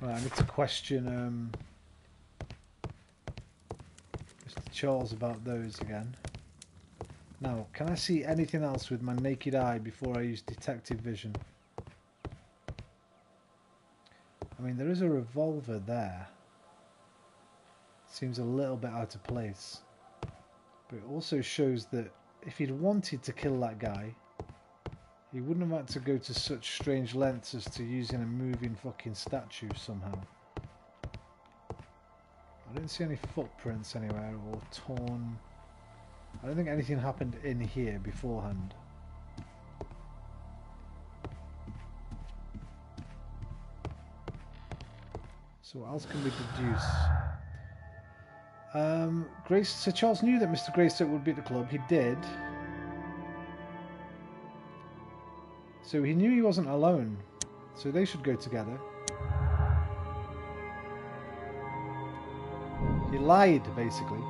Right, I need to question Mr. Charles about those again. Now, can I see anything else with my naked eye before I use detective vision? I mean, there is a revolver there. Seems a little bit out of place. But it also shows that if he'd wanted to kill that guy, he wouldn't have had to go to such strange lengths as to using a moving fucking statue somehow. I don't see any footprints anywhere or torn... I don't think anything happened in here beforehand. So what else can we deduce? So Charles knew that Mr. Greystoke would be at the club. He did. So he knew he wasn't alone. So they should go together. He lied, basically.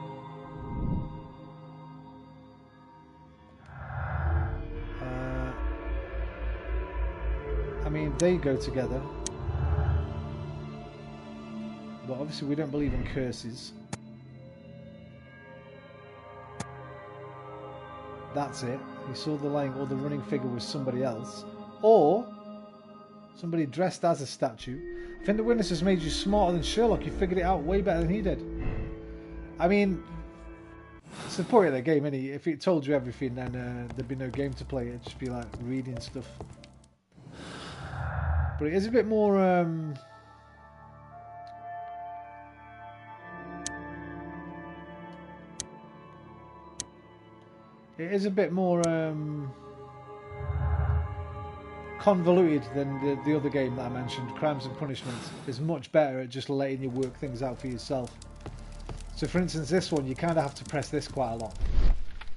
I mean, they go together. But obviously we don't believe in curses. That's it. He saw the lying or the running figure was somebody else. Or somebody dressed as a statue. I think the witness has made you smarter than Sherlock. You figured it out way better than he did. I mean, it's the point of the game, innit? If it told you everything, then there'd be no game to play. It'd just be like reading stuff. But it is a bit more... It is a bit more convoluted than the other game that I mentioned. Crimes and Punishment is much better at just letting you work things out for yourself. So for instance, this one, you kind of have to press this quite a lot.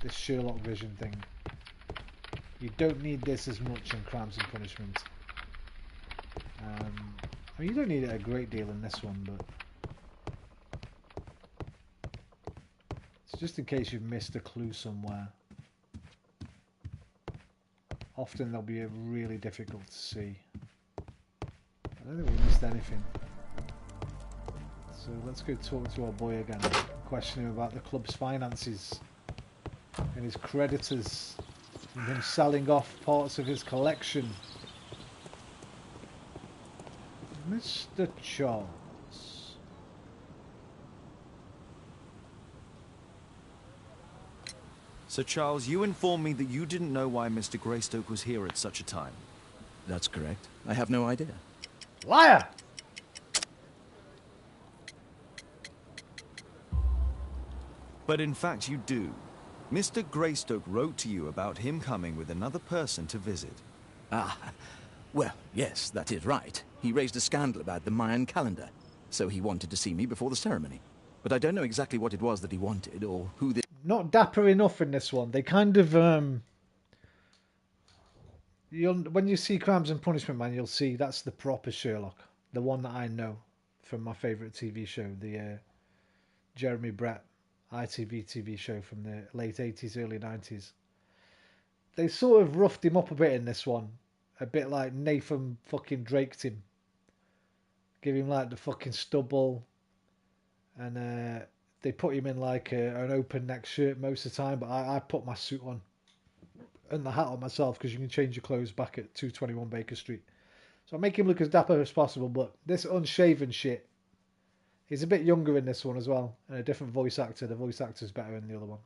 This Sherlock vision thing. You don't need this as much in Crimes and Punishment. I mean, you don't need it a great deal in this one, but... it's just in case you've missed a clue somewhere. Often they'll be really difficult to see. I don't think we missed anything. So let's go talk to our boy again. Question him about the club's finances and his creditors and him selling off parts of his collection. Mr. Charles. So, Charles, you informed me that you didn't know why Mr. Greystoke was here at such a time. That's correct. I have no idea. Liar! But in fact you do. Mr. Greystoke wrote to you about him coming with another person to visit. Ah, well, yes, that is right. He raised a scandal about the Mayan calendar, so he wanted to see me before the ceremony. But I don't know exactly what it was that he wanted, or who this... Not dapper enough in this one. They kind of... when you see Crimes and Punishment, man, you'll see that's the proper Sherlock. The one that I know from my favourite TV show, the Jeremy Brett ITV TV show from the late 80s, early 90s. They sort of roughed him up a bit in this one. A bit like Nathan fucking Draked him. Give him like the fucking stubble. And they put him in like an open neck shirt most of the time. But I put my suit on. And the hat on myself because you can change your clothes back at 221 Baker Street. So I make him look as dapper as possible. But this unshaven shit. He's a bit younger in this one as well. And a different voice actor. The voice actor's better in the other one.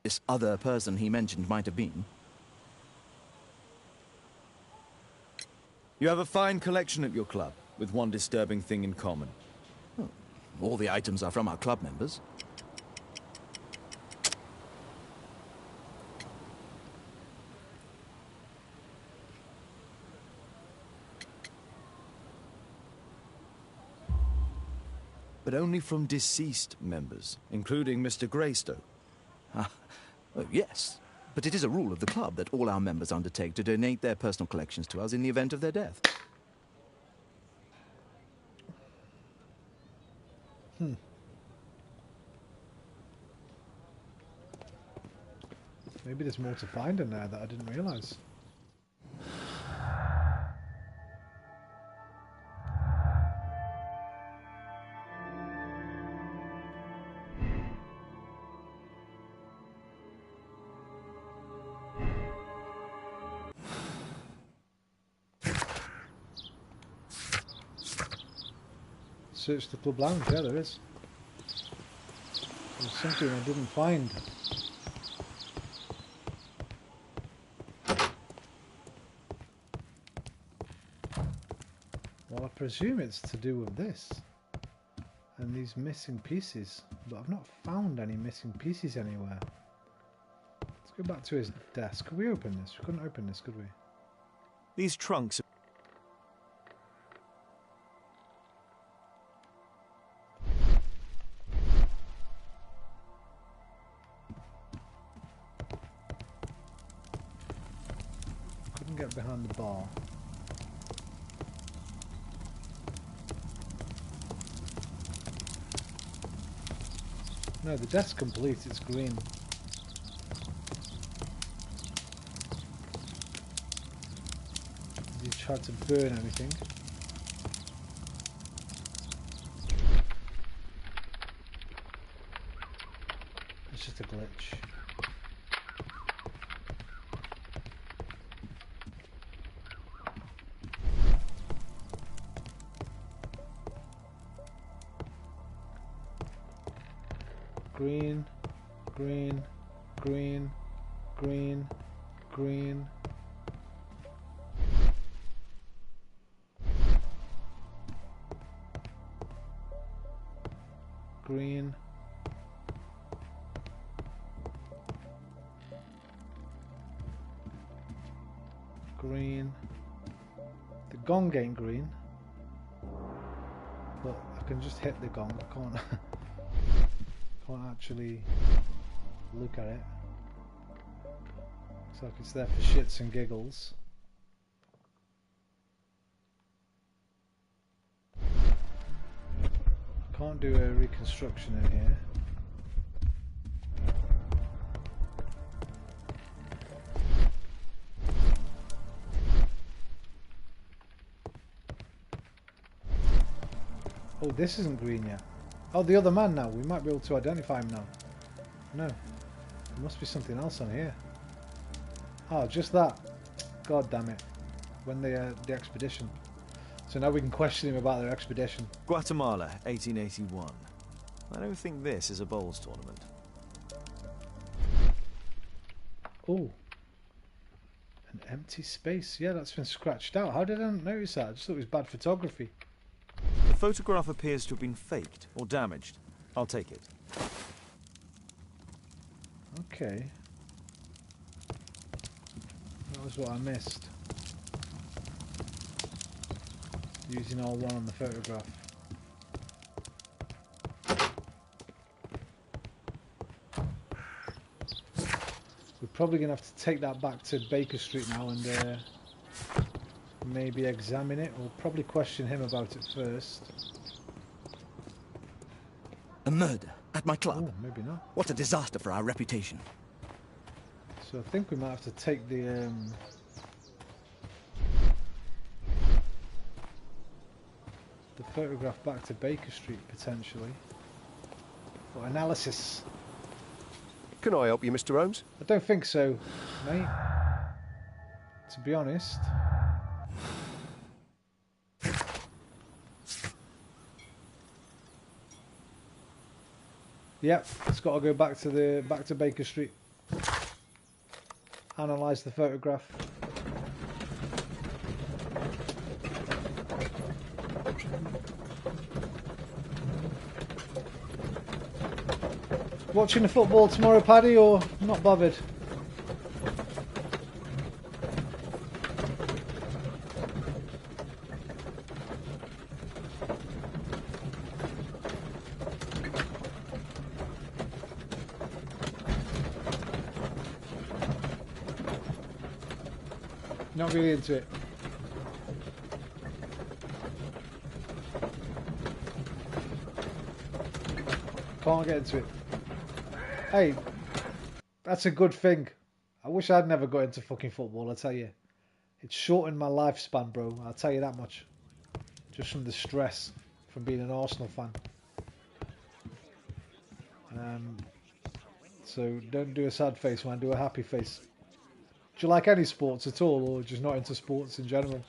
This other person he mentioned might have been. You have a fine collection at your club, with one disturbing thing in common. Oh, all the items are from our club members. But only from deceased members, including Mr. Greystoke. Oh, yes. But it is a rule of the club that all our members undertake to donate their personal collections to us in the event of their death. Maybe there's more to find in there that I didn't realise. search the club lounge. Yeah, there is. There's something I didn't find. Well, I presume it's to do with this. And these missing pieces. But I've not found any missing pieces anywhere. Let's go back to his desk. Could we open this? We couldn't open this, could we? These trunks... Couldn't get behind the bar. No, the desk's complete, it's green. Have you tried to burn anything? It's just a glitch. Green, green, green, green, green. Green. Green. The gong ain't green. But I can just hit the gong, I can't can't actually look at it. Looks like it's there for shits and giggles. I can't do a reconstruction in here. Oh, this isn't green yet. Oh, the other man now. We might be able to identify him now. No. There must be something else on here. Oh, just that. God damn it. When the expedition. So now we can question him about their expedition. Guatemala, 1881. I don't think this is a bowls tournament. Oh. An empty space. Yeah, that's been scratched out. How did I not notice that? I just thought it was bad photography. The photograph appears to have been faked or damaged. I'll take it. Okay. That was what I missed. Using R1 on the photograph. We're probably going to have to take that back to Baker Street now and maybe examine it. We'll probably question him about it first. A murder at my club? Oh, maybe not. What a disaster for our reputation. So I think we might have to take the photograph back to Baker Street potentially for analysis. Can I help you, Mr. Holmes? I don't think so, mate. To be honest. Yep, it's got to go back to Baker Street. Analyse the photograph. Watching the football tomorrow, Paddy, or not bothered? Not really into it. Can't get into it. Hey, that's a good thing. I wish I'd never got into fucking football, I tell you. It's shortened my lifespan, bro. I'll tell you that much. Just from the stress from being an Arsenal fan. So don't do a sad face, man. Do a happy face. Do you like any sports at all, or just not into sports in general?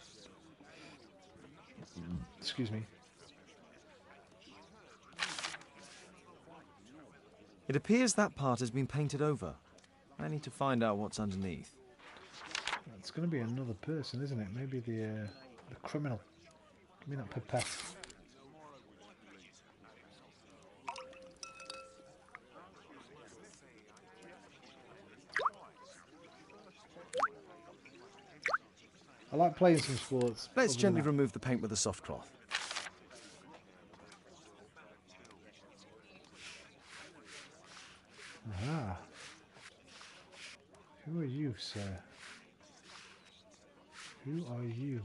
Excuse me. It appears that part has been painted over. I need to find out what's underneath. It's going to be another person, isn't it? Maybe the criminal. Give me that pipette. I like playing some sports. Let's gently remove the paint with a soft cloth. Ah. Who are you, sir? Who are you?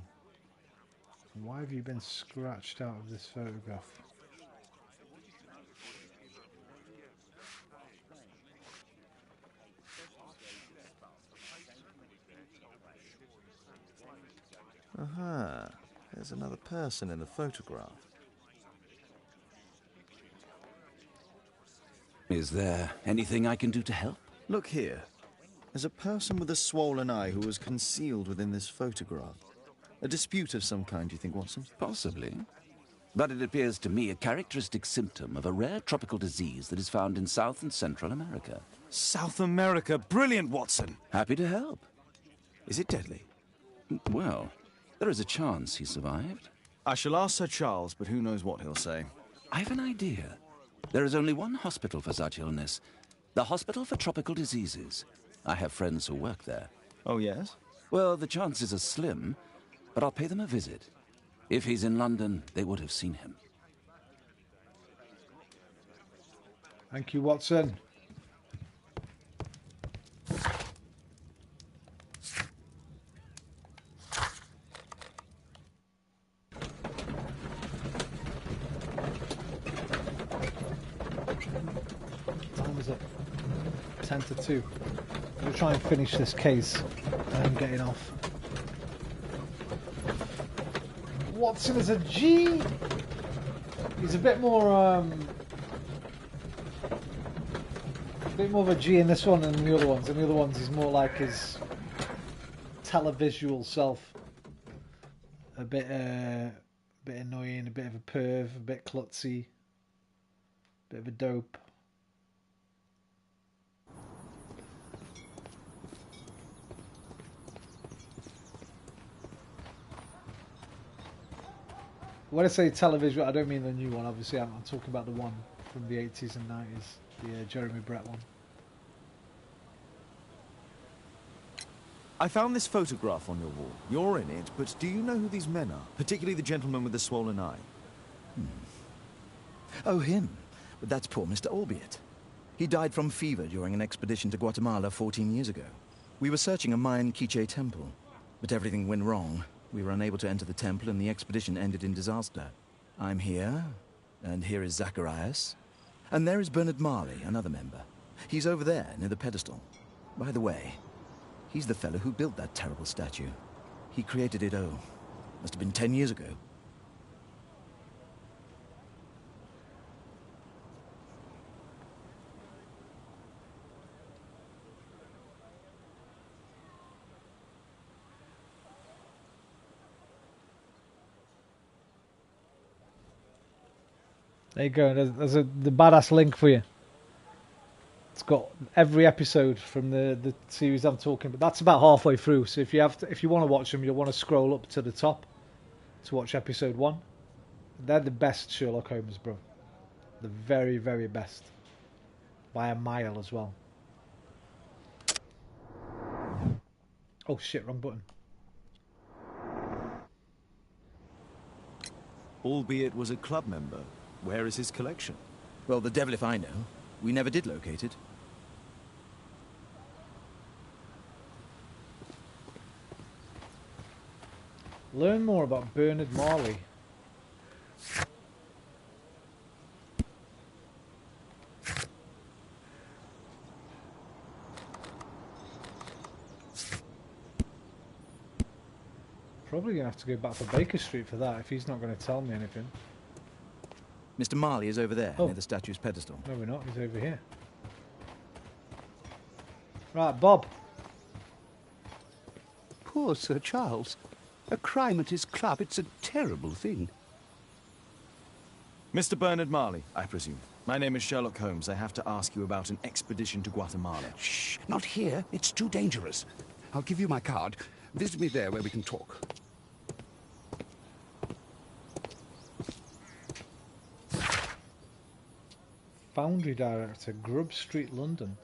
And why have you been scratched out of this photograph? Aha. There's another person in the photograph. Is there anything I can do to help? Look here. There's a person with a swollen eye who was concealed within this photograph. A dispute of some kind, do you think, Watson? Possibly. But it appears to me a characteristic symptom of a rare tropical disease that is found in South and Central America. South America! Brilliant, Watson! Happy to help. Is it deadly? Well, there is a chance he survived. I shall ask Sir Charles, but who knows what he'll say. I have an idea. There is only one hospital for such illness. The Hospital for Tropical Diseases. I have friends who work there. Oh, yes? Well, the chances are slim, but I'll pay them a visit. If he's in London, they would have seen him. Thank you, Watson. Time is it? 10 to 2. I'm going to try and finish this case and I'm getting off. Watson is a G! He's a bit more of a G in this one than the other ones. In the other ones he's more like his televisual self. A bit annoying, a bit of a perv, a bit klutzy, a bit of a dope. When I say television, I don't mean the new one, obviously. I'm talking about the one from the 80s and 90s, the Jeremy Brett one. I found this photograph on your wall. You're in it, but do you know who these men are? Particularly the gentleman with the swollen eye. Oh, him. But that's poor Mr. Albiot. He died from fever during an expedition to Guatemala 14 years ago. We were searching a Mayan Quiche temple, but everything went wrong. We were unable to enter the temple and the expedition ended in disaster. I'm here, and here is Zacharias. And there is Bernard Marley, another member. He's over there, near the pedestal. By the way, he's the fellow who built that terrible statue. He created it, must have been 10 years ago. There you go. There's the badass link for you. It's got every episode from the series I'm talking about. That's about halfway through. So if you want to watch them, you'll want to scroll up to the top to watch episode 1. They're the best Sherlock Holmes, bro. The very, very best. By a mile as well. Oh shit, wrong button. Albeit was a club member. Where is his collection? Well, the devil if I know. We never did locate it. Learn more about Bernard Marley. Probably going to have to go back to Baker Street for that if he's not going to tell me anything. Mr. Marley is over there, near the statue's pedestal. No, we're not. He's over here. Right, Bob. Poor Sir Charles. A crime at his club, it's a terrible thing. Mr. Bernard Marley, I presume. My name is Sherlock Holmes. I have to ask you about an expedition to Guatemala. Shh, not here. It's too dangerous. I'll give you my card. Visit me there where we can talk. Foundry Director, Grub Street, London.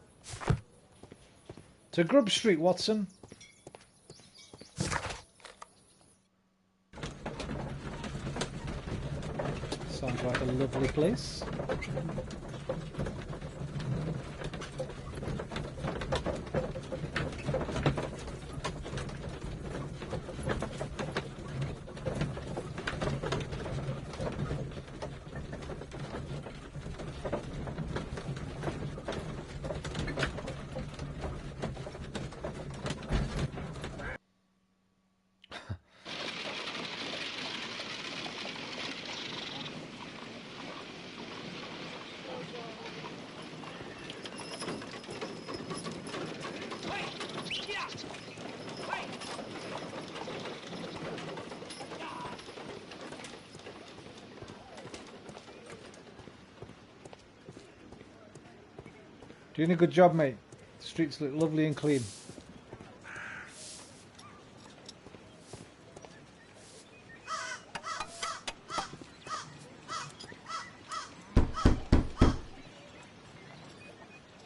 To Grub Street, Watson. Sounds like a lovely place. Doing a good job, mate. The streets look lovely and clean.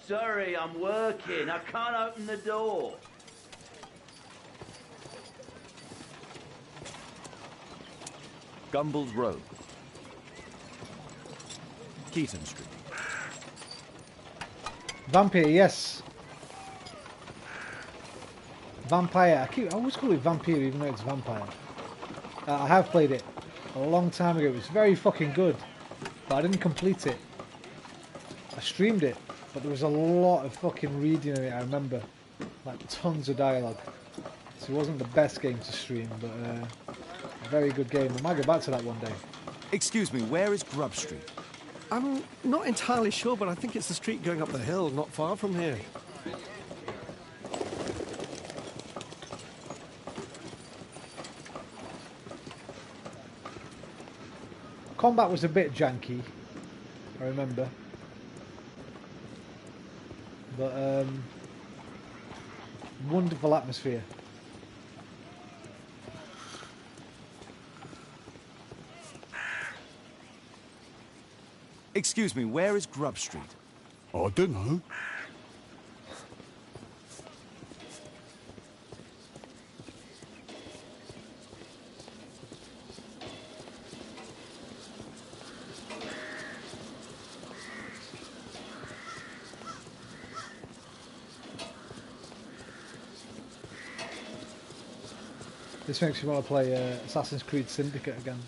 Sorry, I'm working. I can't open the door. Gumble's Road. Keaton Street. Vampire, yes. Vampire. I always call it Vampire even though it's Vampire. I have played it a long time ago. It was very fucking good. But I didn't complete it. I streamed it. But there was a lot of fucking reading in it, I remember. Like tons of dialogue. So it wasn't the best game to stream, but a very good game. I might go back to that one day. Excuse me, where is Grub Street? I'm not entirely sure, but I think it's the street going up the hill, not far from here. Combat was a bit janky, I remember. But, wonderful atmosphere. Excuse me, where is Grub Street? I don't know. This makes me want to play Assassin's Creed Syndicate again.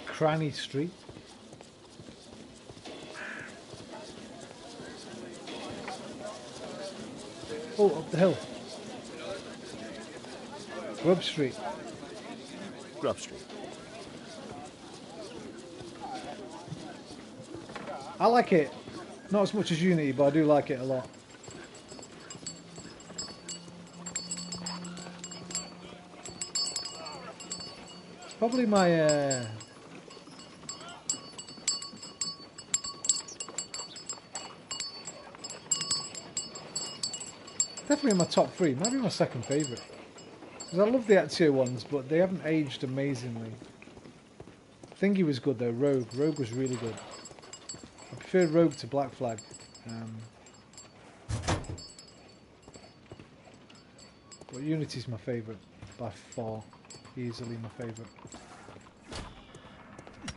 Cranny Street. Oh, up the hill. Grub Street. Grub Street. I like it. Not as much as Unity, but I do like it a lot. It's probably my definitely in my top 3, maybe my second favourite. Because I love the Ezio ones, but they haven't aged amazingly. Thingy was good though, Rogue. Rogue was really good. I preferred Rogue to Black Flag. But Unity's my favourite, by far. Easily my favourite.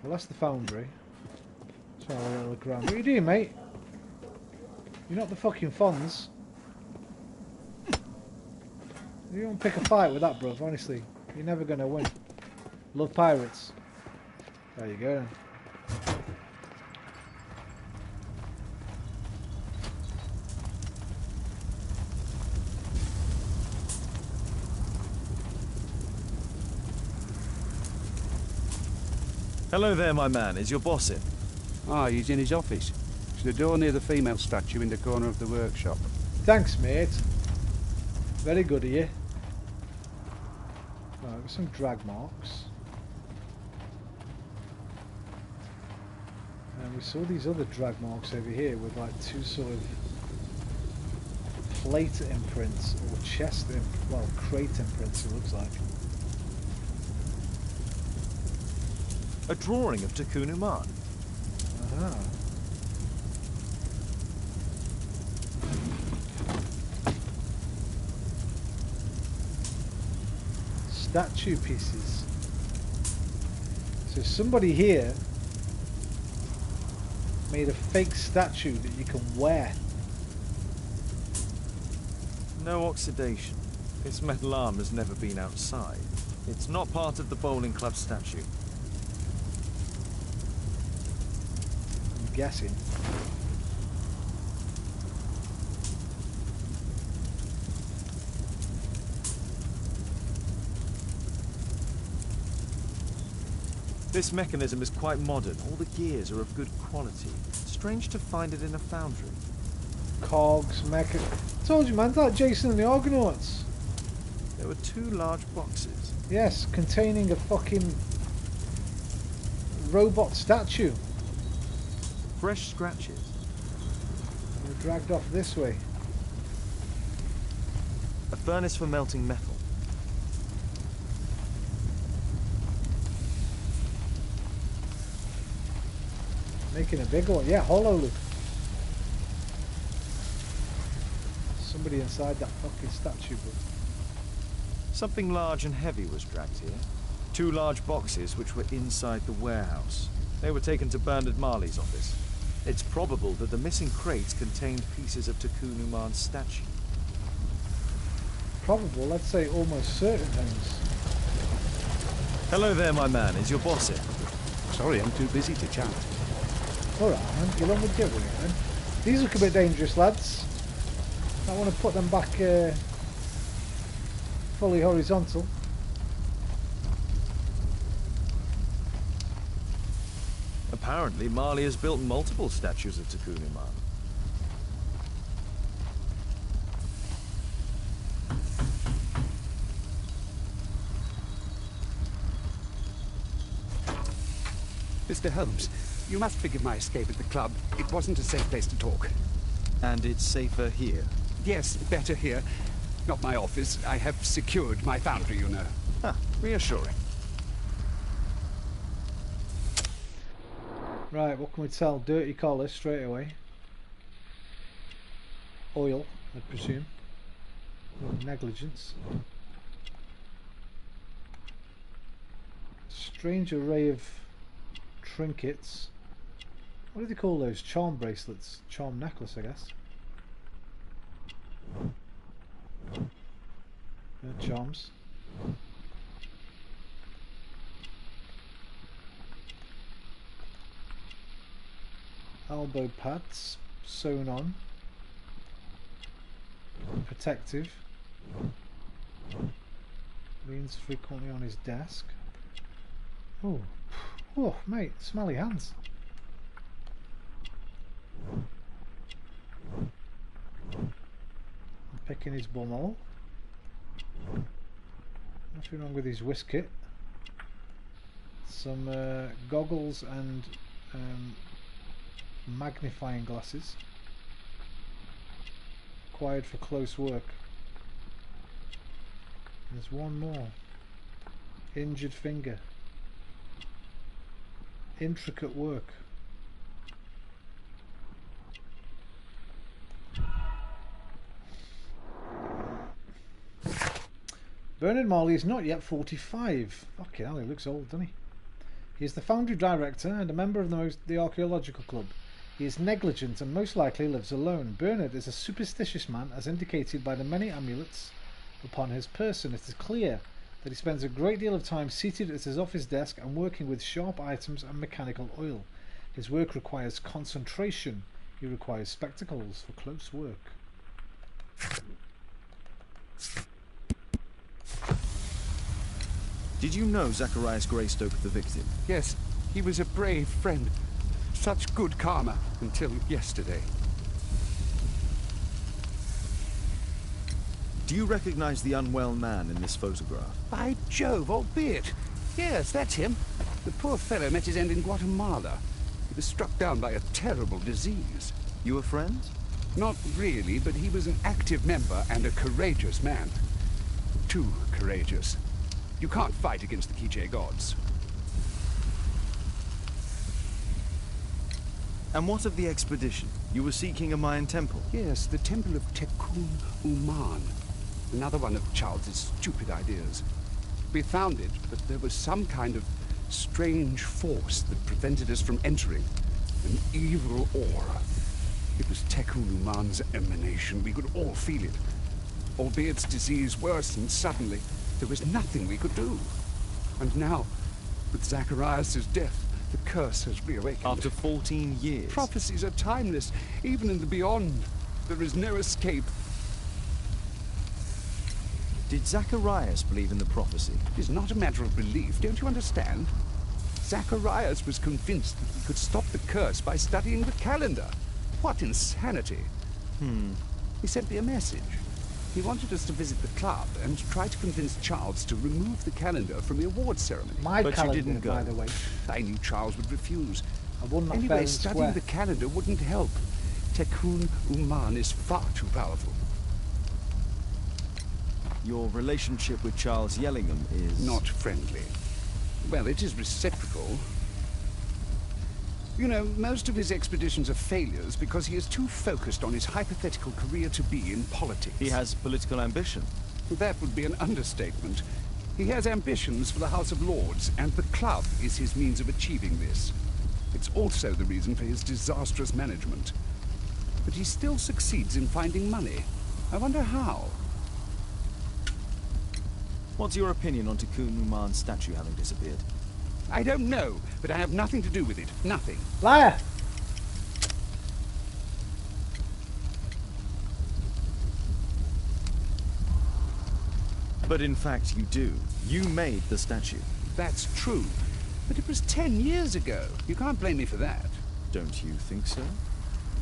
Well, that's the Foundry. Let's have a little look around. What are you doing, mate? You're not the fucking Fonz. You don't pick a fight with that, bruv, honestly. You're never going to win. Love pirates. There you go then. Hello there, my man. Is your boss in? Ah, he's in his office. It's the door near the female statue in the corner of the workshop. Thanks, mate. Very good of you. Right, there's some drag marks. And we saw these other drag marks over here with like two sort of plate imprints or chest well, crate imprints, it looks like. A drawing of Takunu Man. Aha. Statue pieces. So somebody here made a fake statue that you can wear. No oxidation. This metal arm has never been outside. It's not part of the bowling club statue. I'm guessing. This mechanism is quite modern. All the gears are of good quality. Strange to find it in a foundry. Cogs, mecha... Told you, man, that Jason and the Argonauts. There were two large boxes. Yes, containing a fucking robot statue. Fresh scratches. We're dragged off this way. A furnace for melting metal. Making a big one. Yeah, hollow look. Somebody inside that fucking statue, but... Something large and heavy was dragged here. Two large boxes which were inside the warehouse. They were taken to Bernard Marley's office. It's probable that the missing crates contained pieces of Takunu Man's statue. Probable, let's say almost certain things. Hello there, my man. Is your boss in? Sorry, I'm too busy to chat. Alright, man, get on with doing it then. These look a bit dangerous, lads. I want to put them back fully horizontal. Apparently, Marley has built multiple statues of Takunu Man. Mr. Holmes, you must forgive my escape at the club. It wasn't a safe place to talk. And it's safer here? Yes, better here. Not my office. I have secured my foundry, you know. Ah, reassuring. Right, what can we tell? Dirty collar straight away. Oil, I presume. Negligence. Strange array of trinkets. What do they call those? Charm bracelets? Charm necklace, I guess. Charms. Elbow pads sewn on. Protective. Leans frequently on his desk. Oh, oh, mate, smelly hands. Picking his bumhole. Nothing wrong with his waistcoat. Some goggles and magnifying glasses. Required for close work. There's one more. Injured finger. Intricate work. Bernard Marley is not yet 45. Fucking hell, he looks old, doesn't he? He is the foundry director and a member of the Archaeological Club. He is negligent and most likely lives alone. Bernard is a superstitious man, as indicated by the many amulets upon his person. It is clear that he spends a great deal of time seated at his office desk and working with sharp items and mechanical oil. His work requires concentration. He requires spectacles for close work. Did you know Zacharias Greystoke, the victim? Yes, he was a brave friend. Such good karma until yesterday. Do you recognize the unwell man in this photograph? By Jove, albeit. Yes, that's him. The poor fellow met his end in Guatemala. He was struck down by a terrible disease. You were friends? Not really, but he was an active member and a courageous man. Too courageous. You can't fight against the Quiche gods. And what of the expedition? You were seeking a Mayan temple? Yes, the temple of Tekun Uman. Another one of Charles's stupid ideas. We found it, but there was some kind of strange force that prevented us from entering. An evil aura. It was Tekun Uman's emanation. We could all feel it. Albeit its disease worsened suddenly, there was nothing we could do. And now, with Zacharias' death, the curse has reawakened. After 14 years? Prophecies are timeless. Even in the beyond, there is no escape. Did Zacharias believe in the prophecy? It is not a matter of belief, don't you understand? Zacharias was convinced that he could stop the curse by studying the calendar. What insanity! He sent me a message. He wanted us to visit the club and try to convince Charles to remove the calendar from the awards ceremony. But calendar, you didn't go. by the way. I knew Charles would refuse. I won that fair Anyway, and studying square. the calendar wouldn't help. Tekun Uman is far too powerful. Your relationship with Charles Yellingham is... Not friendly. Well, it is reciprocal. You know, most of his expeditions are failures because he is too focused on his hypothetical career to be in politics. He has political ambition. That would be an understatement. He has ambitions for the House of Lords, and the club is his means of achieving this. It's also the reason for his disastrous management. But he still succeeds in finding money. I wonder how. What's your opinion on Tekun Uman's statue having disappeared? I don't know, but I have nothing to do with it. Nothing. Liar! But in fact you do. You made the statue. That's true. But it was 10 years ago. You can't blame me for that. Don't you think so?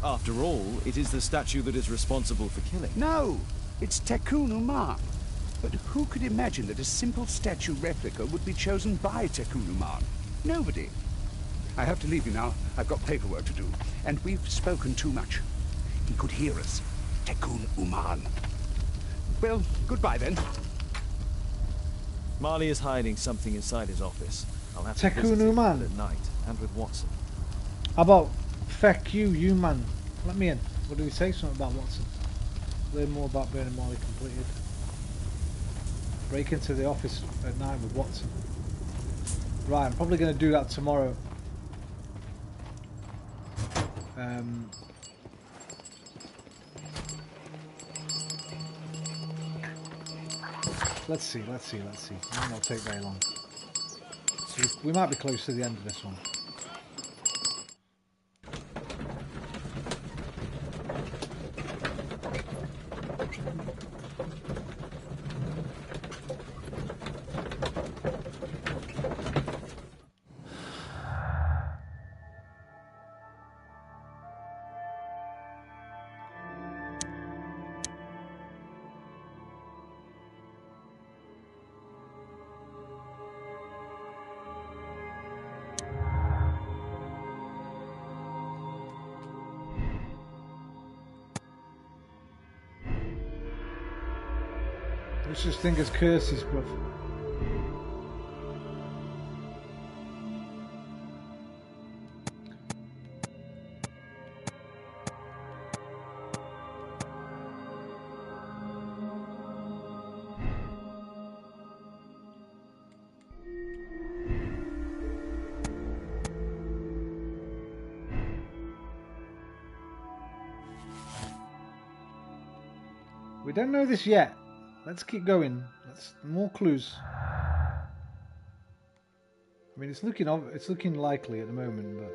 After all, it is the statue that is responsible for killing. No! It's Tekun Uman. But who could imagine that a simple statue replica would be chosen by Tekun Uman? Nobody. I have to leave you now. I've got paperwork to do. And we've spoken too much. He could hear us. Tekun Uman. Well, goodbye then. Marley is hiding something inside his office. I'll have to Tekun visit him Uman. at night, and with Watson. How about feck you man? Let me in. What did he say? Something about Watson. Learn more about Burning Marley completed. Break into the office at night with Watson. Right, I'm probably going to do that tomorrow. Let's see. It might not take very long. So we might be close to the end of this one. There's such thing as curses, bruv. We don't know this yet. Let's keep going. Let's more clues. I mean, it's looking likely at the moment, but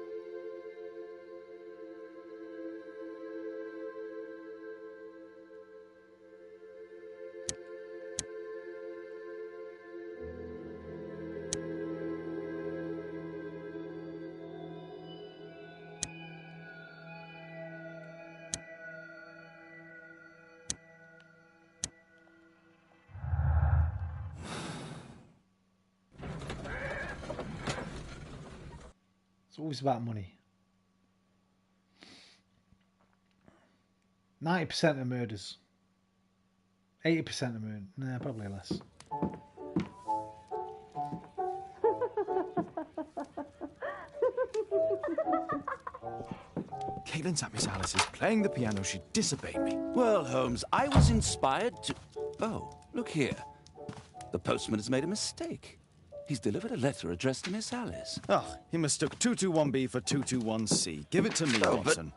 It's always about money. 90% of murders. 80% of murders. Nah, probably less. Caitlin's at Miss Alice's playing the piano. She disobeyed me. Well, Holmes, I was inspired to... Oh, look here. The postman has made a mistake. He's delivered a letter addressed to Miss Alice. Oh, he mistook 221B for 221C. Give it to me, Watson.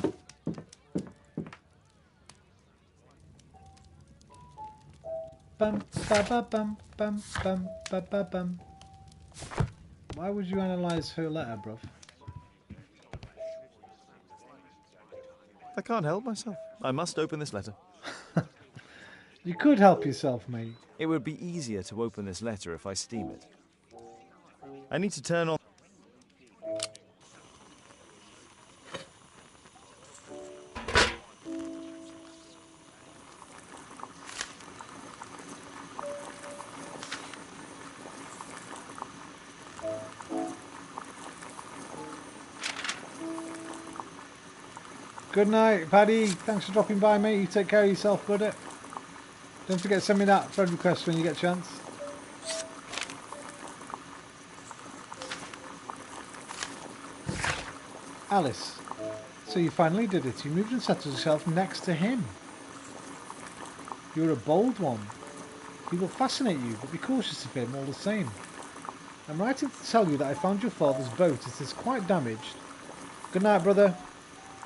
Bum, ba, ba, bum, bum, bum, ba, ba, bum. Why would you analyse her letter, bruv? I can't help myself. I must open this letter. You could help yourself, mate. It would be easier to open this letter if I steam it. I need to turn on... Good night, Paddy. Thanks for dropping by, mate. You take care of yourself, buddy. Don't forget to send me that friend request when you get a chance. Alice, so you finally did it. You moved and settled yourself next to him. You're a bold one. He will fascinate you, but be cautious of him all the same. I'm writing to tell you that I found your father's boat. It is quite damaged. Good night, brother.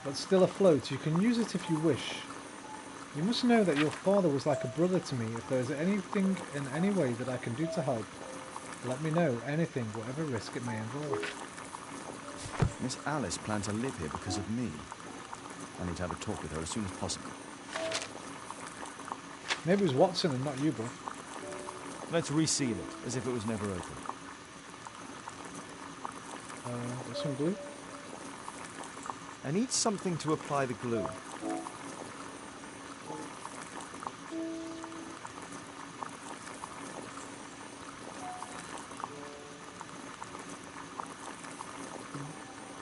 But still afloat. You can use it if you wish. You must know that your father was like a brother to me. If there is anything in any way that I can do to help, let me know. Anything, whatever risk it may involve. Miss Alice planned to live here because of me. I need to have a talk with her as soon as possible. Maybe it was Watson and not you, bro. Let's reseal it, as if it was never open. Got some glue? I need something to apply the glue.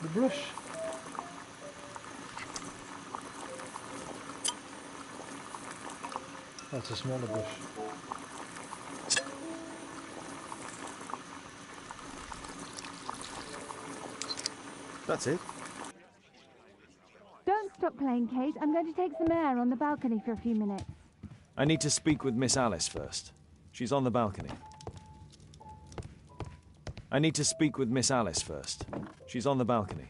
The brush. That's a smaller brush. That's it. Don't stop playing, Kate. I'm going to take some air on the balcony for a few minutes. I need to speak with Miss Alice first. She's on the balcony. I need to speak with Miss Alice first. She's on the balcony.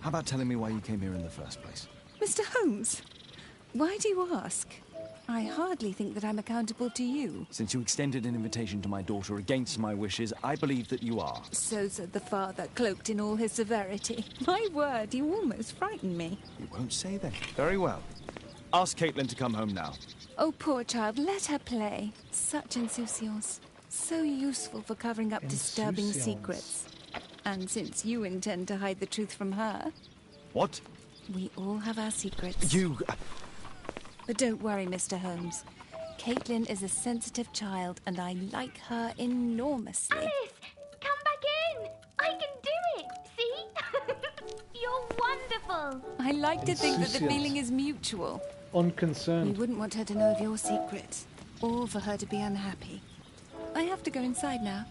How about telling me why you came here in the first place? Mr. Holmes, why do you ask? I hardly think that I'm accountable to you. Since you extended an invitation to my daughter against my wishes, I believe that you are. So said the father, cloaked in all his severity. My word, you almost frightened me. You won't say that. Very well. Ask Caitlin to come home now. Oh, poor child, let her play. Such insouciance. So useful for covering up disturbing secrets. And since you intend to hide the truth from her... What? We all have our secrets. You... But don't worry, Mr. Holmes. Caitlin is a sensitive child, and I like her enormously. Alice, come back in. I can do it. See? You're wonderful. I like to think that the feeling is mutual. Unconcerned. We wouldn't want her to know of your secret, or for her to be unhappy. I have to go inside now.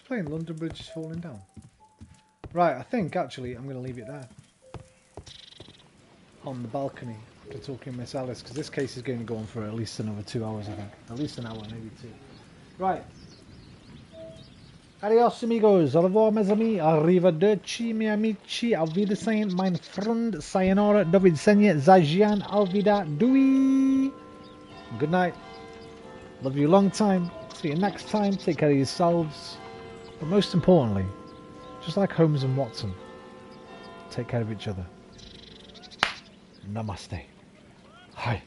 Playing London Bridge is falling down. Right, I think actually I'm going to leave it there. On the balcony to talking to Miss Alice, because this case is going to go on for at least another 2 hours, I think. At least an hour, maybe 2. Right. Adios amigos, au revoir mes amis, arrivederci miei amici, auf Wiedersehen mein Freund, sayonara, do widzenia, zajian, alvida, dui. Good night. Love you long time. See you next time. Take care of yourselves. But most importantly, Just like Holmes and Watson. Take care of each other. Namaste. Hi.